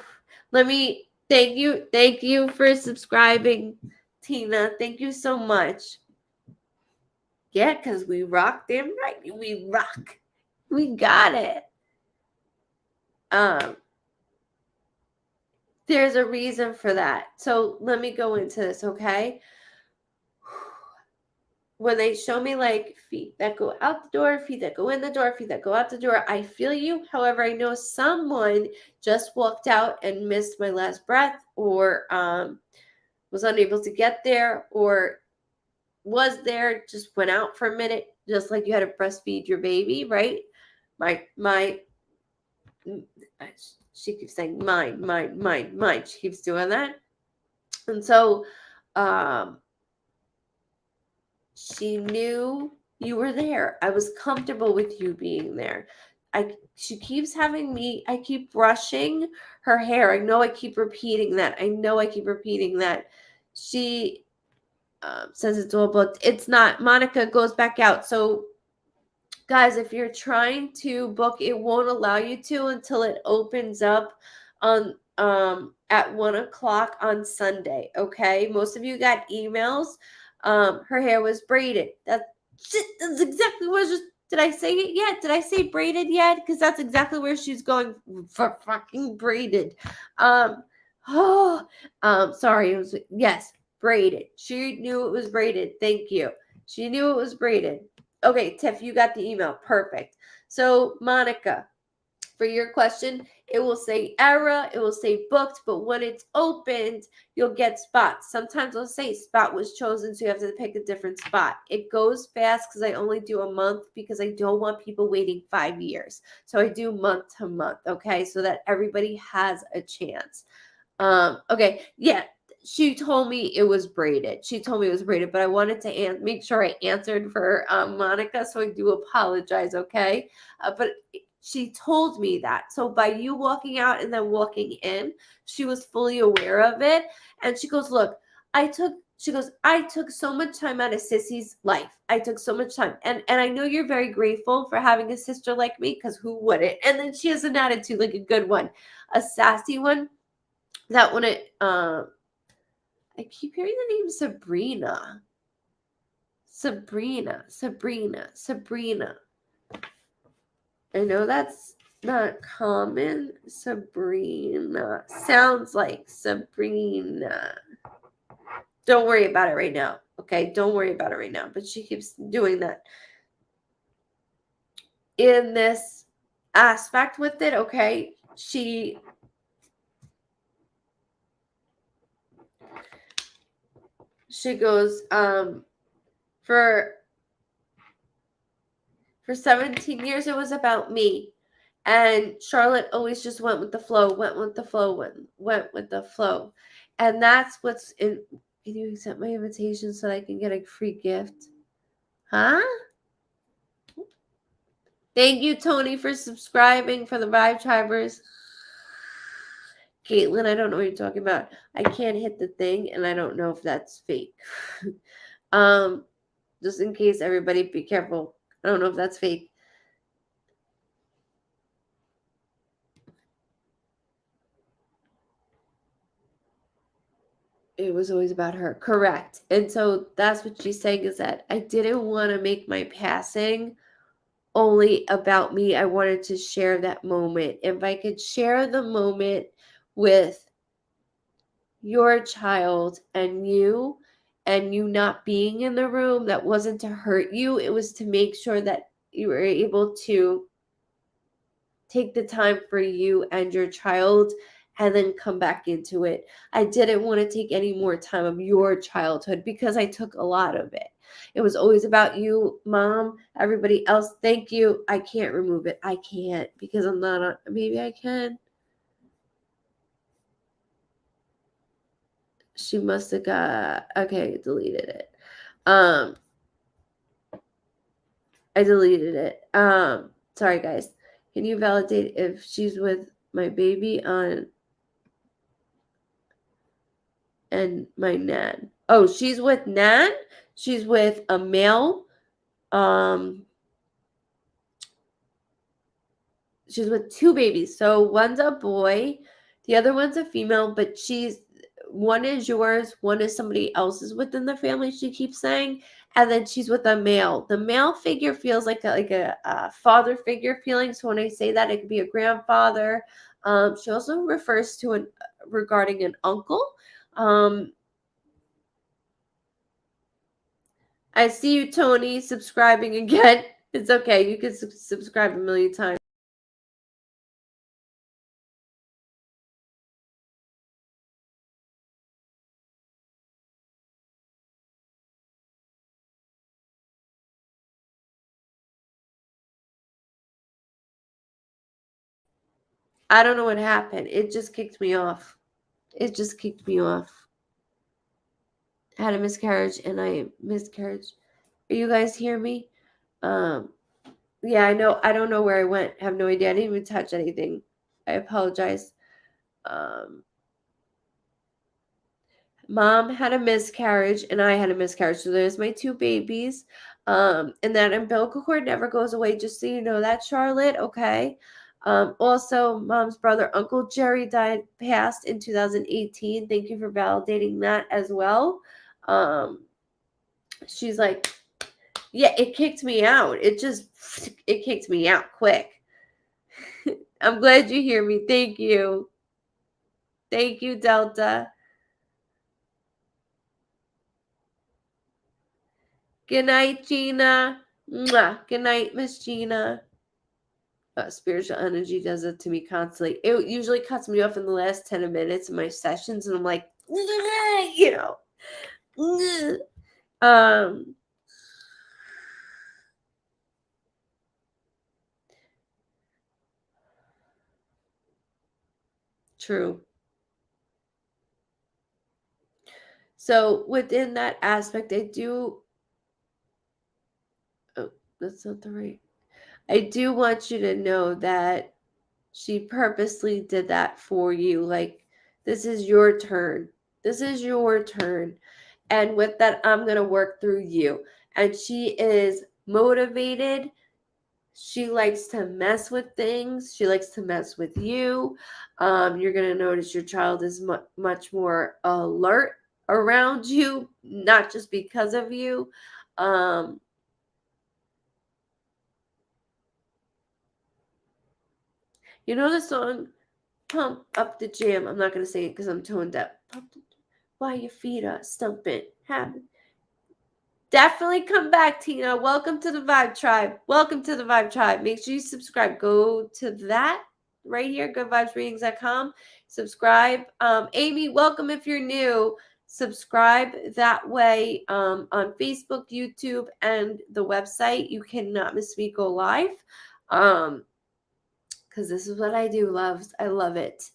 let me thank you for subscribing, Tina. Thank you so much. Yeah, because we rock, damn right. We rock. We got it. There's a reason for that. So let me go into this, okay? When they show me like feet that go out the door, feet that go in the door, feet that go out the door, I feel you. However, I know someone just walked out and missed my last breath or was unable to get there or was there, just went out for a minute, just like you had to breastfeed your baby, right? She keeps saying mine. She keeps doing that. And so she knew you were there. I was comfortable with you being there. She keeps having me, I keep brushing her hair. I know I keep repeating that. She says it's all booked. It's not. Monica goes back out. So guys, if you're trying to book, it won't allow you to until it opens up on at 1:00 on Sunday. Okay, most of you got emails. Her hair was braided. That's exactly what did I say it yet? Did I say braided yet? Because that's exactly where she's going for fucking braided. Sorry, it was yes. Braided. She knew it was braided. Thank you. She knew it was braided. Okay, Tiff, you got the email. Perfect. So, Monica, for your question, it will say error, it will say booked, but when it's opened, you'll get spots. Sometimes it'll say spot was chosen, so you have to pick a different spot. It goes fast because I only do a month because I don't want people waiting 5 years. So I do month to month, okay, so that everybody has a chance. Okay, yeah. She told me it was braided. She told me it was braided, but I wanted to make sure I answered for Monica, so I do apologize, okay? But she told me that. So by you walking out and then walking in, she was fully aware of it. And she goes, look, I took so much time out of Sissy's life. I took so much time. And I know you're very grateful for having a sister like me, because who wouldn't? And then she has an attitude, like a good one, a sassy one. That when I keep hearing the name Sabrina. I know that's not common. Sabrina. Sounds like Sabrina. Don't worry about it right now. Okay, don't worry about it right now. But she keeps doing that. In this aspect with it, okay, she goes, for 17 years it was about me. And Charlotte always just went with the flow. And that's what's in. Can you accept my invitation so that I can get a free gift? Huh? Thank you, Tony, for subscribing for the Vibe Tribers. Caitlin, I don't know what you're talking about. I can't hit the thing, and I don't know if that's fake. Just in case, everybody be careful. I don't know if that's fake. It was always about her. Correct. And so that's what she's saying, is that I didn't want to make my passing only about me. I wanted to share that moment. If I could share the moment with your child and you not being in the room, that wasn't to hurt you. It was to make sure that you were able to take the time for you and your child and then come back into it. I didn't want to take any more time of your childhood because I took a lot of it. It was always about you, Mom, everybody else. Thank you. I can't remove it. I can't because I'm not on. Maybe I can. She must have got. Okay, deleted it. I deleted it. Sorry guys. Can you validate if she's with my baby on and my Nan? Oh, she's with Nan. She's with a male. She's with 2 babies. So one's a boy, the other one's a female, but one is yours, one is somebody else's within the family, she keeps saying, and then she's with a male. The male figure feels like a father figure feeling. So when I say that, it could be a grandfather. She also refers to regarding an uncle. I see you, Tony, subscribing again. It's okay. You can subscribe a million times. I don't know what happened. It just kicked me off. I had a miscarriage and I miscarriage. You guys hear me? Yeah, I know. I don't know where I went. I have no idea. I didn't even touch anything. I apologize. Mom had a miscarriage and I had a miscarriage. So there's my 2 babies. And that umbilical cord never goes away, just so you know that, Charlotte, okay? Also, Mom's brother, Uncle Jerry, passed in 2018. Thank you for validating that as well. She's like, yeah, it kicked me out. It kicked me out quick. I'm glad you hear me. Thank you. Thank you, Delta. Good night, Gina. Mwah. Good night, Miss Gina. Spiritual energy does it to me constantly. It usually cuts me off in the last 10 minutes of my sessions, and I'm like, you know. True. So within that aspect, I do. Oh, that's not the right. I do want you to know that she purposely did that for you. Like, this is your turn. This is your turn. And with that, I'm going to work through you. And she is motivated. She likes to mess with things. She likes to mess with you. You're going to notice your child is much more alert around you, not just because of you. You know the song Pump Up the Jam? I'm not going to sing it because I'm tone deaf. Why your feet are stumping. Definitely come back, Tina. Welcome to the Vibe Tribe. Welcome to the Vibe Tribe. Make sure you subscribe. Go to that right here, goodvibesreadings.com. Subscribe. Amy, welcome if you're new. Subscribe that way on Facebook, YouTube, and the website. You cannot miss me go live. Because this is what I do, loves. I love it.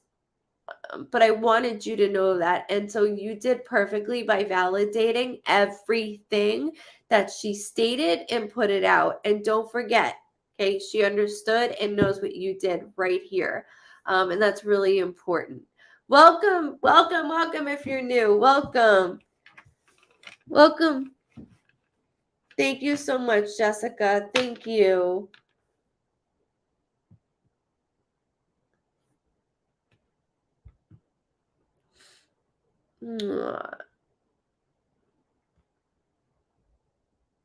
But I wanted you to know that. And so you did perfectly by validating everything that she stated and put it out. And don't forget, okay, she understood and knows what you did right here. And that's really important. Welcome, welcome, welcome if you're new. Welcome. Welcome. Thank you so much, Jessica. Thank you.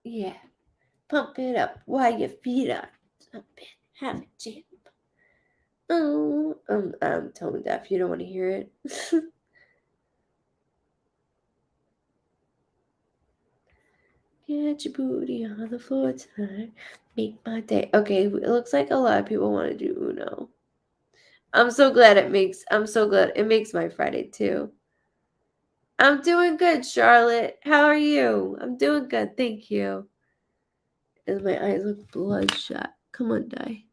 Yeah. Pump it up while your feet are thumping. Have a jam. Oh, I'm tone deaf. You don't want to hear it. Get your booty on the floor tonight. Make my day. Okay, it looks like a lot of people want to do Uno. I'm so glad it makes my Friday too. I'm doing good, Charlotte. How are you? I'm doing good, thank you. And my eyes look bloodshot. Come on, die.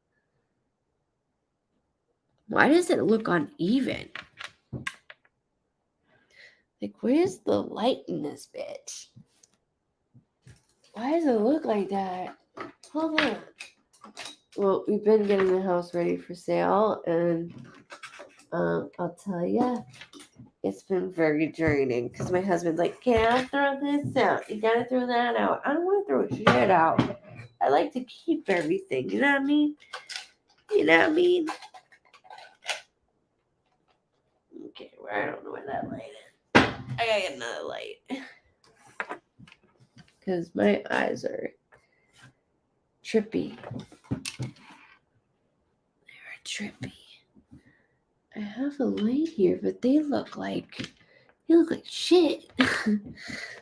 Why does it look uneven? Like, where's the light in this bitch? Why does it look like that? Hold on. Well, we've been getting the house ready for sale, and I'll tell you, it's been very draining because my husband's like, "Can't throw this out. You gotta throw that out." I don't want to throw shit out. I like to keep everything. You know what I mean? You know what I mean? Okay, well, I don't know where that light is. I gotta get another light because my eyes are trippy. They're trippy. I have a light here, but they look like shit.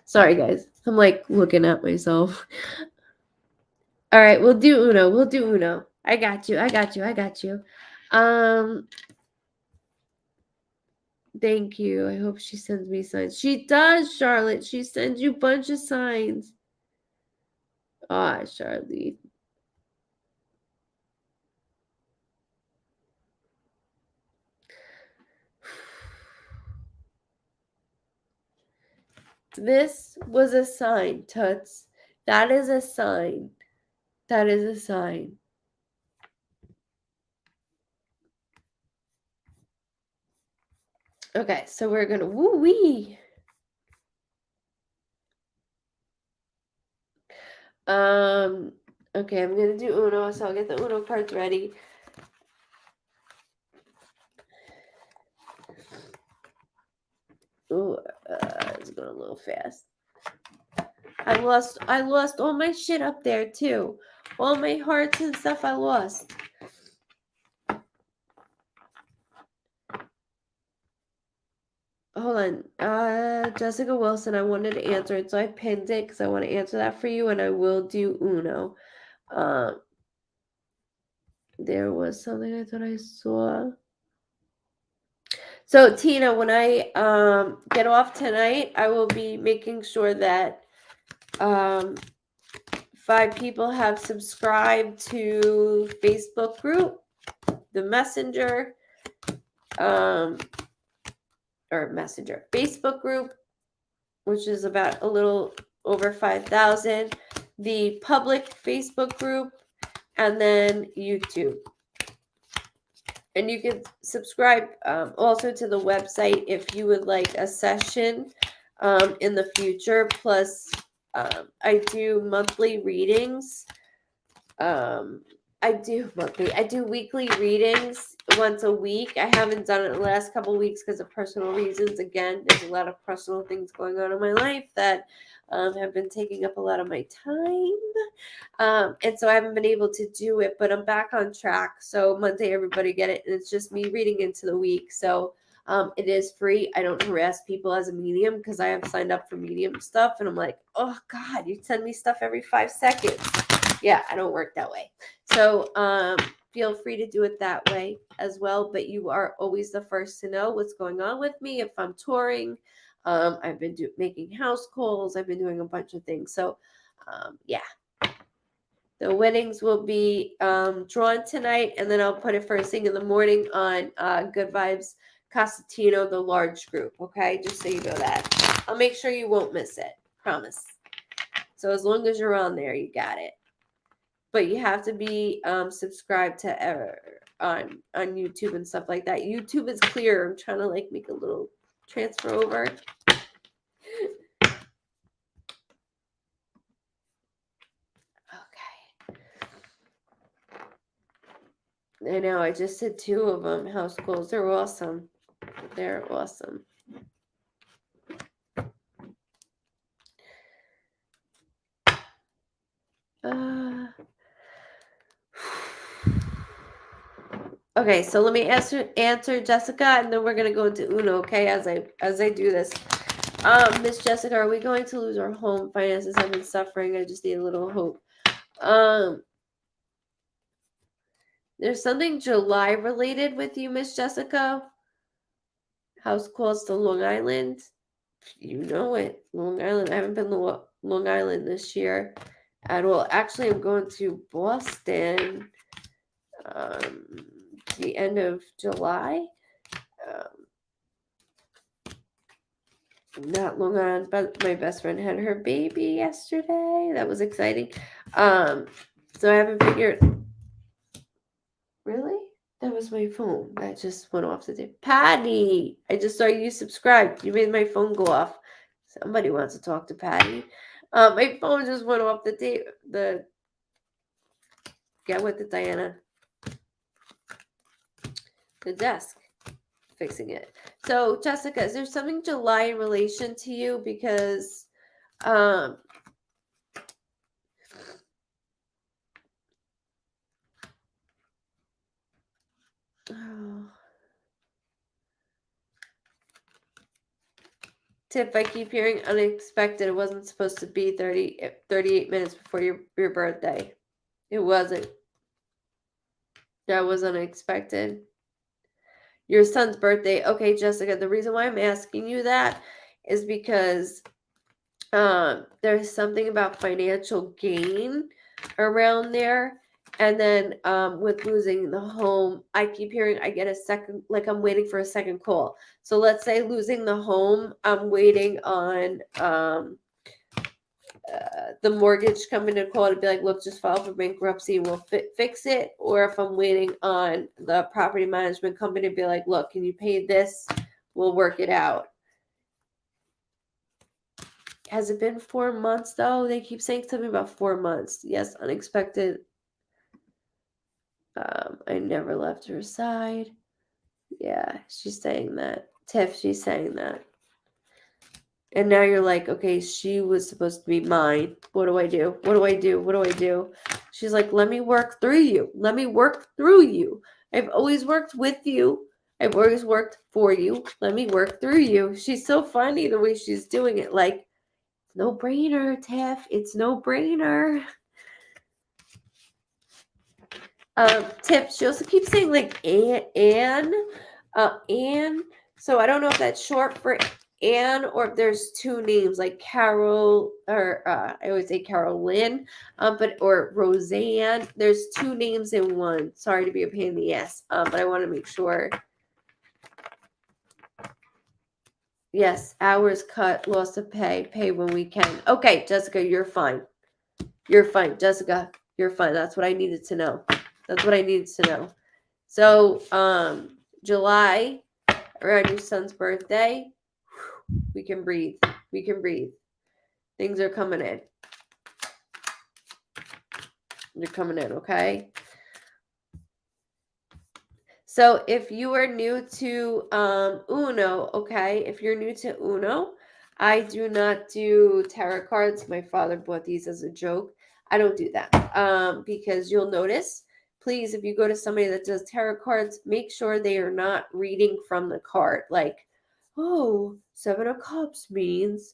Sorry, guys. I'm like looking at myself. All right, we'll do Uno. I got you. Thank you. I hope she sends me signs. She does, Charlotte. She sends you a bunch of signs. Ah, Charlotte. This was a sign, Toots. That is a sign. That is a sign. Okay, so we're gonna woo-wee. Okay, I'm gonna do Uno, so I'll get the Uno cards ready. Ooh, it's going a little fast. I lost all my shit up there too. All my hearts and stuff I lost. hold on. Jessica Wilson, I wanted to answer it, so I pinned it because I want to answer that for you, and I will do Uno. There was something I thought I saw. So Tina, when I get off tonight, I will be making sure that 5 people have subscribed to Facebook group, the Messenger, Facebook group, which is about a little over 5,000, the public Facebook group, and then YouTube. And you can subscribe also to the website if you would like a session in the future. Plus, I do monthly readings. I do weekly readings once a week. I haven't done it the last couple of weeks because of personal reasons. Again, there's a lot of personal things going on in my life that have been taking up a lot of my time. And so I haven't been able to do it, but I'm back on track. So Monday, everybody get it. And it's just me reading into the week. So it is free. I don't harass people as a medium because I have signed up for medium stuff. And I'm like, oh God, you send me stuff every 5 seconds. Yeah, I don't work that way. So feel free to do it that way as well. But you are always the first to know what's going on with me if I'm touring. I've been making house calls. I've been doing a bunch of things. So yeah. The winnings will be drawn tonight, and then I'll put it first thing in the morning on Goodvibes Cosentino, the large group. Okay, just so you know that. I'll make sure you won't miss it. Promise. So as long as you're on there, you got it. But you have to be subscribed to on YouTube and stuff like that. YouTube is clear. I'm trying to like make a little transfer over. Okay. I know. I just did 2 of them. House calls. They're awesome. They're awesome. Okay, so let me answer Jessica, and then we're gonna go into Uno. Okay, as I do this. Miss Jessica, are we going to lose our home? Finances have been suffering. I just need a little hope. There's something July related with you, Miss Jessica. House calls to Long Island. You know it. Long Island. I haven't been to Long Island this year at all. Actually, I'm going to Boston the end of July. Not Long Island, but my best friend had her baby yesterday. That was exciting. So I haven't figured. Really? That was my phone. That just went off the day. Patty, I just saw you subscribed. You made my phone go off. Somebody wants to talk to Patty. My phone just went off the day. Get with it, Diana. The desk. Fixing it. So, Jessica, is there something July in relation to you? Because oh. Tip, I keep hearing unexpected. It wasn't supposed to be 38 minutes before your birthday. It wasn't. That was unexpected. Your son's birthday. Okay, Jessica, the reason why I'm asking you that is because there's something about financial gain around there. And then with losing the home, I keep hearing I get a second, like I'm waiting for a second call. So let's say losing the home, I'm waiting on the mortgage company to call to be like, look, just file for bankruptcy and we'll fix it. Or if I'm waiting on the property management company to be like, look, can you pay this? We'll work it out. Has it been 4 months though? They keep saying something about 4 months. Yes, unexpected. I never left her side. Yeah, she's saying that. Tiff, she's saying that. And now you're like, okay, she was supposed to be mine. What do I do? What do I do? What do I do? She's like, let me work through you. Let me work through you. I've always worked with you. I've always worked for you. Let me work through you. She's so funny the way she's doing it. Like, no brainer, Tiff. It's no brainer. Tiff, she also keeps saying like Anne. So I don't know if that's short for Anne or if there's two names like Carol or I always say Carolyn, or Roseanne. There's two names in one. Sorry to be a pain in the ass, but I want to make sure. Yes, hours cut, loss of pay when we can. Okay, Jessica, you're fine. You're fine, Jessica. You're fine. That's what I needed to know. That's what I needed to know. So, July, around your son's birthday, we can breathe. We can breathe. Things are coming in. They're coming in, okay? So if you are new to Uno, okay, if you're new to Uno, I do not do tarot cards. My father bought these as a joke. I don't do that because you'll notice, please, if you go to somebody that does tarot cards, make sure they are not reading from the card. Like, oh, Seven of Cups means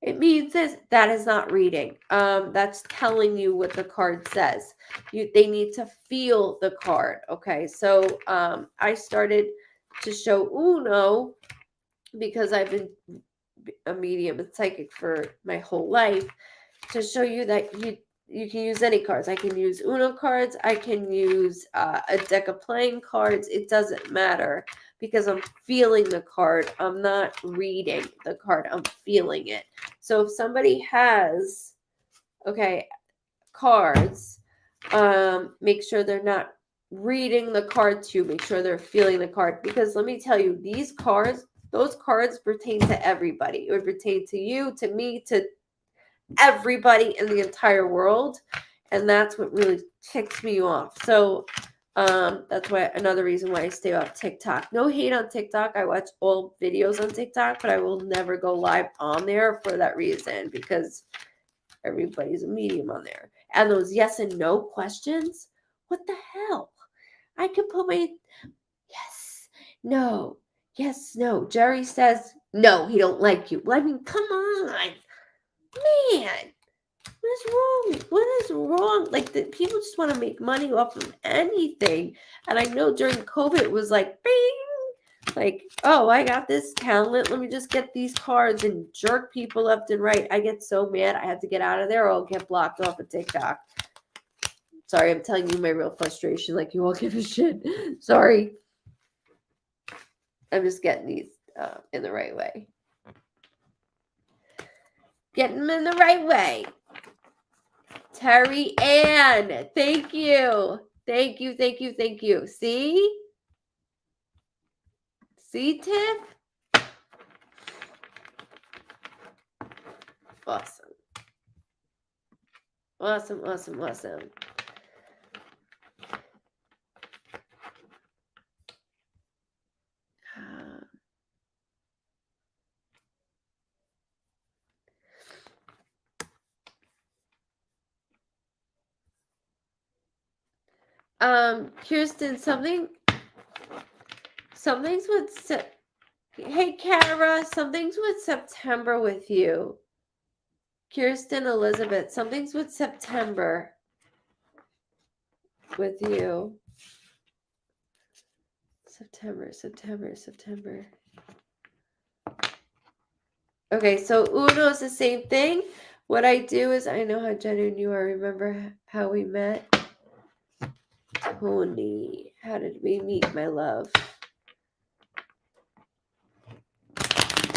it means this. That is not reading. That's telling you what the card says. They need to feel the card. Okay, so I started to show Uno because I've been a medium and psychic for my whole life, to show you that you can use any cards. I can use Uno cards. I can use a deck of playing cards. It doesn't matter because I'm feeling the card. I'm not reading the card. I'm feeling it. So if somebody has, okay, cards, make sure they're not reading the card to. Make sure they're feeling the card. Because let me tell you, these cards, those cards pertain to everybody. It would pertain to you, to me, to everybody in the entire world, and that's what really ticks me off. So that's why another reason why I stay off TikTok. No hate on TikTok. I watch all videos on TikTok, but I will never go live on there for that reason, because everybody's a medium on there. And those yes and no questions, what the hell? I could put my yes, no, yes, no. Jerry says no, he don't like you. Well, I mean, come on, man. What is wrong? What is wrong? Like, people just want to make money off of anything. And I know during COVID it was like, bing, like, oh, I got this talent. Let me just get these cards and jerk people left and right. I get so mad. I have to get out of there or I'll get blocked off of TikTok. Sorry, I'm telling you my real frustration. Like, you all give a shit. Sorry. I'm just getting these in the right way. Getting them in the right way. Terry Ann, thank you. Thank you, thank you, thank you. See? See, Tiff? Awesome. Awesome, awesome, awesome. Kirsten, something's with hey, Kara, something's with September with you. Kirsten Elizabeth, something's with September with you. September. Okay, so Uno's the same thing. What I do is, I know how genuine you are. Remember how we met? Tony, how did we meet, my love?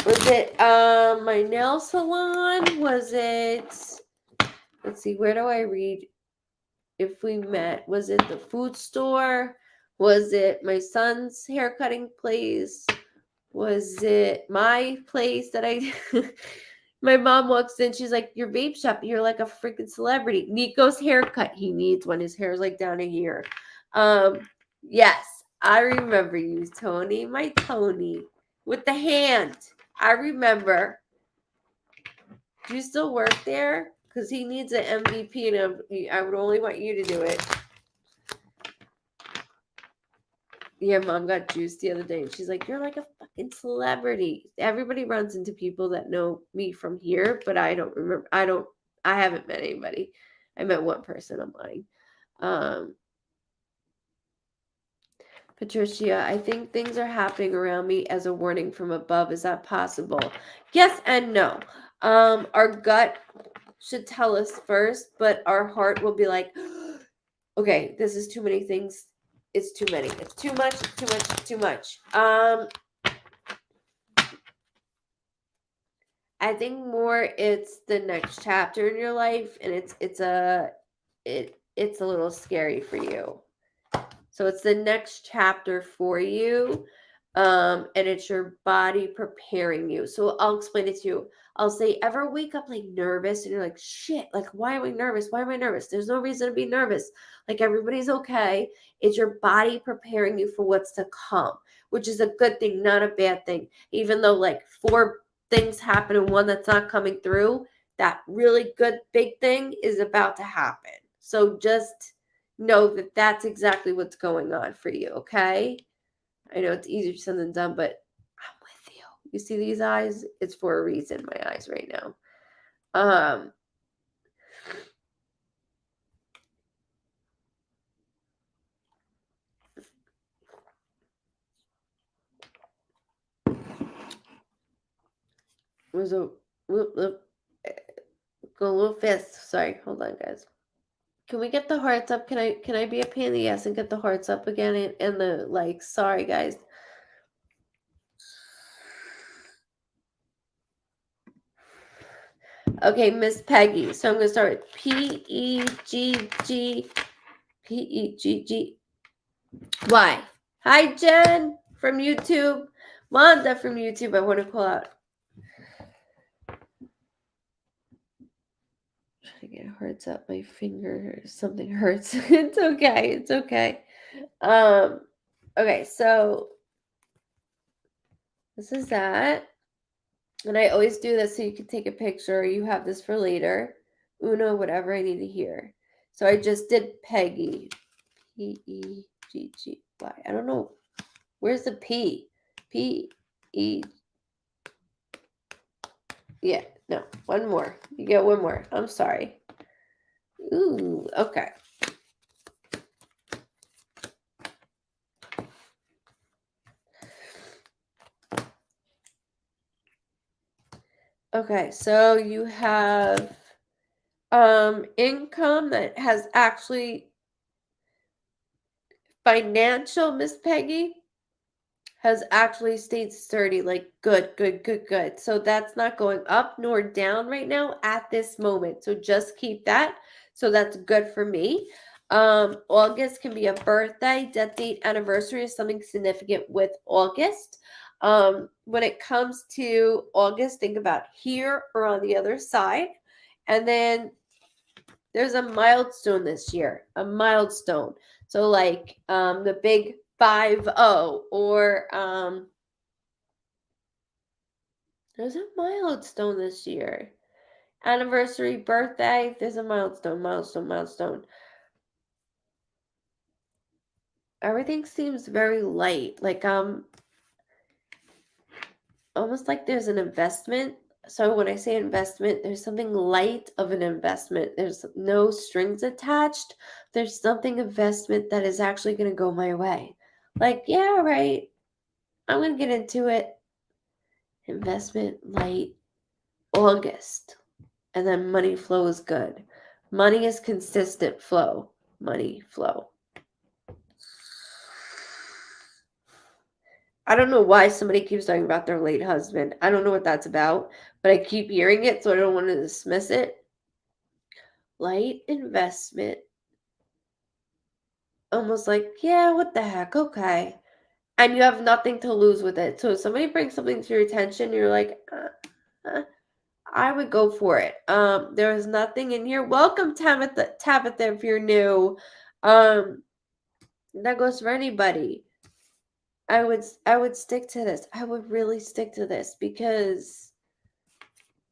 Was it my nail salon? Was it, let's see, where do I read if we met? Was it the food store? Was it my son's haircutting place? Was it my place that I my mom walks in, she's like, your vape shop, you're like a freaking celebrity. Nico's haircut he needs when his hair's like down to here. Yes, I remember you, Tony, my Tony, with the hand. I remember. Do you still work there? Because he needs an MVP, and I would only want you to do it. Yeah, mom got juiced the other day and she's like, "You're like a fucking celebrity." Everybody runs into people that know me from here, but I don't remember. I haven't met anybody. I met one person. I'm lying. Patricia, I think things are happening around me as a warning from above. Is that possible? Yes and no. Our gut should tell us first, but our heart will be like, okay, this is too many things. It's too many. It's too much. Too much. Too much. I think more it's the next chapter in your life, and it's a little scary for you. So it's the next chapter for you. And it's your body preparing you. So I'll explain it to you. I'll say, ever wake up like nervous and you're like, shit, like, why am I nervous? Why am I nervous? There's no reason to be nervous. Like, everybody's okay. It's your body preparing you for what's to come, which is a good thing, not a bad thing. Even though like 4 things happen and one that's not coming through, that really good big thing is about to happen. So just know that that's exactly what's going on for you, okay? I know it's easier said than done, but I'm with you. You see these eyes? It's for a reason, my eyes right now. Was a go a little fast. Sorry, hold on, guys. Can we get the hearts up? Can I be a pain in the ass and get the hearts up again and the like? Sorry, guys. Okay, Miss Peggy. So I'm gonna start with PEGGY. Hi, Jen from YouTube. Wanda from YouTube. I want to call out. Trying to get hearts up my finger. Something hurts. It's okay. It's okay. Okay, so this is that. And I always do this so you can take a picture. You have this for later. Uno, whatever I need to hear. So I just did Peggy. PEGGY. I don't know. Where's the P? P-E. Yeah, no. One more. You get one more. I'm sorry. Ooh, okay. Okay, so you have income that has actually financial, Miss Peggy, has actually stayed sturdy, like good. So that's not going up nor down right now at this moment. So just keep that. So that's good for me. August can be a birthday, death date, anniversary is something significant with August. When it comes to August, think about here or on the other side. And then there's a milestone this year, a milestone. So like the big 5-0 or there's a milestone this year. Anniversary, birthday, there's a milestone. Everything seems very light. Like almost like there's an investment. So when I say investment, there's something light of an investment. There's no strings attached. There's something investment that is actually going to go my way. Like, yeah, right. I'm going to get into it. Investment light August. And then money flow is good. Money is consistent flow. Money flow. I don't know why somebody keeps talking about their late husband. I don't know what that's about, but I keep hearing it, so I don't want to dismiss it. Light investment. Almost like, yeah, what the heck? Okay. And you have nothing to lose with it. So if somebody brings something to your attention, you're like, I would go for it. There is nothing in here. Welcome, Tabitha, if you're new. That goes for anybody. I would stick to this. I would really stick to this because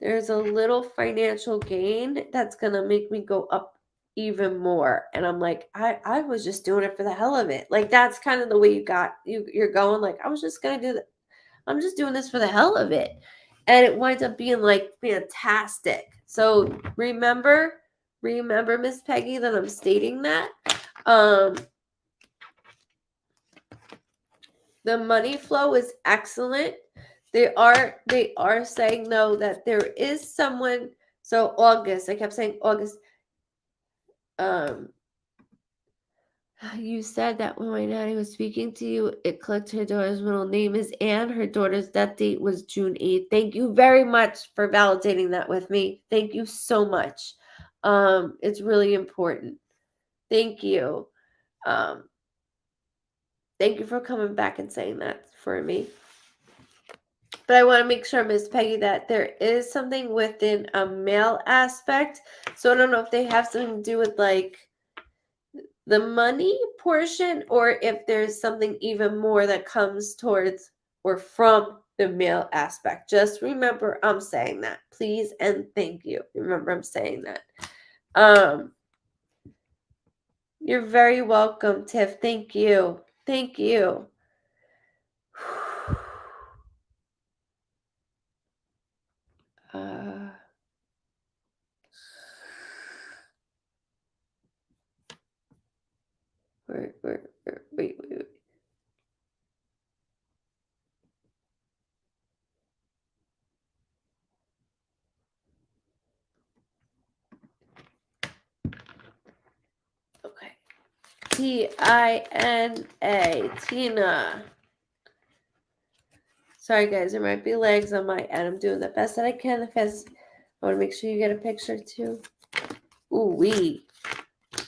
there's a little financial gain that's gonna make me go up even more. And I'm like, I was just doing it for the hell of it. Like that's kind of the way you're going. Like I was just gonna do that. I'm just doing this for the hell of it. And it winds up being like fantastic. So remember, Miss Peggy, that I'm stating that. The money flow is excellent. They are saying though that there is someone. So August, I kept saying August. You said that when my nanny was speaking to you, it clicked. Her daughter's middle name is Anne. Her daughter's death date was June 8th. Thank you very much for validating that with me. Thank you so much. It's really important. Thank you. Thank you for coming back and saying that for me. But I want to make sure, Miss Peggy, that there is something within a male aspect. So I don't know if they have something to do with like the money portion, or if there's something even more that comes towards or from the male aspect. Just remember I'm saying that, please, and thank you. Remember I'm saying that. You're very welcome, Tiff. Thank you. Thank you. Wait. Okay. Tina. Tina. Sorry, guys. There might be legs on my end. I'm doing the best that I can. I want to make sure you get a picture too. Ooh wee.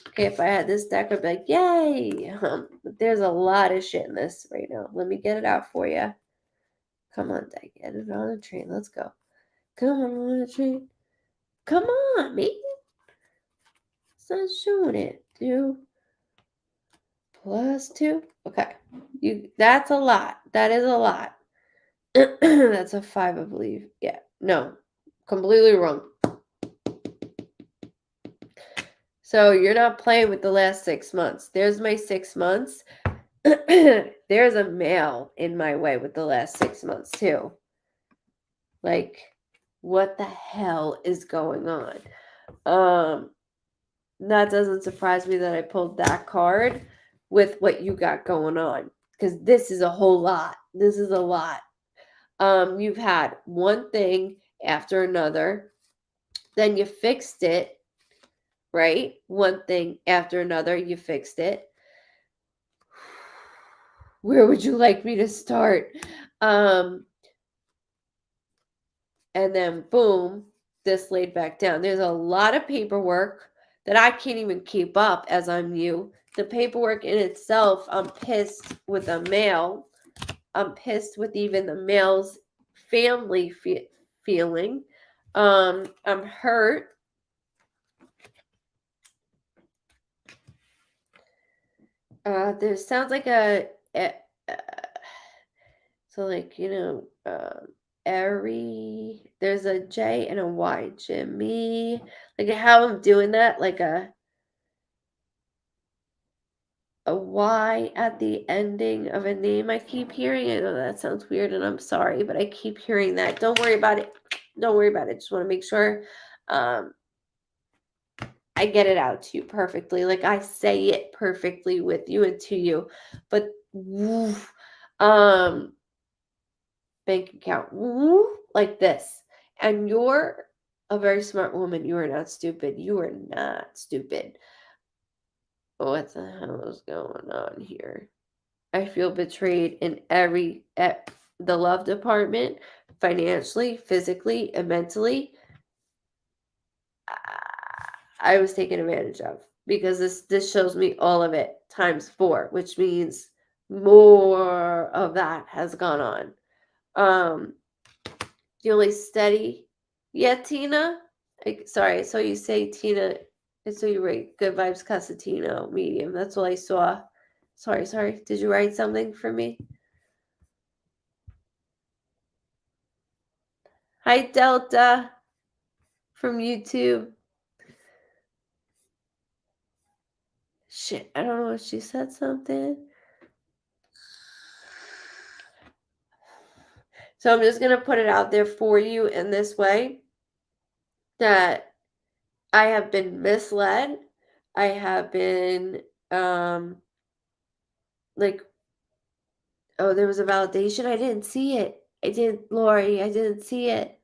Okay, if I had this deck, I'd be like, yay! But there's a lot of shit in this right now. Let me get it out for you. Come on, deck. Get it on a train. Let's go. Come on a train. Come on, man. It's not showing it. 2 plus 2. Okay. That's a lot. That is a lot. That's a 5, I believe. Yeah. No. Completely wrong. So you're not playing with the last 6 months. There's my 6 months. There's a male in my way with the last 6 months too. Like, what the hell is going on? That doesn't surprise me that I pulled that card with what you got going on, because this is a whole lot. This is a lot. You've had one thing after another, then you fixed it, right? One thing after another, you fixed it. Where would you like me to start? And then boom, this laid back down. There's a lot of paperwork that I can't even keep up as I'm you. The paperwork in itself, I'm pissed with a male. I'm pissed with even the male's family feeling. I'm hurt. There sounds like so like, Airy. There's a J and a Y. Jimmy. Like how I'm doing that, like a Y at the ending of a name. I keep hearing. I know that sounds weird, and I'm sorry, but I keep hearing that. Don't worry about it. Don't worry about it. Just want to make sure I get it out to you perfectly. Like I say it perfectly with you and to you. But bank account like this. And you're a very smart woman. You are not stupid. You are not stupid. What the hell is going on here? I feel betrayed in the love department, financially, physically, and mentally. I was taken advantage of, because this shows me all of it times 4, which means more of that has gone on. Feeling steady. Yeah, Tina. Sorry, I saw you say Tina. I saw you write Goodvibes Cosentino medium. That's all I saw. Sorry. Did you write something for me? Hi, Delta from YouTube. Shit, I don't know if she said something. So I'm just going to put it out there for you in this way that I have been misled. I have been, like, oh, there was a validation. I didn't see it. Lori, I didn't see it.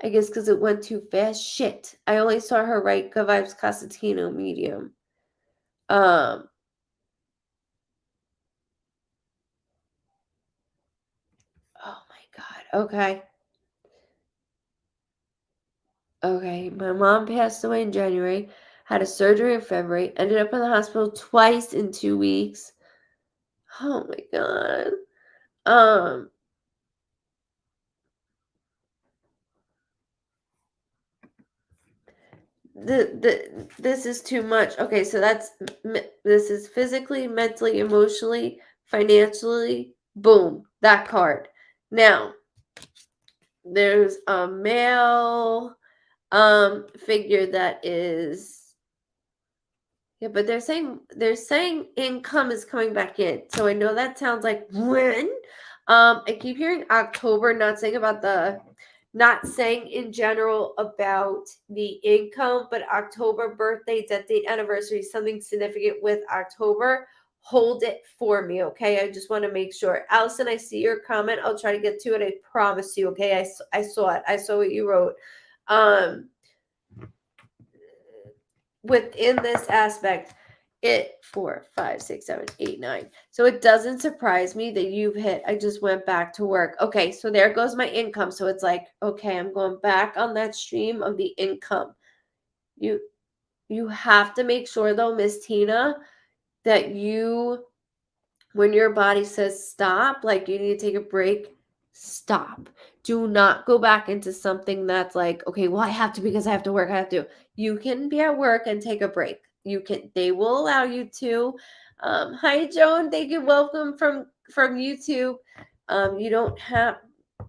I guess because it went too fast. Shit. I only saw her write Goodvibes Cosentino medium. Oh my God. Okay. Okay. My mom passed away in January, had a surgery in February, ended up in the hospital twice in 2 weeks. Oh my God. Um, this is too much. Okay, so this is physically, mentally, emotionally, financially. Boom, that card. Now, there's a male figure that is, yeah, but they're saying income is coming back in. So I know that sounds like when. I keep hearing October, not saying in general about the income, but October birthday, death date, anniversary, something significant with October. Hold it for me, okay? I just want to make sure. Allison, I see your comment. I'll try to get to it. I promise you, okay? I saw it. I saw what you wrote. Within this aspect, 4, 5, 6, 7, 8, 9. So it doesn't surprise me that you've hit. I just went back to work. Okay, so there goes my income. So it's like, okay, I'm going back on that stream of the income. You have to make sure though, Miss Tina, that when your body says stop, like you need to take a break, stop. Do not go back into something that's like, okay, well, I have to because I have to work. I have to. You can be at work and take a break. They will allow you to. Hi, Joan. Thank you. Welcome from YouTube. You don't have,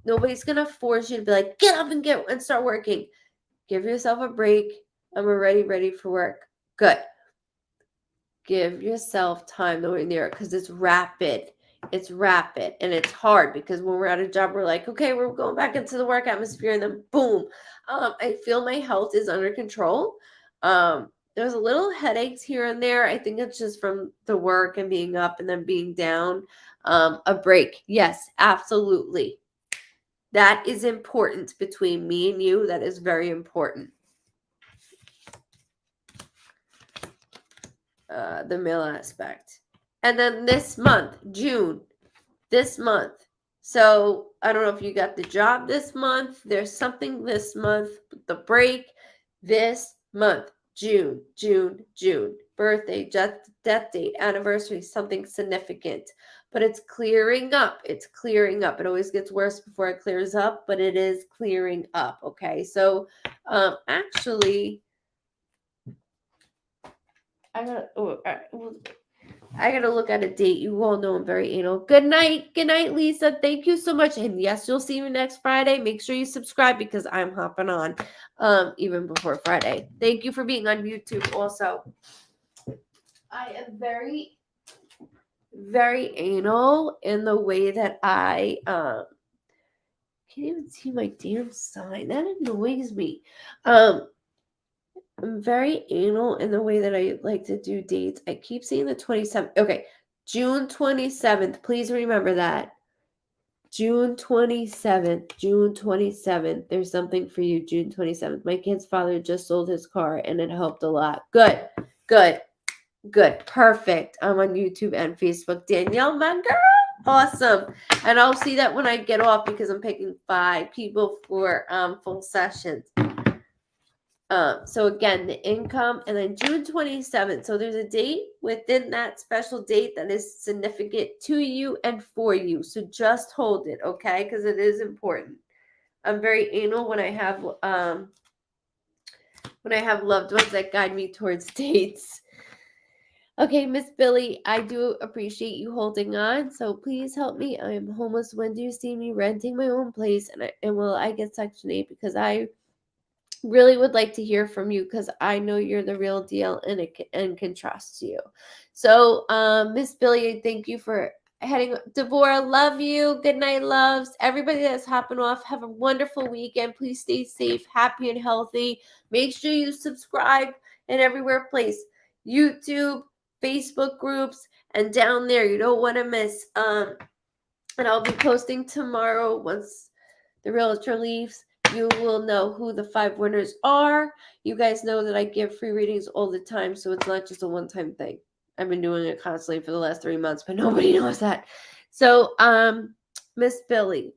nobody's going to force you to be like, get up and start working. Give yourself a break. I'm already ready for work. Good. Give yourself time nowhere near it because it's rapid. It's rapid and it's hard because when we're at a job, we're like, okay, we're going back into the work atmosphere, and then boom. I feel my health is under control. There's a little headaches here and there. I think it's just from the work and being up and then being down. A break. Yes, absolutely. That is important between me and you. That is very important. The male aspect. And then this month, June, this month. So I don't know if you got the job this month. There's something this month, the break this month, June. Birthday, death date, anniversary, something significant. But it's clearing up. It's clearing up. It always gets worse before it clears up, but it is clearing up. Okay. So actually, I gotta look at a date. You all know I'm very anal. Good night, Lisa. Thank you so much. And yes, you'll see me next Friday. Make sure you subscribe because I'm hopping on, even before Friday. Thank you for being on YouTube. Also, I am very, very anal in the way that I can't even see my damn sign. That annoys me. I'm very anal in the way that I like to do dates. I keep saying the 27th. Okay, June 27th. Please remember that. June 27th. June 27th. There's something for you, June 27th. My kid's father just sold his car and it helped a lot. Good. Perfect. I'm on YouTube and Facebook. Danielle, my girl. Awesome. And I'll see that when I get off because I'm picking 5 people for full sessions. So again, the income, and then June 27th. So there's a date within that special date that is significant to you and for you. So just hold it, okay? Because it is important. I'm very anal when I have loved ones that guide me towards dates. Okay, Miss Billy, I do appreciate you holding on. So please help me. I am homeless. When do you see me renting my own place? And will I get Section 8? Because I really would like to hear from you because I know you're the real deal and can trust you. So, Miss Billy, thank you for heading. Devorah, love you. Good night, loves. Everybody that's hopping off, have a wonderful weekend. Please stay safe, happy, and healthy. Make sure you subscribe in everywhere place. YouTube, Facebook groups, and down there, you don't want to miss. And I'll be posting tomorrow once the realtor leaves. You will know who the 5 winners are. You guys know that I give free readings all the time, so it's not just a one-time thing. I've been doing it constantly for the last 3 months, but nobody knows that. So, Miss Billy,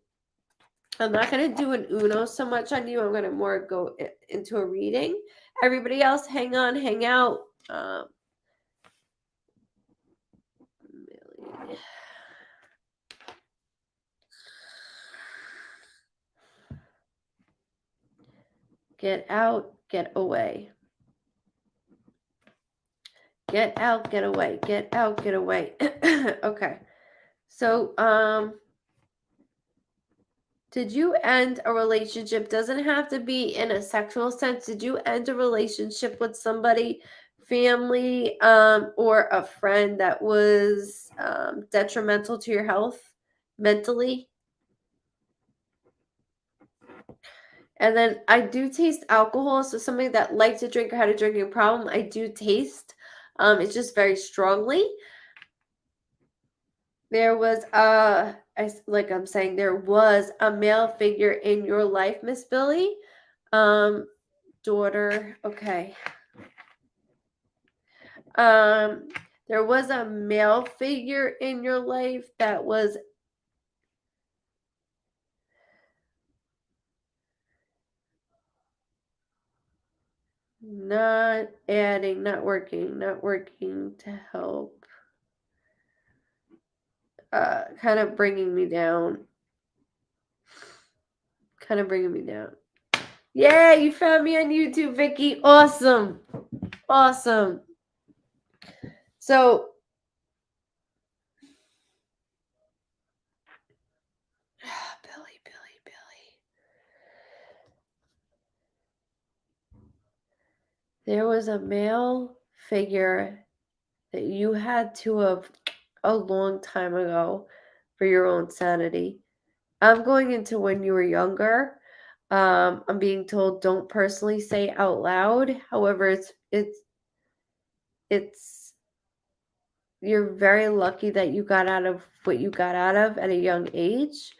I'm not going to do an Uno so much on you. I'm going to more go into a reading. Everybody else, hang on, hang out. Get out, get away. Get out, get away. Get out, get away. Okay. So, did you end a relationship? Doesn't have to be in a sexual sense. Did you end a relationship with somebody, family, or a friend that was detrimental to your health mentally? And then I do taste alcohol. So somebody that likes to drink or had a drinking problem, I do taste. It's just very strongly. There was like I'm saying, there was a male figure in your life, Miss Billy. Daughter, okay. There was a male figure in your life that was not adding, not working to help. Kind of bringing me down. Yeah, you found me on YouTube, Vicky. Awesome. So, Billy. There was a male figure that you had to have a long time ago for your own sanity. I'm going into when you were younger. I'm being told don't personally say out loud. However, it's you're very lucky that you got out of what you got out of at a young age.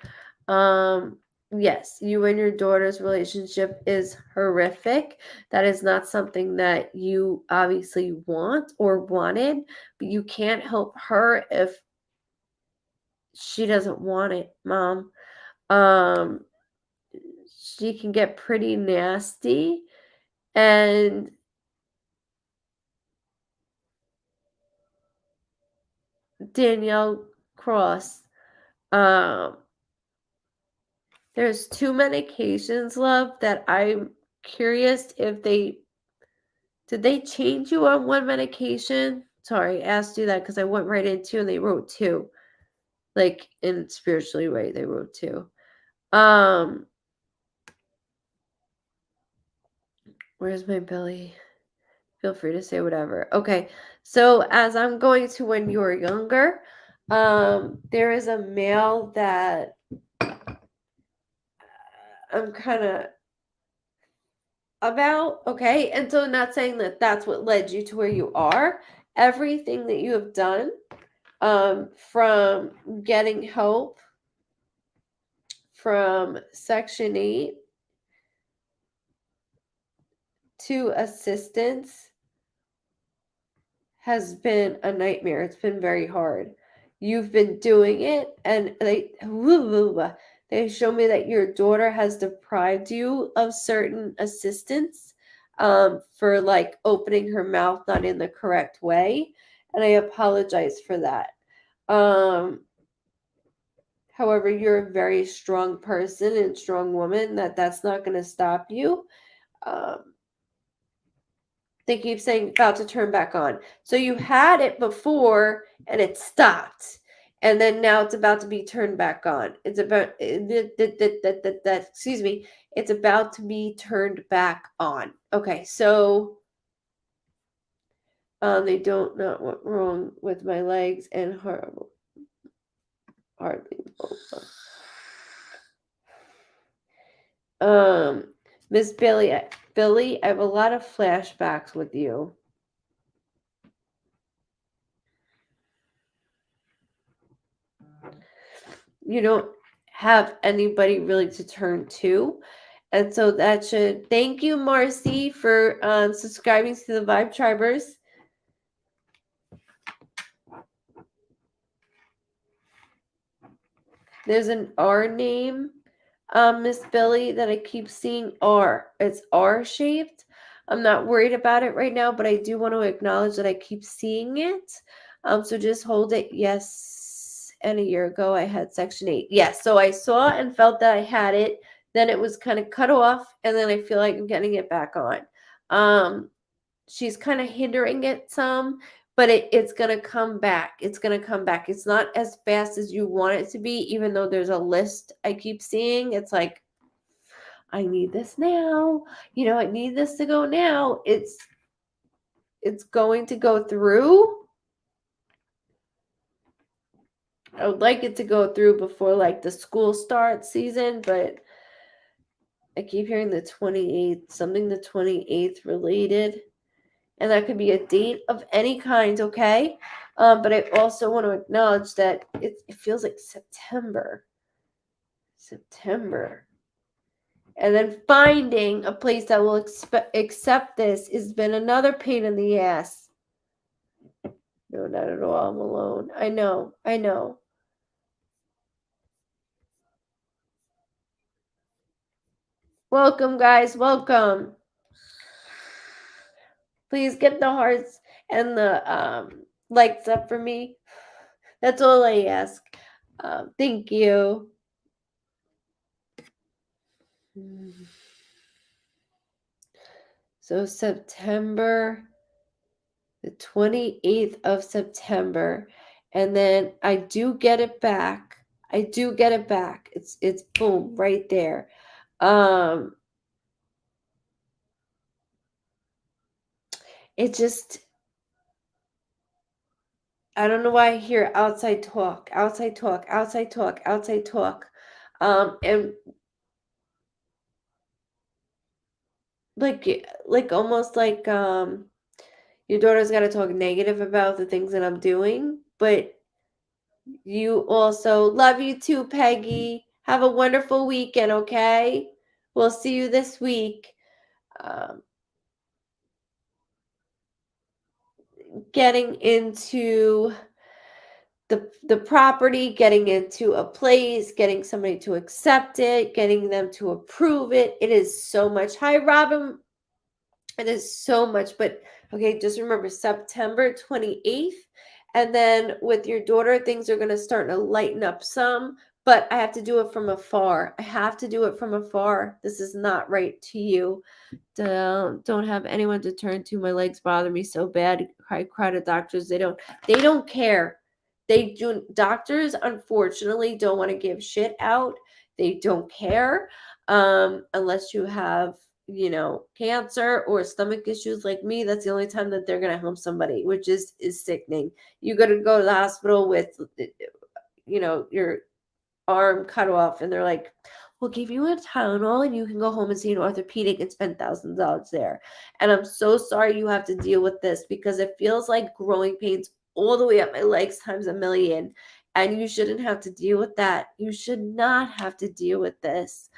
Yes, you and your daughter's relationship is horrific. That is not something that you obviously want or wanted, but you can't help her if she doesn't want it, Mom. She can get pretty nasty, and Danielle Cross, there's 2 medications, love, that I'm curious if did they change you on one medication? Sorry, I asked you that because I went right into and they wrote 2. Like in spiritually way, they wrote 2. Where's my Billy? Feel free to say whatever. Okay, so as I'm going to when you were younger, there is a male that I'm kind of about, okay? And so not saying that that's what led you to where you are. Everything that you have done, from getting help from Section 8 to assistance has been a nightmare. It's been very hard. You've been doing it, and they show me that your daughter has deprived you of certain assistance, for like opening her mouth not in the correct way, and I apologize for that. However, you're a very strong person and strong woman. That's not going to stop you. They keep saying about to turn back on. So you had it before and it stopped. and then now it's about to be turned back on. It's about excuse me. It's about to be turned back on. Okay, so they don't know what's wrong with my legs and hardly Miss Billy, I have a lot of flashbacks with you. You don't have anybody really to turn to. And so that should, thank you, Marcy, for subscribing to the Vibe Tribers. There's an R name, Miss Billy, that I keep seeing R. It's R shaped. I'm not worried about it right now, but I do want to acknowledge that I keep seeing it. So just hold it. Yes. And a year ago I had Section 8. Yes. So I saw and felt that I had it. Then it was kind of cut off, and then I feel like I'm getting it back on. She's kind of hindering it some, but it's going to come back. It's going to come back. It's not as fast as you want it to be, even though there's a list I keep seeing. It's like, I need this now. I need this to go now. It's going to go through. I would like it to go through before like the school start season, but I keep hearing the 28th, something the 28th related. And that could be a date of any kind, okay? But I also want to acknowledge that it feels like September. And then finding a place that will accept this has been another pain in the ass. No, not at all. I'm alone. I know. Welcome, guys. Welcome. Please get the hearts and the likes up for me. That's all I ask. Thank you. So September, the 28th of September. And then I do get it back. It's boom right there. It just, I don't know why I hear outside talk. And like almost like your daughter's got to talk negative about the things that I'm doing, but you also love you too, Peggy. Have a wonderful weekend, okay? We'll see you this week. Getting into the property, getting into a place, getting somebody to accept it, getting them to approve it. It is so much. Hi, Robin. It is so much, but okay, just remember September 28th. And then with your daughter, things are going to start to lighten up some, but I have to do it from afar. This is not right to you. Don't have anyone to turn to. My legs bother me so bad. I cry to doctors. They don't care. Doctors, unfortunately, don't want to give shit out. They don't care. Unless you have cancer or stomach issues like me, that's the only time that they're going to help somebody, which is sickening. You got to go to the hospital with, your arm cut off, and they're like, we'll give you a Tylenol and you can go home and see an orthopedic and spend thousands of dollars there. And I'm so sorry you have to deal with this, because it feels like growing pains all the way up my legs times a million. And you shouldn't have to deal with that. You should not have to deal with this.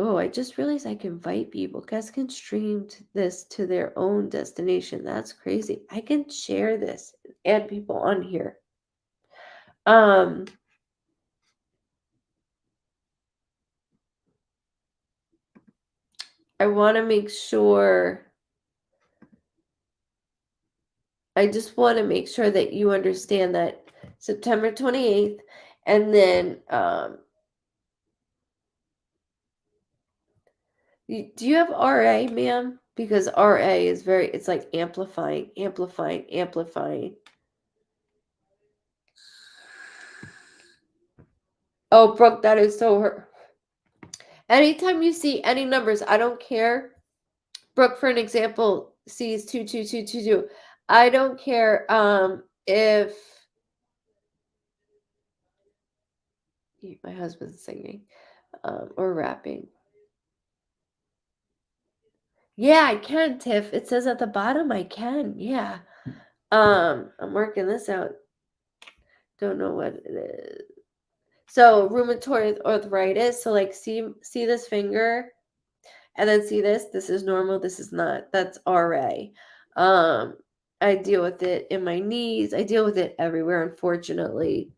Oh, I just realized I can invite people. Guys can stream this to their own destination. That's crazy. I can share this, add people on here. I want to make sure. I just want to make sure that you understand that September 28th, and then do you have RA, ma'am? Because RA is it's like amplifying, amplifying, amplifying. Oh, Brooke, that is so hurt. Anytime you see any numbers, I don't care. Brooke, for an example, sees 22222. I don't care if my husband's singing or rapping. Yeah, I can, Tiff. It says at the bottom I can. Yeah. I'm working this out. Don't know what it is. So rheumatoid arthritis. So like see this finger and then see this. This is normal. This is not. That's RA. I deal with it in my knees. I deal with it everywhere, unfortunately.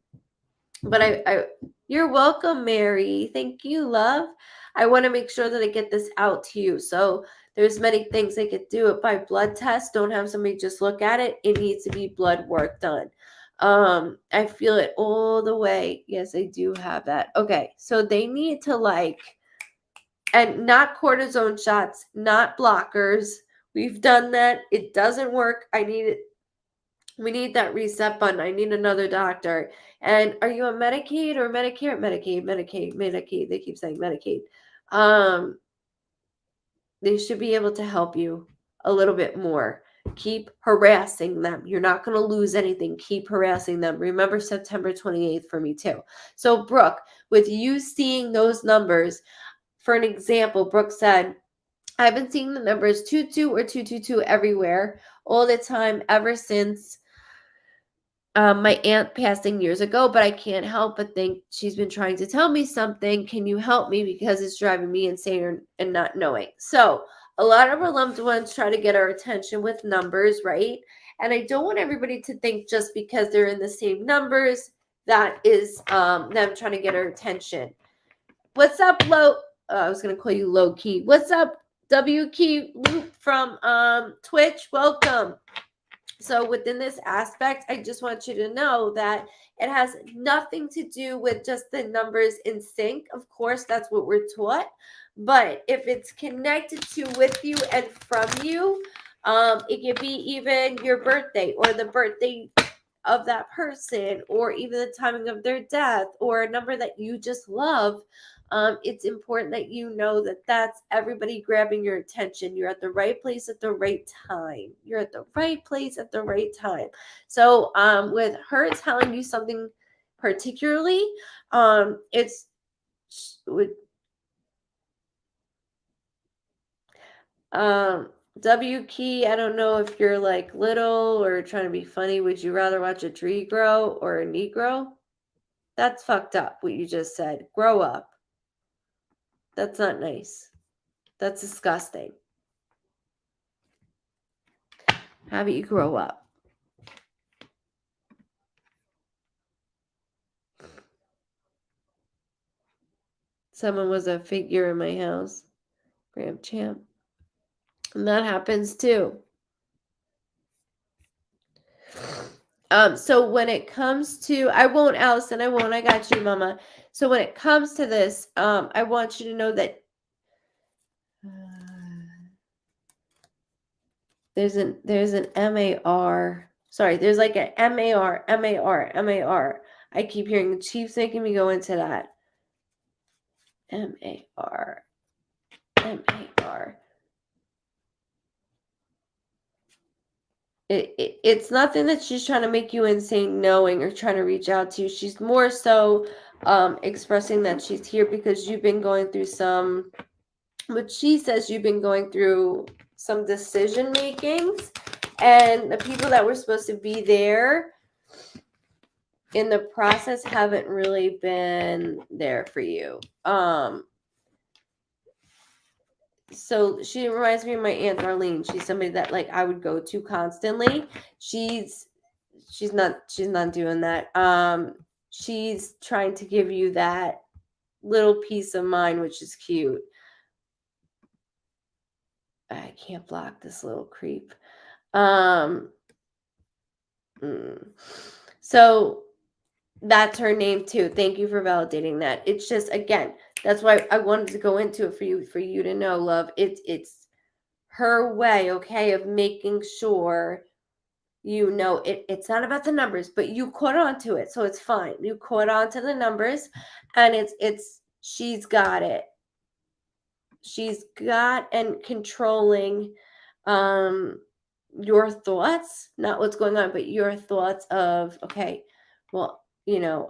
But I you're welcome, Mary. Thank you, love. I want to make sure that I get this out to you. So there's many things I could do it by blood test. Don't have somebody just look at it. It needs to be blood work done. I feel it all the way. Yes, I do have that. Okay, so they need to and not cortisone shots, not blockers. We've done that. It doesn't work. We need that reset button. I need another doctor. And are you on Medicaid or Medicare? Medicaid. They keep saying Medicaid. They should be able to help you a little bit more. Keep harassing them. You're not going to lose anything. Keep harassing them. Remember September 28th for me too. So Brooke, with you seeing those numbers, for an example, Brooke said, I've been seeing the numbers 22 or 222 everywhere all the time ever since my aunt passing years ago, but I can't help but think she's been trying to tell me something. Can you help me? Because it's driving me insane and not knowing. So a lot of our loved ones try to get our attention with numbers, right? And I don't want everybody to think just because they're in the same numbers, that is them trying to get our attention. What's up, I was going to call you Low Key. What's up, W Key Loop from Twitch? Welcome. So within this aspect, I just want you to know that it has nothing to do with just the numbers in sync. Of course, that's what we're taught. But if it's connected to with you and from you, it could be even your birthday or the birthday of that person or even the timing of their death or a number that you just love. It's important that you know that that's everybody grabbing your attention. You're at the right place at the right time. You're at the right place at the right time. So with her telling you something particularly, it's with W Key, I don't know if you're like little or trying to be funny. Would you rather watch a tree grow or a Negro? That's fucked up what you just said. Grow up. That's not nice. That's disgusting. How about you grow up? Someone was a figure in my house. Graham Champ. And that happens too. So when it comes to, I won't, Allison, I won't. I got you, Mama. So when it comes to this, I want you to know that there's an MAR. Sorry, there's like an MAR. I keep hearing the Chiefs making me go into that. MAR. It's nothing that she's trying to make you insane knowing or trying to reach out to you. She's more so expressing that she's here because you've been going through what she says you've been going through some decision makings, and the people that were supposed to be there in the process haven't really been there for you. So she reminds me of my Aunt Darlene. She's somebody that like I would go to constantly. She's not doing that. She's trying to give you that little peace of mind, which is cute. I can't block this little creep. So that's her name too. Thank you for validating that. It's just, again, that's why I wanted to go into it for you to know, love. It's her way, okay, of making sure it's not about the numbers, but you caught on to it, so it's fine. You caught on to the numbers, and she's got it. She's got and controlling your thoughts, not what's going on, but your thoughts of, okay, well,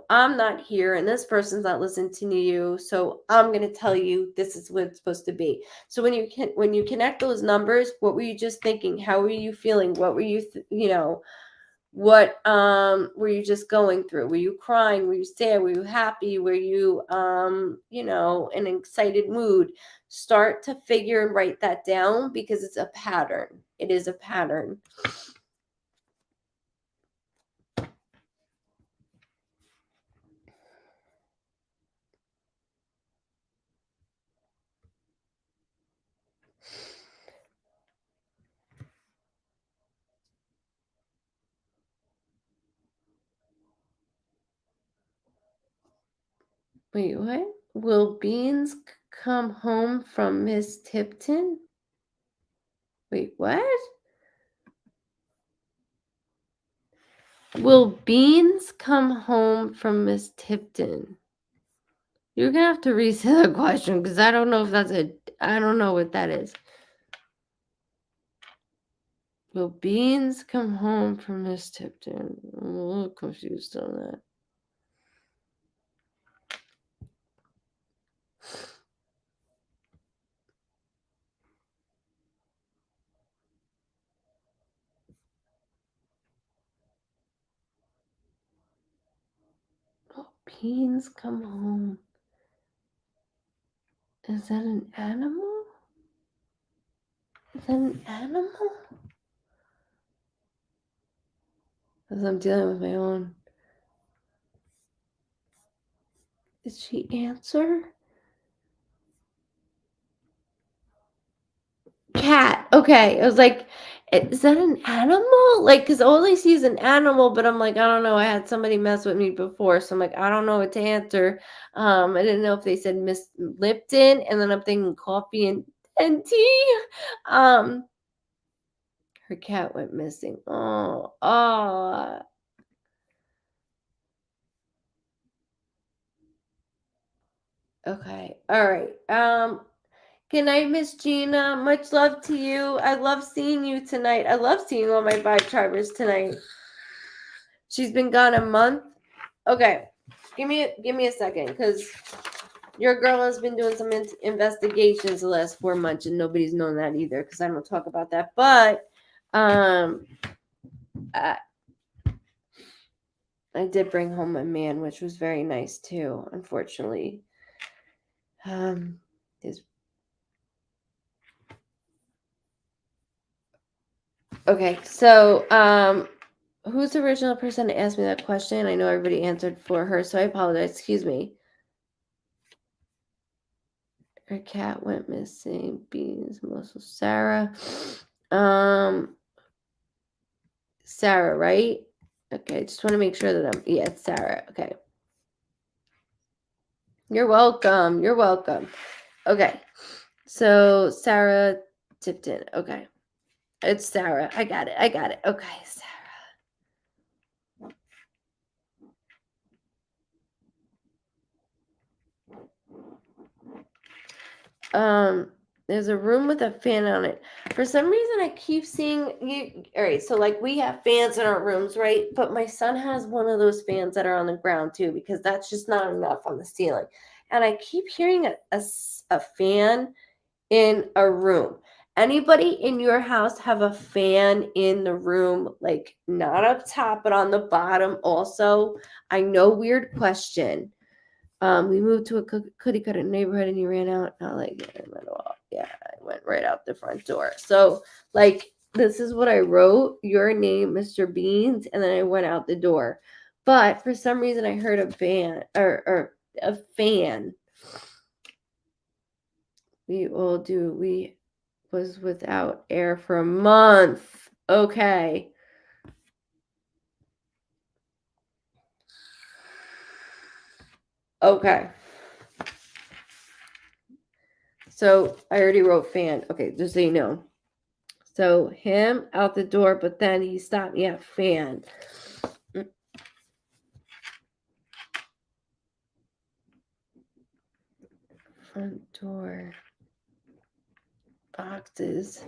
I'm not here and this person's not listening to you, so I'm going to tell you this is what it's supposed to be. So when you connect those numbers, what were you just thinking? How were you feeling? What were you what were you just going through? Were you crying? Were you sad? Were you happy? Were you in an excited mood? Start to figure and write that down, because it's a pattern. It is a pattern. Wait, what? Will Beans come home from Miss Tipton? Wait, what? Will Beans come home from Miss Tipton? You're gonna have to reset the question, because I don't know if I don't know what that is. Will Beans come home from Miss Tipton? I'm a little confused on that. Will Beans come home? Is that an animal? Is that an animal? Because I'm dealing with my own. Did she answer? Cat. Okay. I was like, is that an animal? Like, because all I see is an animal, but I'm like, I don't know. I had somebody mess with me before, so I'm like, I don't know what to answer. I didn't know if they said Miss Lipton, and then I'm thinking coffee and tea. Her cat went missing. Oh. Okay. All right. Good night, Miss Gina. Much love to you. I love seeing you tonight. I love seeing all my vibe tribers tonight. She's been gone a month. Okay. Give me a second, because your girl has been doing some investigations the last 4 months, and nobody's known that either, because I don't talk about that. But I did bring home a man, which was very nice too. Unfortunately, his okay. So who's the original person to ask me that question? I know everybody answered for her, so I apologize. Excuse me. Her cat went missing. Beans, muscle. Sarah. Sarah, right? Okay, just want to make sure that it's Sarah. Okay. You're welcome. You're welcome. Okay. So Sarah Tipton. Okay. It's Sarah. I got it. Okay, Sarah. There's a room with a fan on it. For some reason, I keep seeing you. All right, so like we have fans in our rooms, right? But my son has one of those fans that are on the ground too, because that's just not enough on the ceiling. And I keep hearing a fan in a room. Anybody in your house have a fan in the room, like not up top, but on the bottom also? I know, weird question. We moved to a cookie cutter neighborhood, and he ran out. I like, yeah, I went right out the front door. So, like, this is what I wrote: your name, Mr. Beans, and then I went out the door. But for some reason, I heard a band or a fan. We was without air for a month. Okay. Okay. So I already wrote fan. Okay, just so you know. So him out the door, but then he stopped me at fan. Front door. Boxes.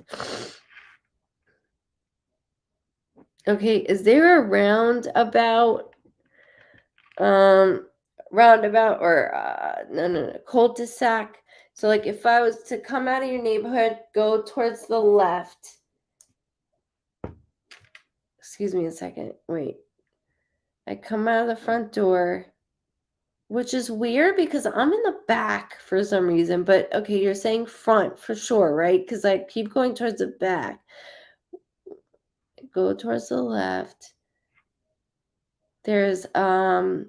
Okay, is there a roundabout or no, cul-de-sac? So like if I was to come out of your neighborhood, go towards the left. Excuse me a second. Wait. I come out of the front door, which is weird because I'm in the back for some reason, but okay, you're saying front for sure, right? Because I keep going towards the back. Go towards the left. There's a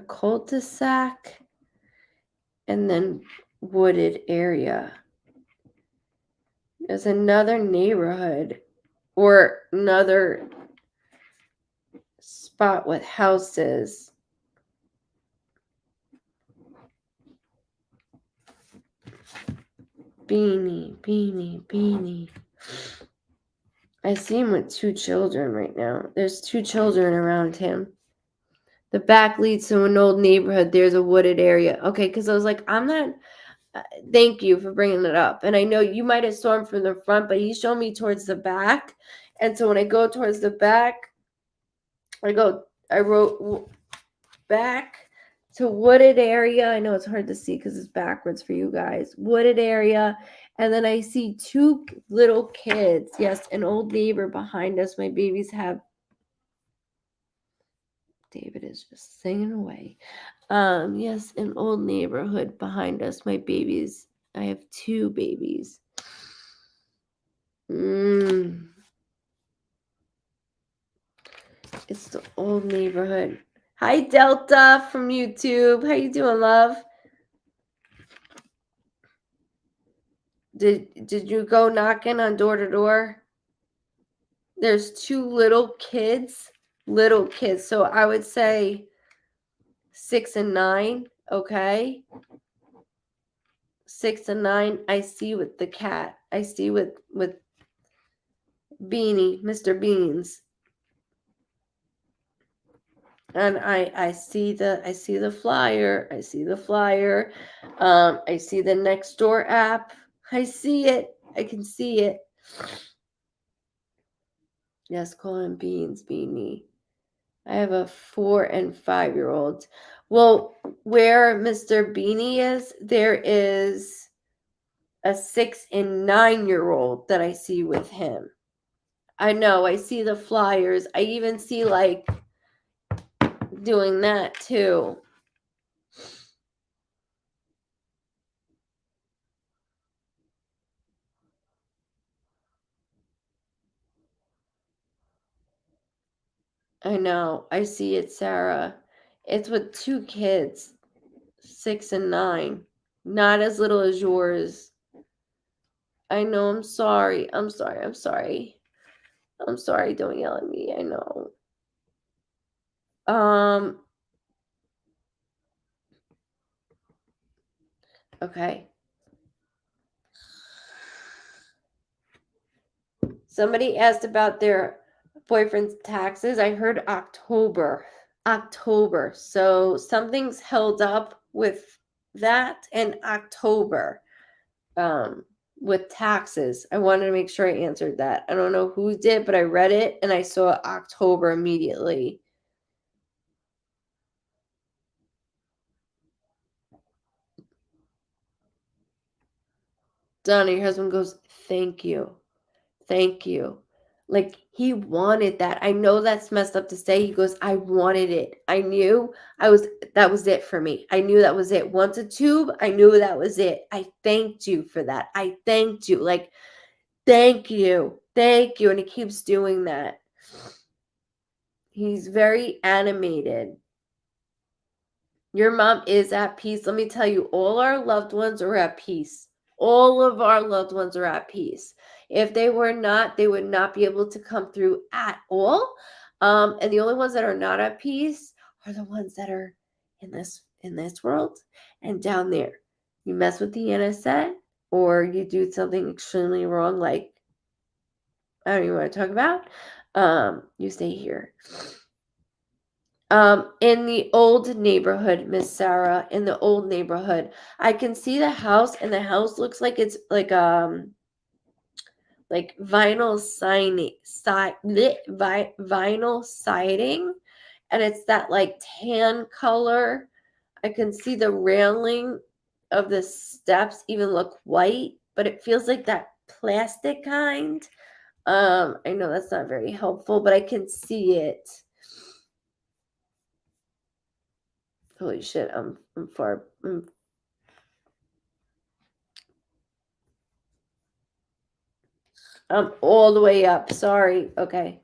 cul-de-sac and then wooded area. There's another neighborhood or another spot with houses. Beanie. I see him with 2 children right now. There's 2 children around him. The back leads to an old neighborhood. There's a wooded area. Okay, because I was like, I'm not. Thank you for bringing it up. And I know you might have saw him from the front, but he showed me towards the back. And so when I go towards the back, I wrote back to wooded area. I know it's hard to see because it's backwards for you guys. Wooded area. And then I see 2 little kids. Yes, an old neighbor behind us. My babies have. David is just singing away. Yes, an old neighborhood behind us. My babies. I have 2 babies. It's the old neighborhood. Hi, Delta from YouTube. How you doing, love? Did you go knocking on door to door? There's 2 little kids. So I would say 6 and 9. Okay. 6 and 9. I see with the cat. I see with Beanie, Mr. Beans. And I see the flyer. I see the flyer. I see the Nextdoor app. I see it. I can see it. Yes, call him Beans, Beanie. I have a 4 and 5-year-old. Well, where Mr. Beanie is, there is a 6 and 9-year-old that I see with him. I know. I see the flyers. I even see like doing that too. I know. I see it, Sarah. It's with 2 kids, 6 and 9. Not as little as yours. I know. I'm sorry. I'm sorry. Don't yell at me. I know. Okay. Somebody asked about their boyfriend's taxes. I heard October. So something's held up with that in October. With taxes. I wanted to make sure I answered that. I don't know who did, but I read it and I saw October immediately. Donna, your husband goes, thank you. Like he wanted that. I know that's messed up to say. He goes, I wanted it. I knew that was it for me. I knew that was it. Once a tube, I knew that was it. I thanked you for that. I thanked you. Like, thank you. And he keeps doing that. He's very animated. Your mom is at peace. Let me tell you, all our loved ones are at peace. All of our loved ones are at peace. If they were not, they would not be able to come through at all. And the only ones that are not at peace are the ones that are in this world and down there. You mess with the NSA or you do something extremely wrong, like I don't even want to talk about. You stay here. In the old neighborhood, Miss Sarah, in the old neighborhood, I can see the house, and the house looks like it's like vinyl vinyl siding, and it's that like tan color. I can see the railing of the steps even look white, but it feels like that plastic kind. I know that's not very helpful, but I can see it. Holy shit, I'm far. I'm all the way up. Sorry. Okay.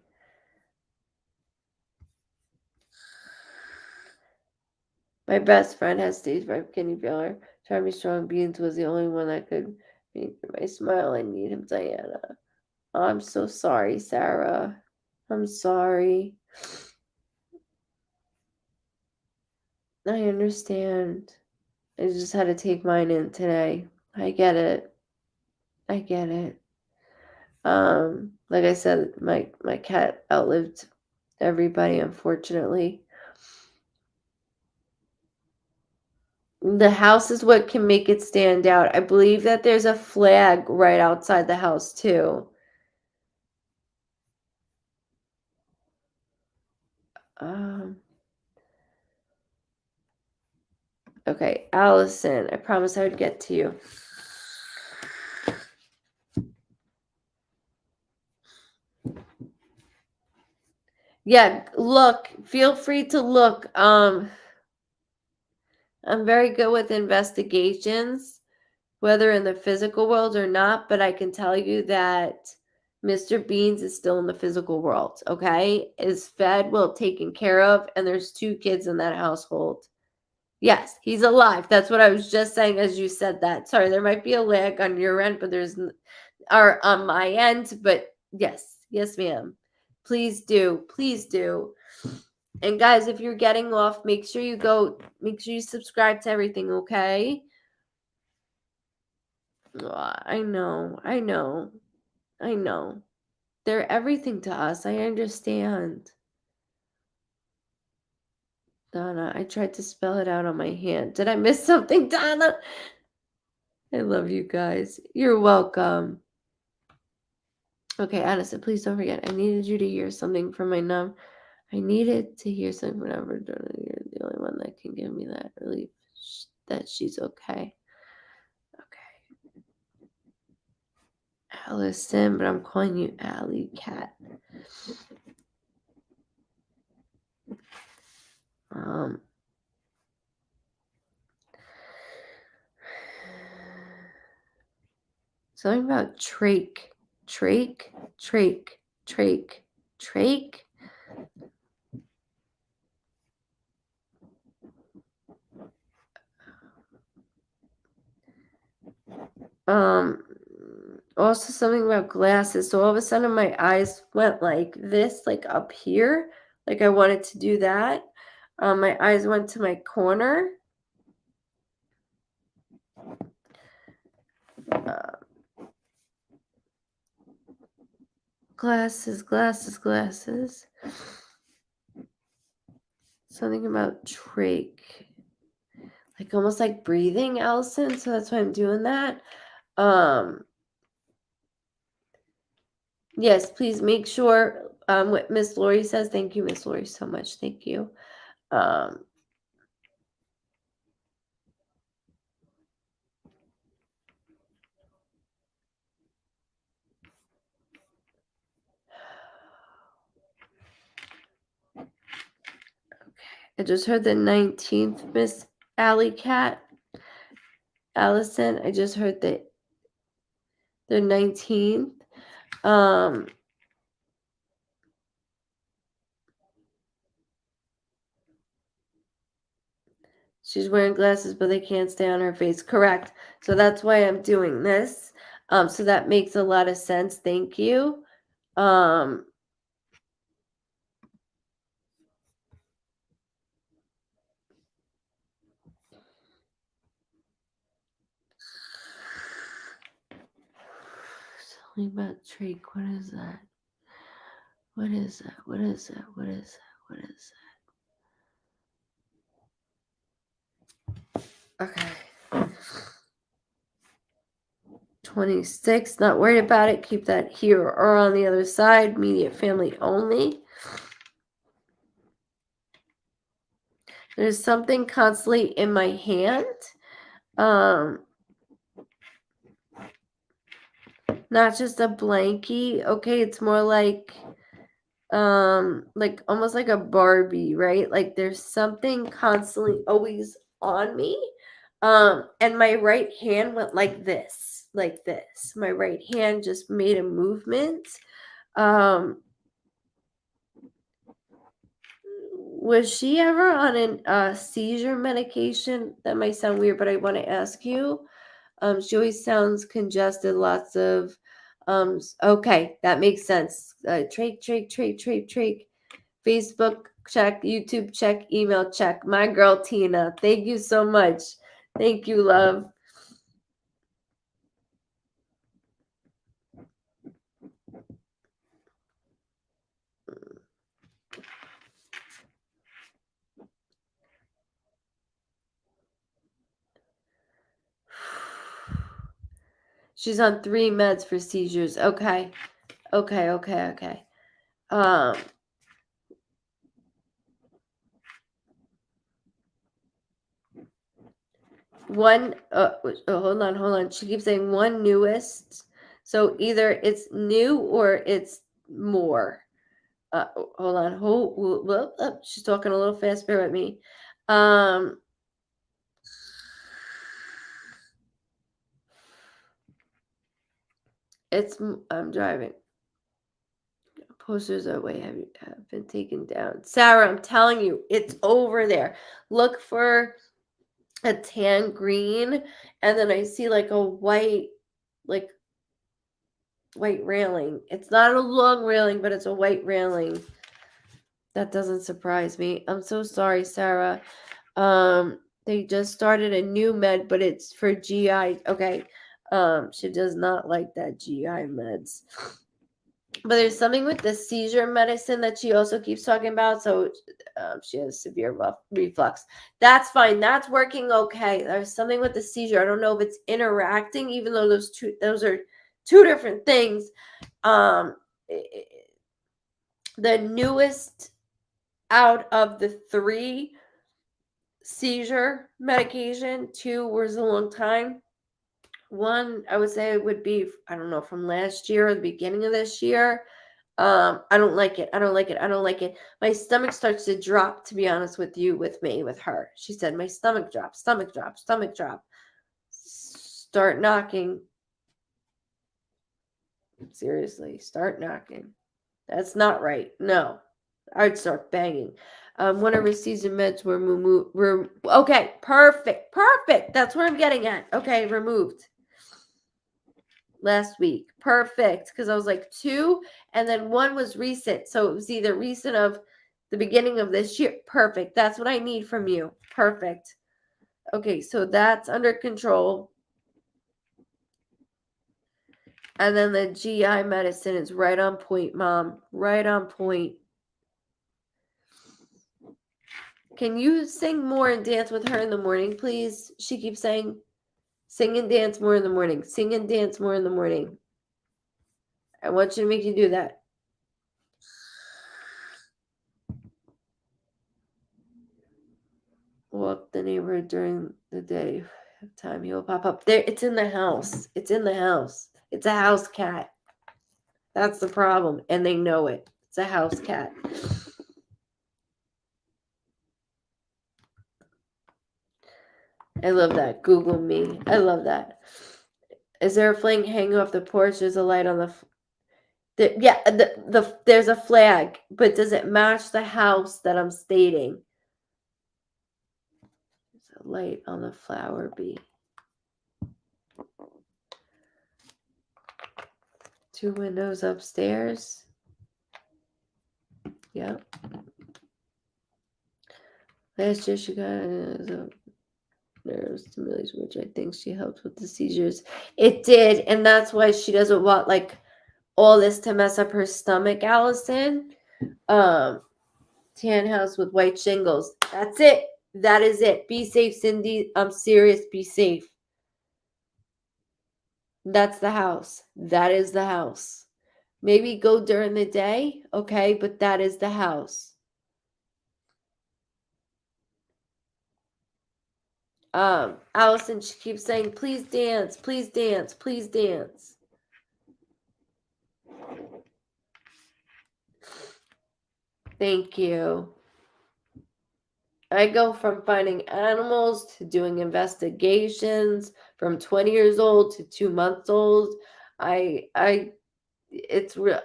My best friend has stage 5 kidney failure. Charmy Strong Beans was the only one that could make my smile. I need him, Diana. Oh, I'm so sorry, Sarah. I'm sorry. I understand. I just had to take mine in today. I get it. I get it. Like I said, my cat outlived everybody, unfortunately. The house is what can make it stand out. I believe that there's a flag right outside the house too. Okay, Allison, I promised I would get to you. Yeah, look, feel free to look. I'm very good with investigations, whether in the physical world or not, but I can tell you that Mr. Beans is still in the physical world, okay? Is fed, well taken care of, and there's 2 kids in that household. Yes, he's alive. That's what I was just saying as you said that. Sorry, there might be a lag on your end, but or on my end, but yes, ma'am. Please do. Please do. And guys, if you're getting off, make sure you subscribe to everything, okay? I know. They're everything to us. I understand. Donna, I tried to spell it out on my hand. Did I miss something, Donna? I love you guys. You're welcome. Okay, Addison, please don't forget. I needed you to hear something from my numb. I needed to hear something from You're the only one that can give me that relief that she's okay. Okay. Allison, but I'm calling you Alley Cat. Something about trach. Also something about glasses. So all of a sudden my eyes went like this, like up here. Like I wanted to do that. My eyes went to my corner. Glasses. Something about trach. Like almost like breathing, Allison. So that's why I'm doing that. Yes, please make sure what Miss Lori says. Thank you, Miss Lori, so much. Thank you. I just heard the 19th, Miss Alley Cat. Allison, I just heard the 19th. She's wearing glasses, but they can't stay on her face. Correct. So that's why I'm doing this. So that makes a lot of sense. Thank you. Something about trach. What is that? What is that? What is that? What is that? What is that? Okay. 26, not worried about it. Keep that here or on the other side. Immediate family only. There's something constantly in my hand. Not just a blankie. Okay, it's more like almost like a Barbie, right? Like there's something constantly always on me. And my right hand went like this, like this. My right hand just made a movement. Was she ever on a seizure medication? That might sound weird, but I want to ask you. She always sounds congested, lots of okay, that makes sense. Trach. Facebook check, YouTube check, email check. My girl Tina. Thank you so much. Thank you, love. She's on 3 meds for seizures. Okay. One hold on. She keeps saying one newest. So either it's new or it's more. Hold on. She's talking a little fast. Bear with me. I'm driving. Posters have been taken down. Sarah, I'm telling you, it's over there. Look for a tan green, and then I see like a white railing. It's not a long railing, but it's a white railing. That doesn't surprise me. I'm so sorry, Sarah. They just started a new med, but it's for GI. Okay. She does not like that GI meds. But there's something with the seizure medicine that she also keeps talking about. So she has severe reflux. That's fine. That's working okay. There's something with the seizure. I don't know if it's interacting, even though those are two different things. The newest out of the 3 seizure medication, 2 was a long time. 1, I would say it would be, I don't know, from last year or the beginning of this year. I don't like it. My stomach starts to drop, to be honest with you, with her. She said, my stomach drop. Start knocking. Seriously, start knocking. That's not right. No, I'd start banging. One of her season meds were removed. Okay, perfect. That's where I'm getting at. Okay, removed. Last week. Perfect. Because I was like 2, and then 1 was recent. So it was either recent of the beginning of this year. Perfect. That's what I need from you. Perfect. Okay, so that's under control. And then the GI medicine is right on point, Mom. Right on point. Can you sing more and dance with her in the morning, please? She keeps saying, sing and dance more in the morning. Sing and dance more in the morning. I want you to make you do that. Walk the neighborhood during the day. Time he will pop up. There, it's in the house. It's a house cat. That's the problem. And they know it. It's a house cat. I love that. Google me. I love that. Is there a flag hanging off the porch? There's a light on there's a flag, but does it match the house that I'm stating? There's a light on the flower bee. 2 windows upstairs. Yep. Last year she got a nerve stimulation, which I think she helped with the seizures. It did, and that's why she doesn't want all this to mess up her stomach, Allison. Tan house with white shingles. That's it. That is it. Be safe, Cindy. I'm serious. Be safe. That's the house. That is the house. Maybe go during the day, okay? But that is the house. Allison, she keeps saying, please dance, please dance, please dance. Thank you. I go from finding animals to doing investigations from 20 years old to 2 months old. It's real.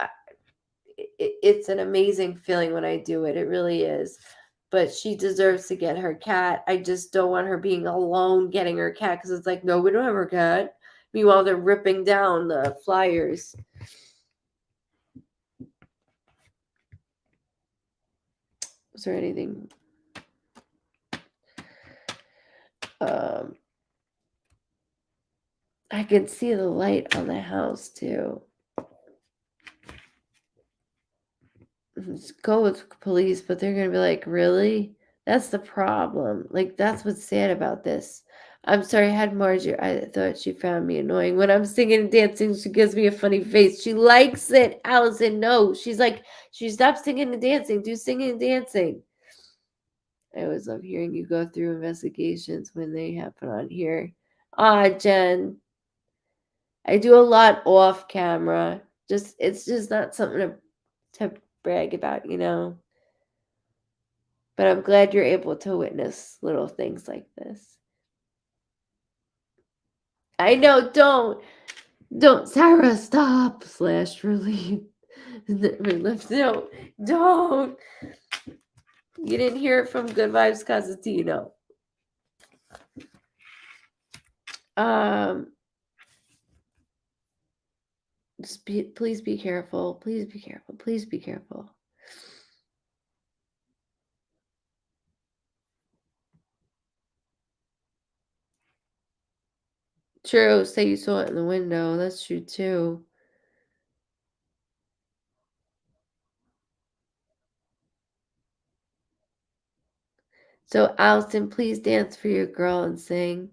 It's an amazing feeling when I do it. It really is. But she deserves to get her cat. I just don't want her being alone getting her cat because it's like, no, we don't have her cat. Meanwhile, they're ripping down the flyers. Was there anything? I can see the light on the house too. Just go with police, but they're gonna be like, really? That's the problem. Like, that's what's sad about this. I'm sorry, I had Margie. I thought she found me annoying. When I'm singing and dancing, she gives me a funny face. She likes it, Allison. No, she's like, she stopped singing and dancing. Do singing and dancing. I always love hearing you go through investigations when they happen on here. Ah, Jen. I do a lot off camera. It's just not something to brag about, you know. But I'm glad you're able to witness little things like this. I know, don't, Sarah, stop, / relief. No, don't. You didn't hear it from Goodvibes Cosentino. Please be careful. Please be careful. Please be careful. True. Say you saw it in the window. That's true too. So, Allison, please dance for your girl and sing.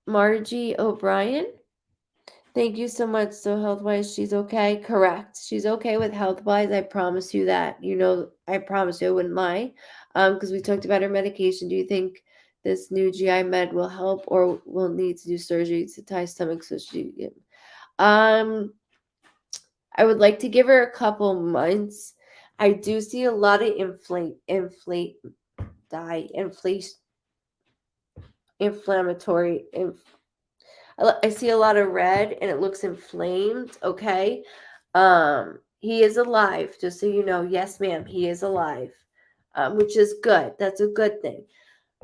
Margie O'Brien. Thank you so much. So health-wise, she's okay? Correct. She's okay with health-wise. I promise you that. You know, I promise you I wouldn't lie. Because we talked about her medication. Do you think this new GI med will help or will need to do surgery to tie stomach so she I would like to give her a couple months. I do see a lot of inflammatory. I see a lot of red and it looks inflamed. Okay. He is alive, just so you know. Yes, ma'am, he is alive, which is good. That's a good thing.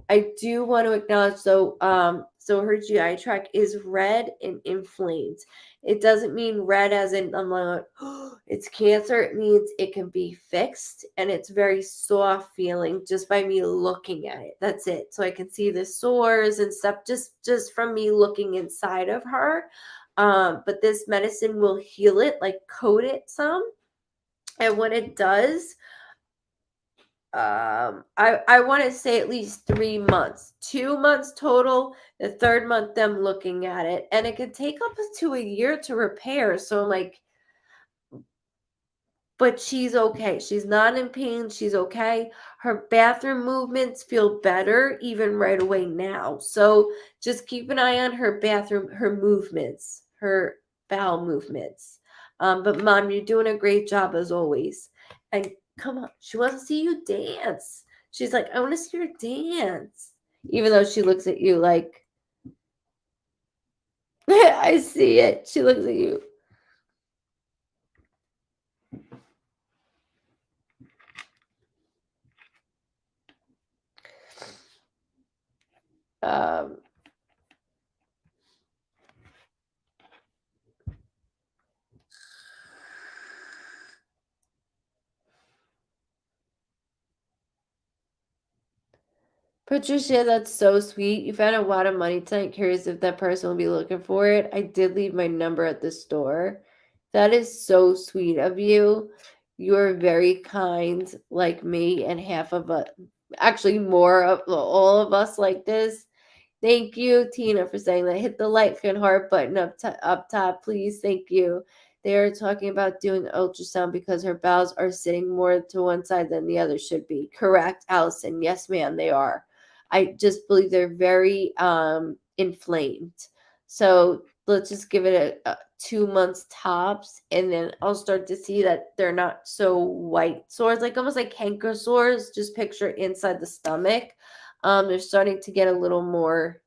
I do want to acknowledge so her GI tract is red and inflamed. It doesn't mean red as in I'm like, oh, it's cancer. It means it can be fixed and it's very soft feeling just by me looking at it. That's it. So I can see the sores and stuff just from me looking inside of her. But this medicine will heal it, like coat it some. And when it does, I want to say at least 3 months, 2 months total. The third month, them looking at it, and it could take up to a year to repair. So I'm like, but she's okay. She's not in pain. She's okay. Her bathroom movements feel better even right away now. So just keep an eye on her bathroom, her movements, her bowel movements. But mom, you're doing a great job as always. And come on, she wants to see you dance. She's like, I want to see her dance. Even though she looks at you like, I see it. She looks at you. Um, Patricia, that's so sweet. You found a lot of money tonight. Curious if that person will be looking for it. I did leave my number at the store. That is so sweet of you. You're very kind, like me, and half of us, actually, more of all of us like this. Thank you, Tina, for saying that. Hit the like and heart button up top, please. Thank you. They are talking about doing ultrasound because her bowels are sitting more to one side than the other should be. Correct, Allison. Yes, ma'am, they are. I just believe they're very inflamed. So let's just give it a 2 months tops, and then I'll start to see that they're not so white sores, like almost like canker sores. Just picture inside the stomach. They're starting to get a little more,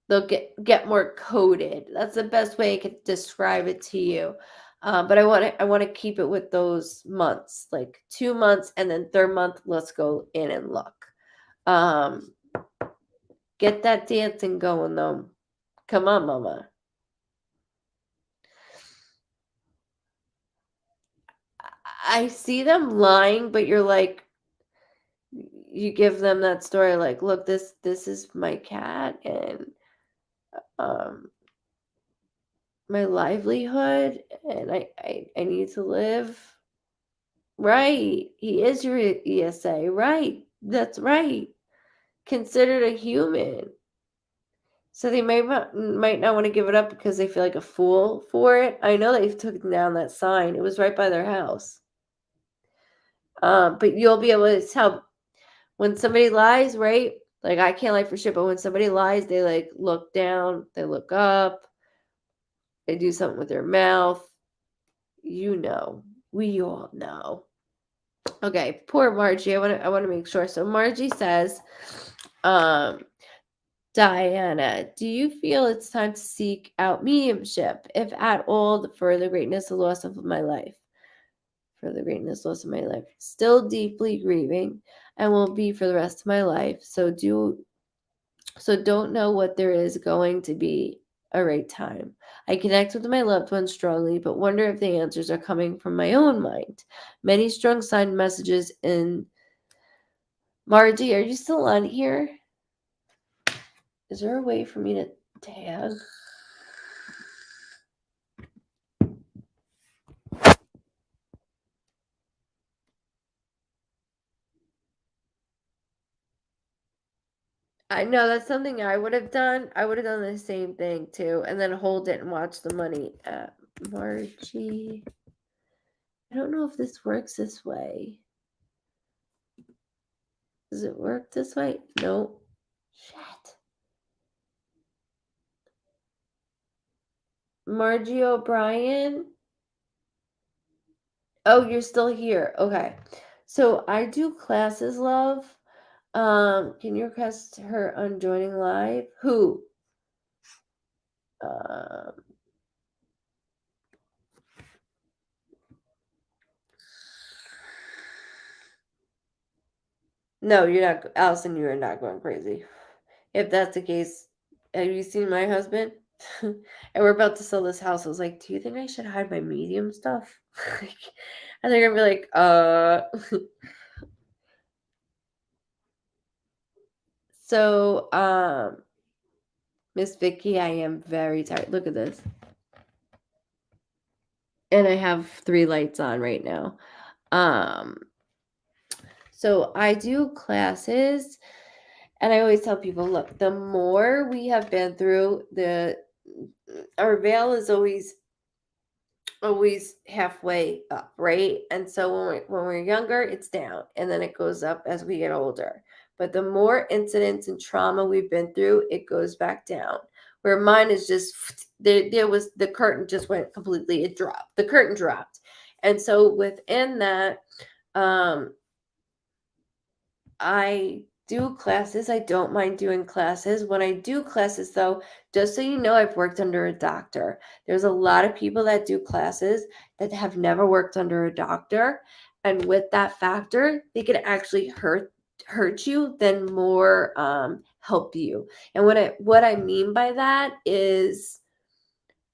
they'll get more coated. That's the best way I could describe it to you. But I want to keep it with those months, like 2 months, and then third month, let's go in and look. Um, get that dancing going though. Come on, mama. I see them lying, but you're like, you give them that story like, look, this is my cat, and um my livelihood, and I need to live. Right. He is your ESA. Right. That's right. Considered a human. So they might not want to give it up because they feel like a fool for it. I know they've taken down that sign. It was right by their house. But you'll be able to tell when somebody lies, right? Like, I can't lie for shit, but when somebody lies, they like look down, they look up, they do something with their mouth. You know. We all know. Okay, poor Margie. I want to make sure. So Margie says, um, Diana, do you feel it's time to seek out mediumship, if at all, for the greatness, the loss of my life? For the greatness, loss of my life. Still deeply grieving and will be for the rest of my life. So don't know what there is going to be a right time. I connect with my loved ones strongly, but wonder if the answers are coming from my own mind. Many strong sign messages in. Margie, are you still on here? Is there a way for me to tag? I know that's something I would have done. I would have done the same thing too, and then hold it and watch the money. Margie, I don't know if this works this way. Does it work this way? Nope. Shit. Margie O'Brien. Oh, you're still here. Okay. So I do classes, love. Can you request her on joining live? Who? Um, no, you're not, Allison. You are not going crazy. If that's the case, have you seen my husband? And we're about to sell this house. I was like, do you think I should hide my medium stuff? And they're gonna be like, So, Miss Vicky, I am very tired. Look at this. And I have 3 lights on right now. So I do classes, and I always tell people, look, the more we have been through, our veil is always halfway up, right? And so when we're younger, it's down, and then it goes up as we get older. But the more incidents and trauma we've been through, it goes back down. Where mine is just there was the curtain just went completely, it dropped. The curtain dropped. And so within that, I do classes. I don't mind doing classes. When I do classes, though, just so you know, I've worked under a doctor. There's a lot of people that do classes that have never worked under a doctor. And with that factor, they can actually hurt you than more help you. And what I mean by that is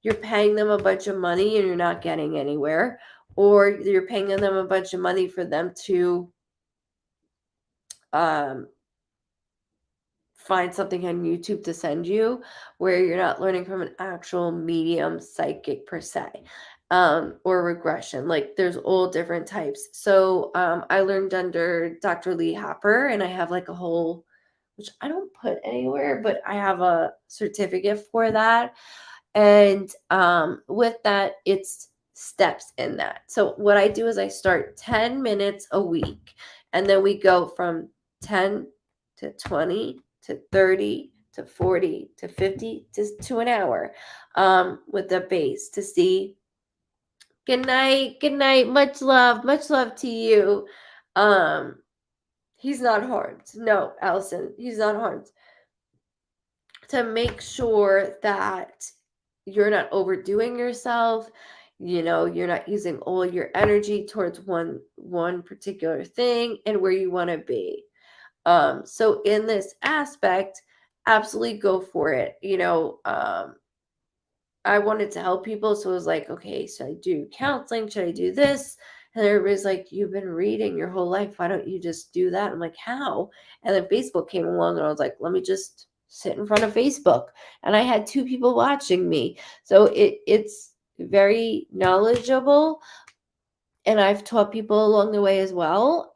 you're paying them a bunch of money and you're not getting anywhere, or you're paying them a bunch of money for them to find something on YouTube to send you where you're not learning from an actual medium psychic per se, or regression. Like there's all different types. So I learned under Dr. Lee Hopper, and I have like a whole, which I don't put anywhere, but I have a certificate for that. And with that, it's steps in that. So what I do is I start 10 minutes a week, and then we go from 10 to 20 to 30 to 40 to 50 to an hour, with the base to see. Good night, much love to you. He's not harmed. No, Allison, he's not harmed. To make sure that you're not overdoing yourself, you're not using all your energy towards one particular thing and where you want to be. So in this aspect, absolutely go for it. I wanted to help people, so it was like, okay, should I do counseling? Should I do this? And everybody's like, you've been reading your whole life. Why don't you just do that? I'm like, how? And then Facebook came along, and I was like, let me just sit in front of Facebook. And I had 2 people watching me. So it's very knowledgeable. And I've taught people along the way as well.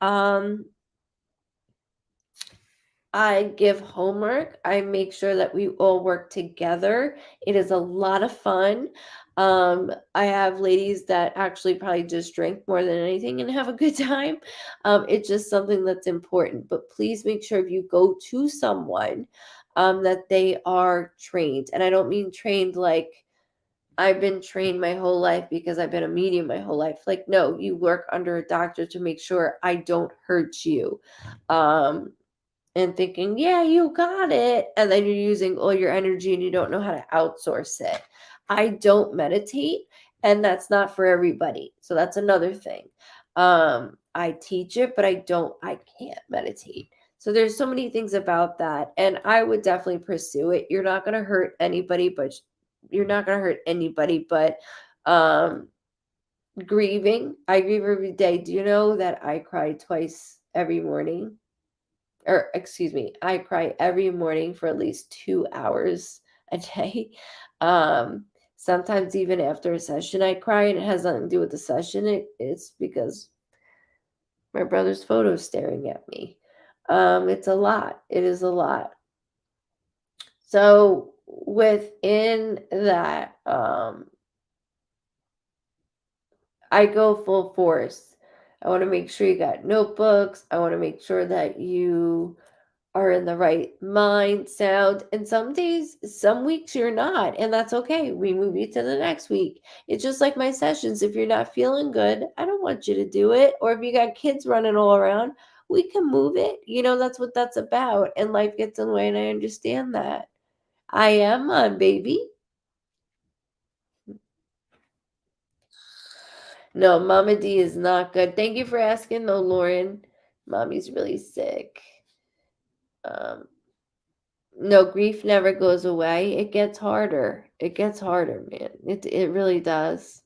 I give homework. I make sure that we all work together. It is a lot of fun. I have ladies that actually probably just drink more than anything and have a good time. It's just something that's important. But please make sure if you go to someone, that they are trained. And I don't mean trained like I've been trained my whole life because I've been a medium my whole life. Like, no, you work under a doctor to make sure I don't hurt you. And thinking, yeah, you got it. And then you're using all your energy and you don't know how to outsource it. I don't meditate, and that's not for everybody. So that's another thing. I teach it, but I can't meditate. So there's so many things about that. And I would definitely pursue it. You're not going to hurt anybody, but grieving. I grieve every day. Do you know that I cry twice every morning? Or excuse me, I cry every morning for at least 2 hours a day. Sometimes even after a session, I cry, and it has nothing to do with the session. It's because my brother's photo is staring at me. It's a lot. It is a lot. So within that, I go full force. I want to make sure you got notebooks. I want to make sure that you are in the right mind, sound. And some days, some weeks you're not, and that's okay. We move you to the next week. It's just like my sessions. If you're not feeling good, I don't want you to do it. Or if you got kids running all around, we can move it. That's what that's about. And life gets in the way, and I understand that. I am on, baby. No, Mama D is not good. Thank you for asking, though, Lauren. Mommy's really sick. No, grief never goes away. It gets harder. It gets harder, man. It really does.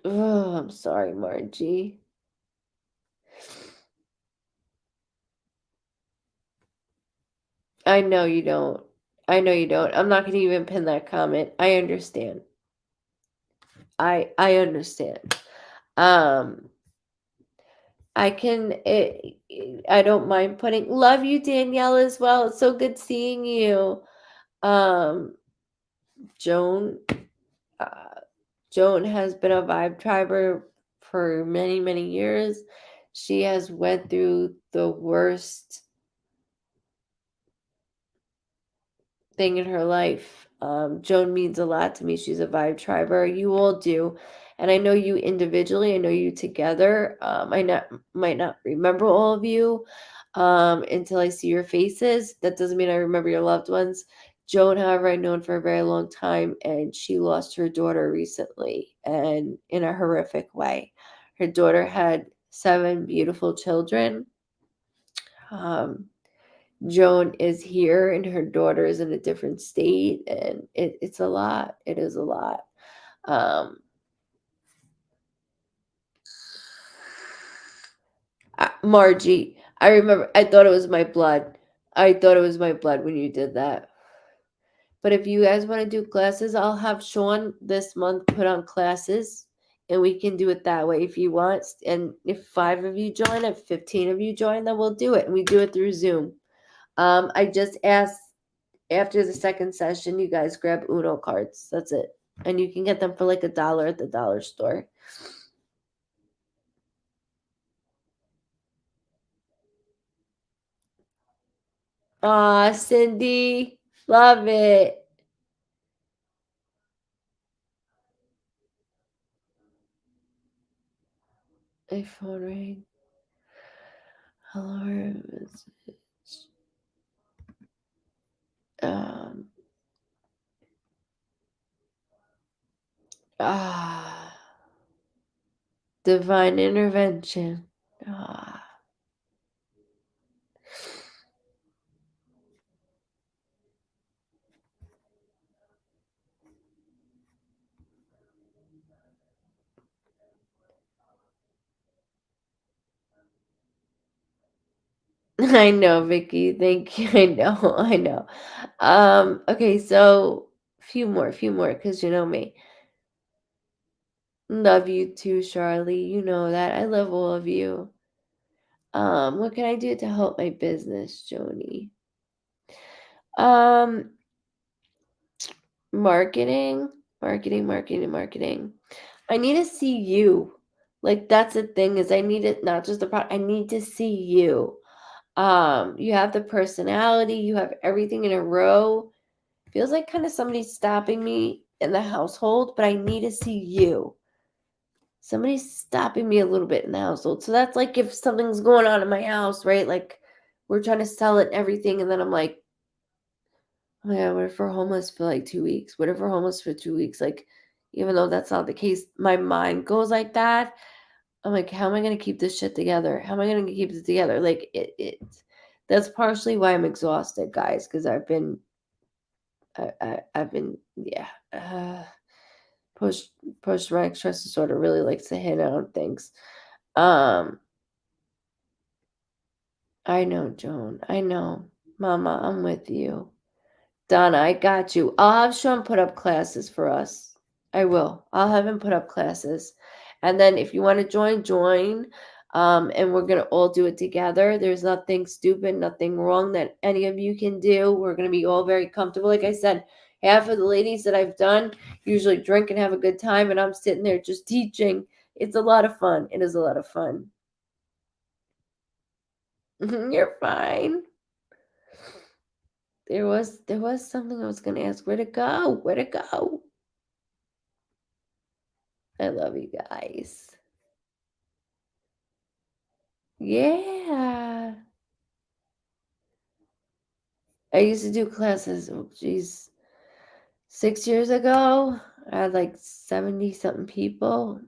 Oh, I'm sorry, Margie. I know you don't. I know you don't. I'm not going to even pin that comment. I understand. I understand. I don't mind putting love you, Danielle, as well. It's so good seeing you. Joan Joan has been a vibe triber for many, many years. She has went through the worst thing in her life. Joan means a lot to me. She's a vibe triber. You all do. And I know you individually. I know you together. Might not remember all of you until I see your faces. That doesn't mean I remember your loved ones. Joan, however, I've known for a very long time, and she lost her daughter recently, and in a horrific way. Her daughter had 7 beautiful children. Joan is here, and her daughter is in a different state, and it's a lot. It is a lot. Margie, I remember. I thought it was my blood. I thought it was my blood when you did that. But if you guys want to do classes, I'll have Sean this month put on classes, and we can do it that way if you want. And if 5 of you join, if 15 of you join, then we'll do it, and we do it through Zoom. I just asked after the second session, you guys grab Uno cards. That's it, and you can get them for like $1 at the dollar store. Aw, Cindy, love it. My phone ring. Hello, message. Um. Ah. Divine intervention. Ah. I know, Vicky. Thank you. I know. I know. Okay, so few more, because you know me. Love you too, Charlie. You know that. I love all of you. What can I do to help my business, Joni? Um, marketing, marketing. I need to see you. Like that's the thing is I need it not just the product. I need to see you. You have the personality, you have everything in a row. Feels like kind of somebody's stopping me in the household, but I need to see you. Somebody's stopping me a little bit in the household. So that's like if something's going on in my house, right? Like we're trying to sell it and everything, and then I'm like, oh my God, what if we're homeless for like 2 weeks? What if we're homeless for 2 weeks? Like, even though that's not the case, my mind goes like that. I'm like, how am I going to keep this shit together? How am I going to keep it together? Like, that's partially why I'm exhausted, guys, because I've been, yeah, post-traumatic stress disorder really likes to hit on things. I know, Joan. I know. Mama, I'm with you. Donna, I got you. I'll have Sean put up classes for us. I will. I'll have him put up classes. And then if you want to join. And we're going to all do it together. There's nothing stupid, nothing wrong that any of you can do. We're going to be all very comfortable. Like I said, half of the ladies that I've done usually drink and have a good time, and I'm sitting there just teaching. It's a lot of fun. It is a lot of fun. You're fine. There was something I was going to ask. Where'd it go? Where'd it go? I love you guys. Yeah. I used to do classes. Oh, geez. 6 years ago, I had like 70 something people.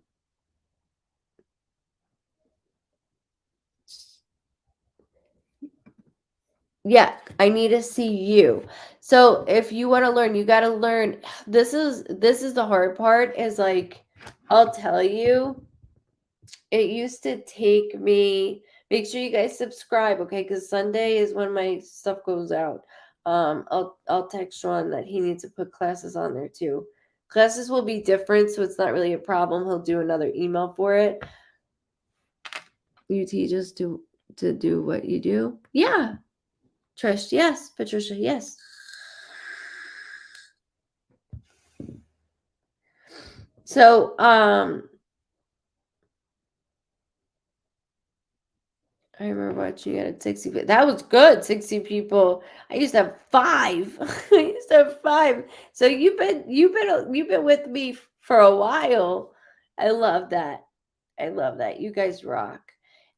Yeah, I need to see you. So if you want to learn, you got to learn. This is the hard part is like I'll tell you, it used to take me, make sure you guys subscribe, okay? Because Sunday is when my stuff goes out. I'll text Sean that he needs to put classes on there too. Classes will be different, so it's not really a problem. He'll do another email for it. You teach us to do what you do? Yeah. Trish, yes. Patricia, yes. So, I remember watching it at 60 people. That was good, 60 people. I used to have 5. I used to have 5. So you've been with me for a while. I love that. I love that. You guys rock.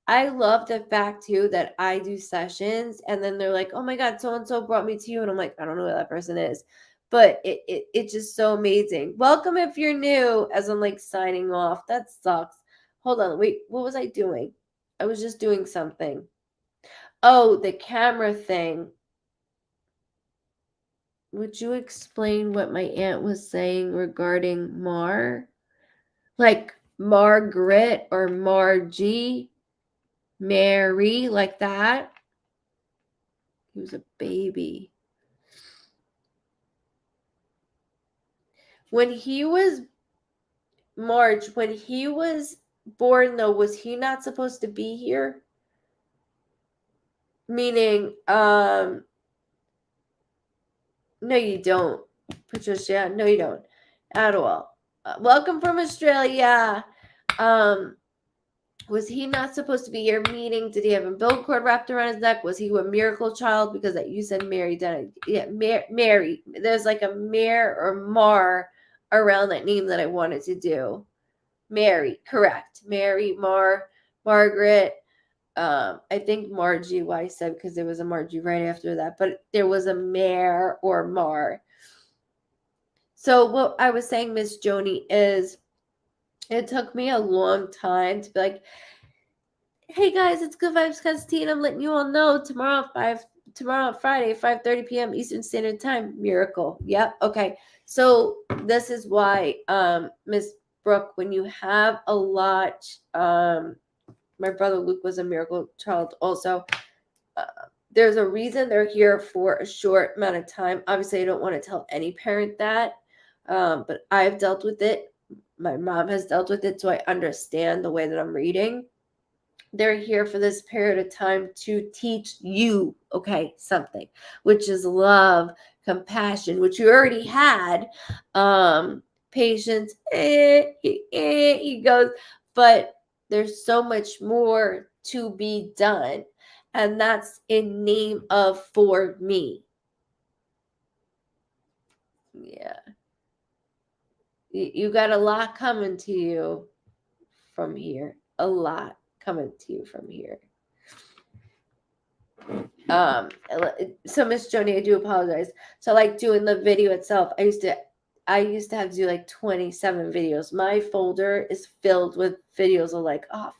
I love the fact too that I do sessions and then they're like, "Oh my God, so and so brought me to you," and I'm like, "I don't know who that person is," but it's just so amazing. Welcome if you're new. As I'm like signing off, that sucks. Hold on, wait, what was I doing? I was just doing something. Oh, the camera thing. Would you explain what my aunt was saying regarding Mar? Like Margaret or Margie? Mary, like that. He was a baby. When he was March, when he was born, though, was he not supposed to be here? Meaning, no, you don't, Patricia. No, you don't at all. Welcome from Australia. Was he not supposed to be here? Meaning, did he have a umbilical cord wrapped around his neck? Was he a miracle child? Because that you said Mary died. Yeah, Mary. There's like a Mare or Mar around that name that I wanted to do. Mary, correct. Mary, Margaret. I think Margie, why I said because there was a Margie right after that, but there was a Mare or Mar. So what I was saying, Miss Joni, is it took me a long time to be like, hey guys, it's Goodvibes Cosentino. I'm letting you all know tomorrow Friday, 5:30 p.m. Eastern Standard Time. Miracle. Yep. Okay. So this is why, Miss Brooke, when you have a lot, my brother Luke was a miracle child also. There's a reason they're here for a short amount of time. Obviously, I don't want to tell any parent that, but I've dealt with it. My mom has dealt with it, so I understand the way that I'm reading. They're here for this period of time to teach you, okay, something, which is love, compassion, which you already had, patience, he goes, but there's so much more to be done, and that's in name of for me. Yeah. You got a lot coming to you from here. A lot coming to you from here. So Miss Joni, I do apologize. So like doing the video itself, I used to have to do like 27 videos. My folder is filled with videos of like, oh,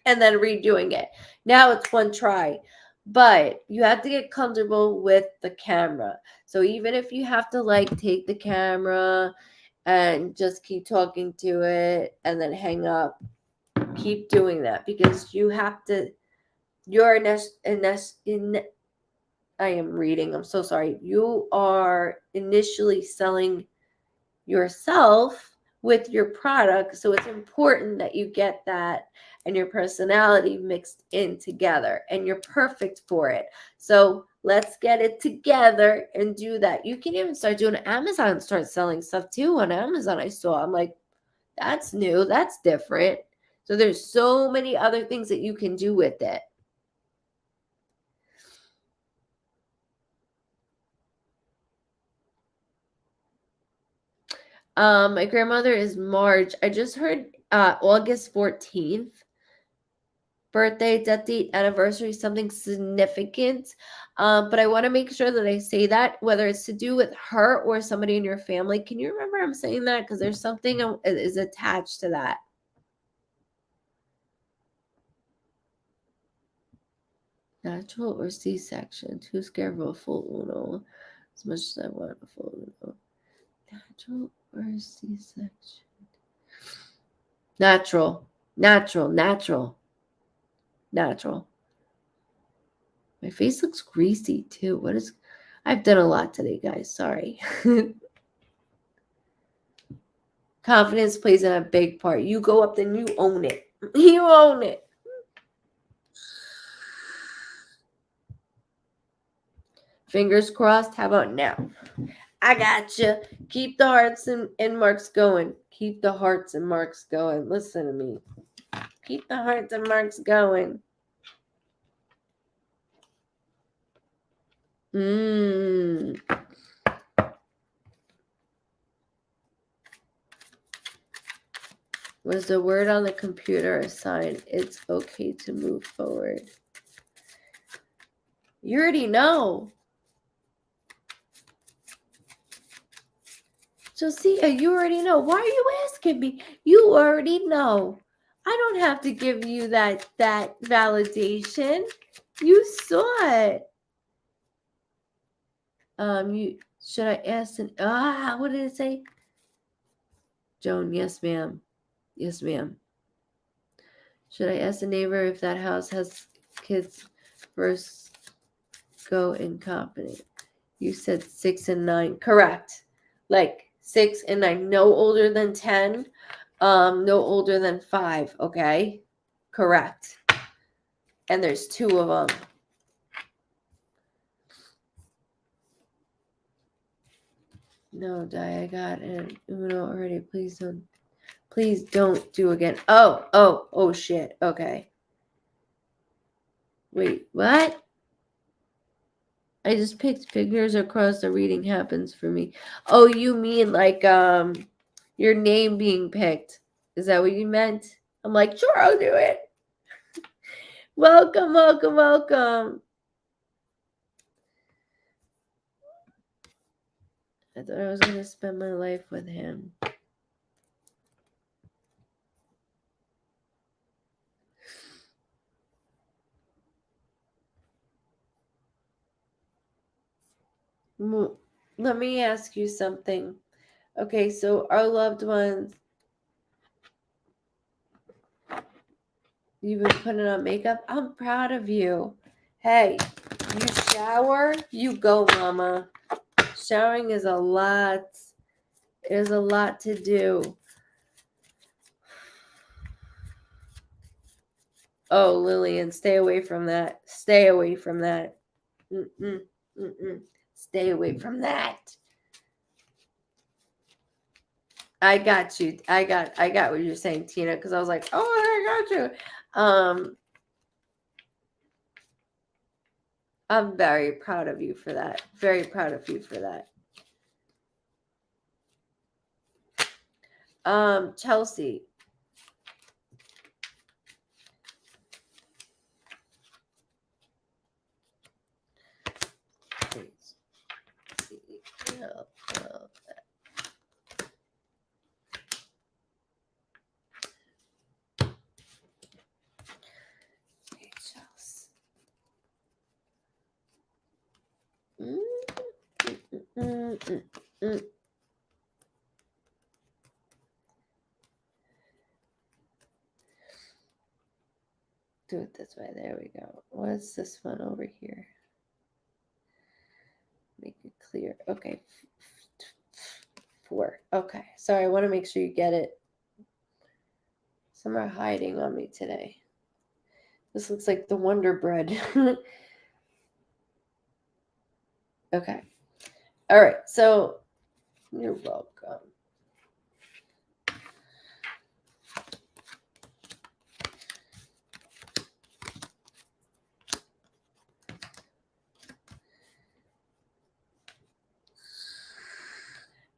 and then redoing it. Now it's one try. But you have to get comfortable with the camera. So even if you have to like take the camera and just keep talking to it and then hang up, keep doing that because you have to, I am reading. I'm so sorry. You are initially selling yourself with your product. So it's important that you get that and your personality mixed in together, and you're perfect for it. So let's get it together and do that. You can even start doing Amazon, start selling stuff too on Amazon. I saw, I'm like, that's new. That's different. So there's so many other things that you can do with it. My grandmother is March. I just heard August 14th. Birthday, death date, anniversary, something significant. But I want to make sure that I say that, whether it's to do with her or somebody in your family. Can you remember I'm saying that? Because there's something is attached to that. Natural or C-section? Too scared of a full Uno. As much as I want a full Uno. Natural or C-section? Natural. Natural. My face looks greasy too. I've done a lot today, guys. Sorry. Confidence plays in a big part. You go up, then you own it. You own it. Fingers crossed. How about now? I got you. Keep the hearts and marks going. Keep the hearts and marks going. Listen to me. Keep the hearts and marks going. Was the word on the computer a sign it's okay to move forward? You already know. Josiah, you already know. Why are you asking me? You already know. I don't have to give you that validation. You saw it. Should I ask what did it say? Joan, yes, ma'am. Yes, ma'am. Should I ask the neighbor if that house has kids first go in company? You said 6 and 9. Correct. Like 6 and 9. No older than 10. No older than 5. Okay. Correct. And there's 2 of them. No, Di, I got an Uno already. Please don't do again. Oh, shit. Okay. Wait, what? I just picked fingers across the reading happens for me. Oh, you mean like your name being picked. Is that what you meant? I'm like, sure, I'll do it. Welcome. I thought I was going to spend my life with him. Let me ask you something. Okay, so our loved ones, you've been putting on makeup. I'm proud of you. Hey, you shower, you go, mama. Showering is a lot. There's a lot to do. Oh, Lillian, stay away from that. Stay away from that. Stay away from that. I got you. I got what you're saying, Tina, because I was like, oh, I got you. I'm very proud of you for that. Very proud of you for that. Chelsea. Do it this way. There we go. What's this one over here? Make it clear. Okay. 4. Okay. Sorry, I want to make sure you get it. Some are hiding on me today. This looks like the Wonder Bread. Okay. All right. So you're welcome.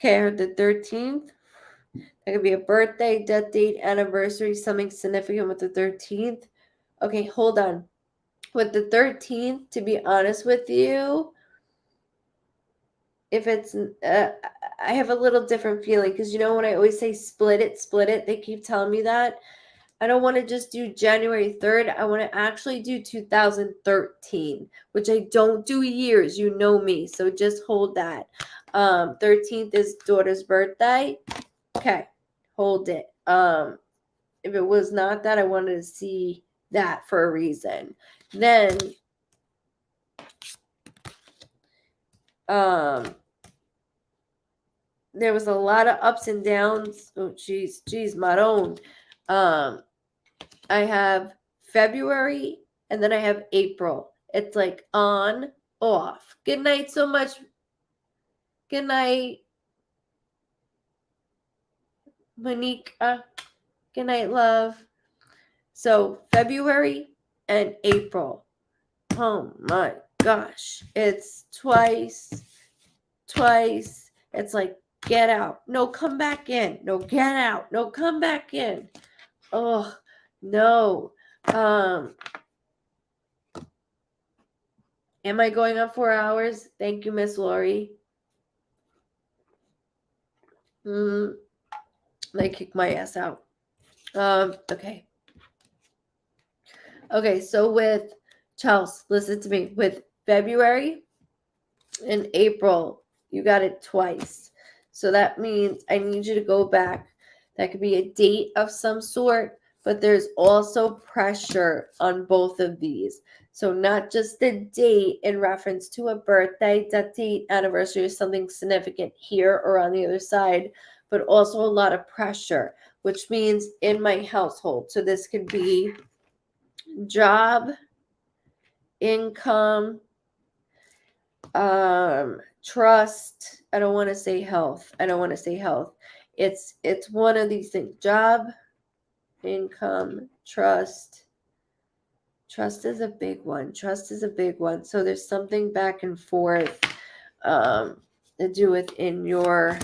Okay, I heard the 13th. That could be a birthday, death date, anniversary, something significant with the 13th. Okay, hold on. With the 13th, to be honest with you, if it's, I have a little different feeling because when I always say split it, they keep telling me that. I don't want to just do January 3rd. I want to actually do 2013, which I don't do years. You know me, so just hold that. 13th is daughter's birthday. Okay, hold it. If it was not that, I wanted to see that for a reason. Then, there was a lot of ups and downs. Oh, geez, Maron. I have February and then I have April. It's like on, off. Good night so much. Good night, Monique. Good night, love. So February and April. Oh my gosh. It's twice. It's like, get out. No, come back in. No, get out. No, come back in. Oh, no. Am I going on 4 hours? Thank you, Miss Lori. They kick my ass out. Okay. Okay, so with Chelsea, listen to me. With February and April, you got it twice. So that means I need you to go back. That could be a date of some sort. but there's also pressure on both of these. So not just the date in reference to a birthday, that date, anniversary, or something significant here or on the other side, but also a lot of pressure, which means in my household. So this could be job, income, trust. I don't want to say health. It's one of these things. Job, income, trust. Trust is a big one. So there's something back and forth to do with in your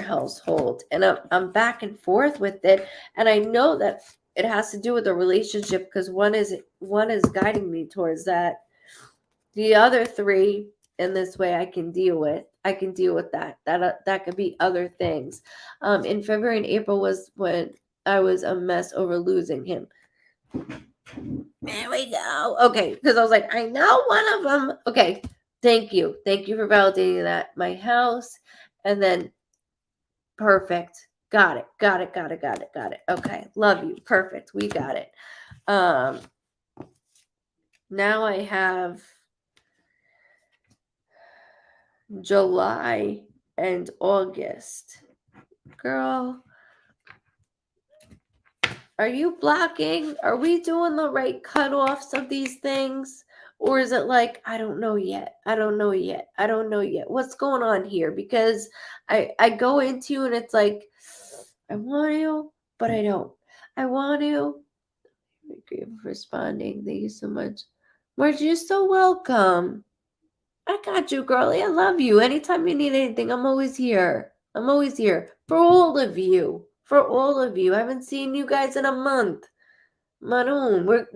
household, and I'm back and forth with it, and I know that it has to do with the relationship because one is guiding me towards that. The other three in this way I can deal with that. That could be other things. In February and April was when I was a mess over losing him. There we go. Okay, because I was like, I know one of them. Okay, thank you for validating that. My house, and then perfect. Got it. Okay, love you. Perfect. We got it. Now I have July and August. Girl, are you blocking? Are we doing the right cutoffs of these things? Or is it like, I don't know yet. What's going on here? Because I go into you and it's like, I want to, but I don't. I want to. Thank you for responding. Thank you so much. Marge, you're so welcome. I got you, girlie. I love you. Anytime you need anything, I'm always here. For all of you. I haven't seen you guys in a month. Maroon.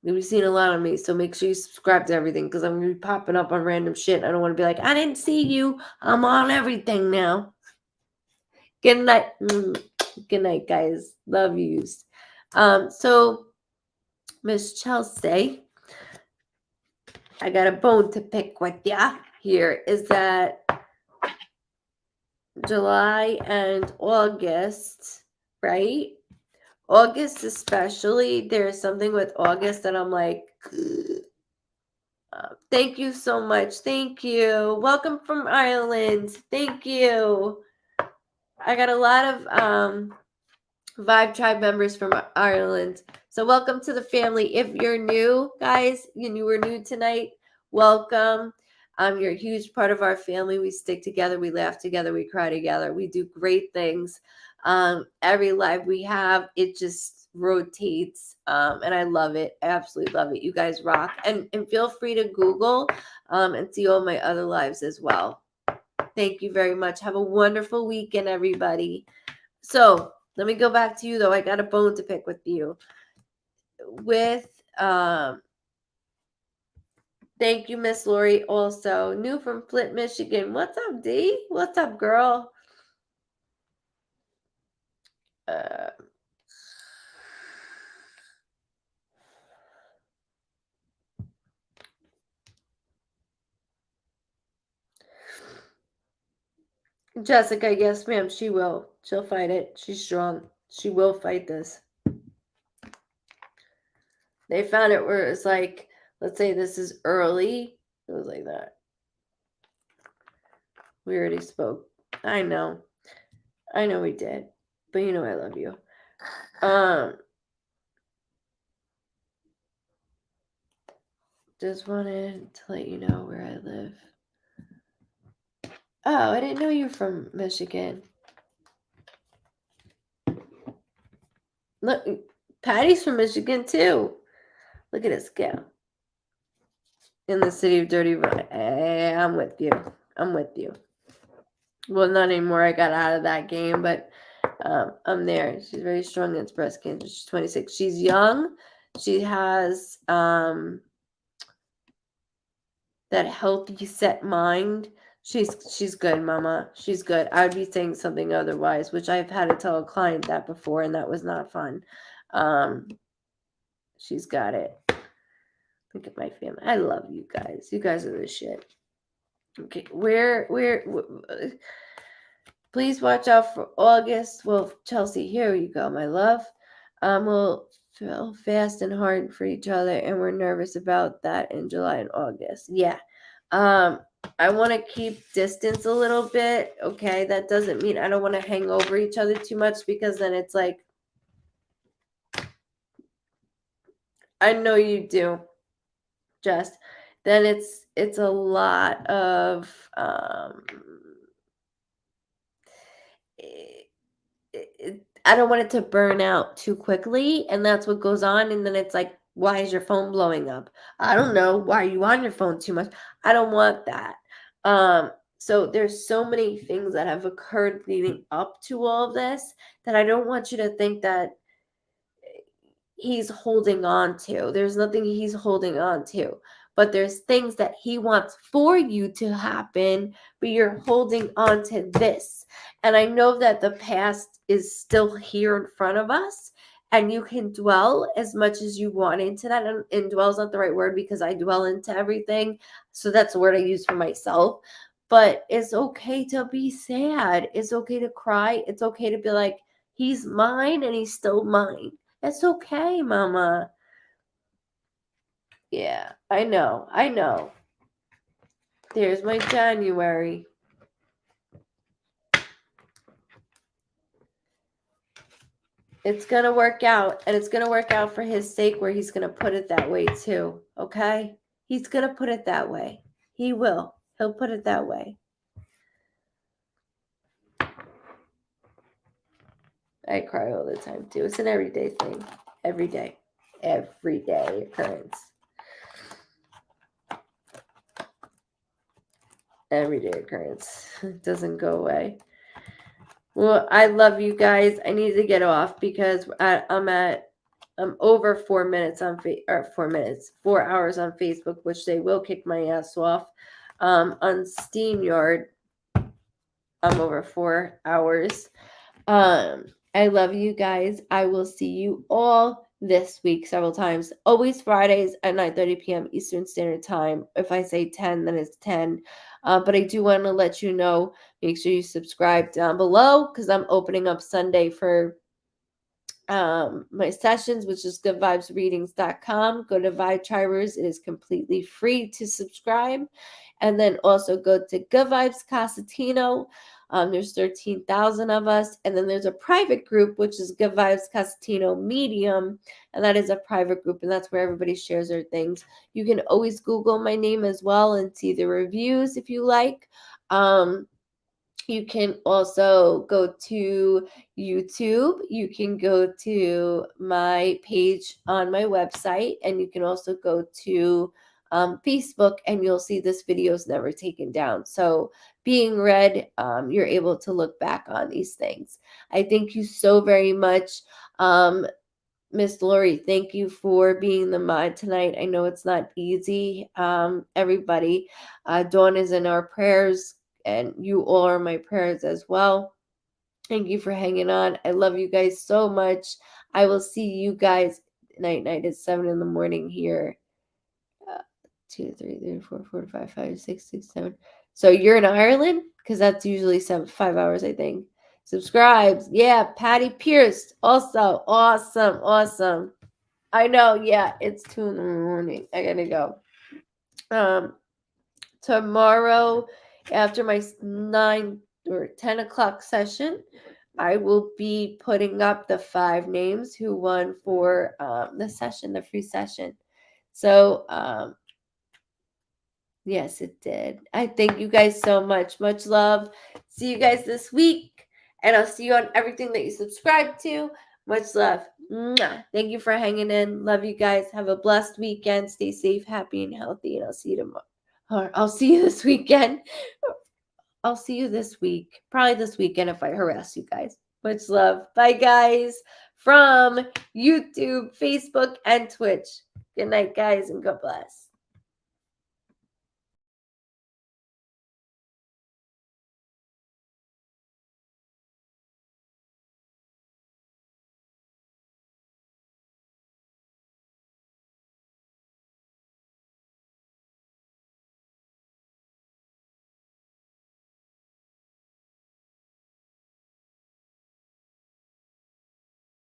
You've seen a lot of me, so make sure you subscribe to everything because I'm going to be popping up on random shit. I don't want to be like, I didn't see you. I'm on everything now. Good night. Good night, guys. Love yous. So, Miss Chelsea, I got a bone to pick with ya here. Is that July and August, right? August especially, there's something with August that I'm like, thank you so much. Thank you. Welcome from Ireland. Thank you. I got a lot of Vibe Tribe members from Ireland. So welcome to the family. If you're new, guys, and you were new tonight, welcome. You're a huge part of our family. We stick together, we laugh together, we cry together. We do great things. Every live we have, it just rotates. And I love it. I absolutely love it. You guys rock. And feel free to Google and see all my other lives as well. Thank you very much. Have a wonderful weekend, everybody. So let me go back to you, though. I got a bone to pick with you. Thank you, Miss Lori. Also, new from Flint, Michigan. What's up, D? What's up, girl? Jessica, yes, ma'am. She will. She'll fight it. She's strong. She will fight this. They found it where it's like, let's say this is early. It was like that. We already spoke. I know we did. But you know I love you. Just wanted to let you know where I live. Oh, I didn't know you were from Michigan. Look, Patty's from Michigan too. Look at this gal. In the city of Dirty Rock. Hey, I'm with you. Well, not anymore. I got out of that game, but I'm there. She's very strong against breast cancer. She's 26. She's young. She has that healthy set mind. She's good, mama. She's good. I would be saying something otherwise, which I've had to tell a client that before, and that was not fun. She's got it. Look at my family. I love you guys. You guys are the shit. Okay, where Please watch out for August. Well, Chelsea, here you go, my love. We'll feel fast and hard for each other, and we're nervous about that in July and August. Yeah. I want to keep distance a little bit. Okay, that doesn't mean I don't want to hang over each other too much, because then it's like, I know you do, just then it's a lot of I don't want it to burn out too quickly, and that's what goes on. And then it's like, why is your phone blowing up? I don't know. Why are you on your phone too much? I don't want that. So there's so many things that have occurred leading up to all of this that I don't want you to think that he's holding on to. There's nothing he's holding on to, but there's things that he wants for you to happen, but you're holding on to this. And I know that the past is still here in front of us, and you can dwell as much as you want into that. And dwell is not the right word, because I dwell into everything. So that's the word I use for myself. But it's okay to be sad. It's okay to cry. It's okay to be like, he's mine and he's still mine. It's okay, mama. Yeah, I know. I know. There's my January. It's going to work out, and it's going to work out for his sake, where he's going to put it that way too, okay? He's going to put it that way. He will. He'll put it that way. I cry all the time too. It's an everyday thing. Every day. Everyday occurrence. Everyday occurrence. It doesn't go away. Well, I love you guys. I need to get off because I'm over 4 minutes on 4 hours on Facebook, which they will kick my ass off. On SteamYard, I'm over 4 hours. I love you guys. I will see you all this week several times. Always Fridays at 9:30 p.m. Eastern Standard Time. If I say 10, then it's 10. But I do want to let you know, make sure you subscribe down below, because I'm opening up Sunday for my sessions, which is goodvibesreadings.com. Go to Vibe Tribers. It is completely free to subscribe. And then also go to Goodvibes Cosentino. There's 13,000 of us. And then there's a private group, which is Goodvibes Cosentino Medium. And that is a private group. And that's where everybody shares their things. You can always Google my name as well and see the reviews if you like. You can also go to YouTube. You can go to my page on my website, and you can also go to Facebook, and you'll see this video is never taken down. So being read, you're able to look back on these things. I thank you so very much. Miss Lori, thank you for being the mod tonight. I know it's not easy. Everybody, Dawn is in our prayers, and you all are my prayers as well. Thank you for hanging on. I love you guys so much. I will see you guys night at 7 in the morning here. 2, 3, 3, 4, 4, 5, 5, 6, 6, 7. So you're in Ireland? Because that's usually 5 hours, I think. Subscribes. Yeah, Patty Pierce. Also, awesome. I know, yeah, it's 2 in the morning. I gotta go. Tomorrow, after my 9 or 10 o'clock session, I will be putting up the 5 names who won for the free session. So, yes, it did. I thank you guys so much. Much love. See you guys this week, and I'll see you on everything that you subscribe to. Much love. Mwah. Thank you for hanging in. Love you guys. Have a blessed weekend. Stay safe, happy, and healthy, and I'll see you tomorrow. Or I'll see you this weekend. I'll see you this week. Probably this weekend if I harass you guys. Much love. Bye, guys. From YouTube, Facebook, and Twitch. Good night, guys, and God bless.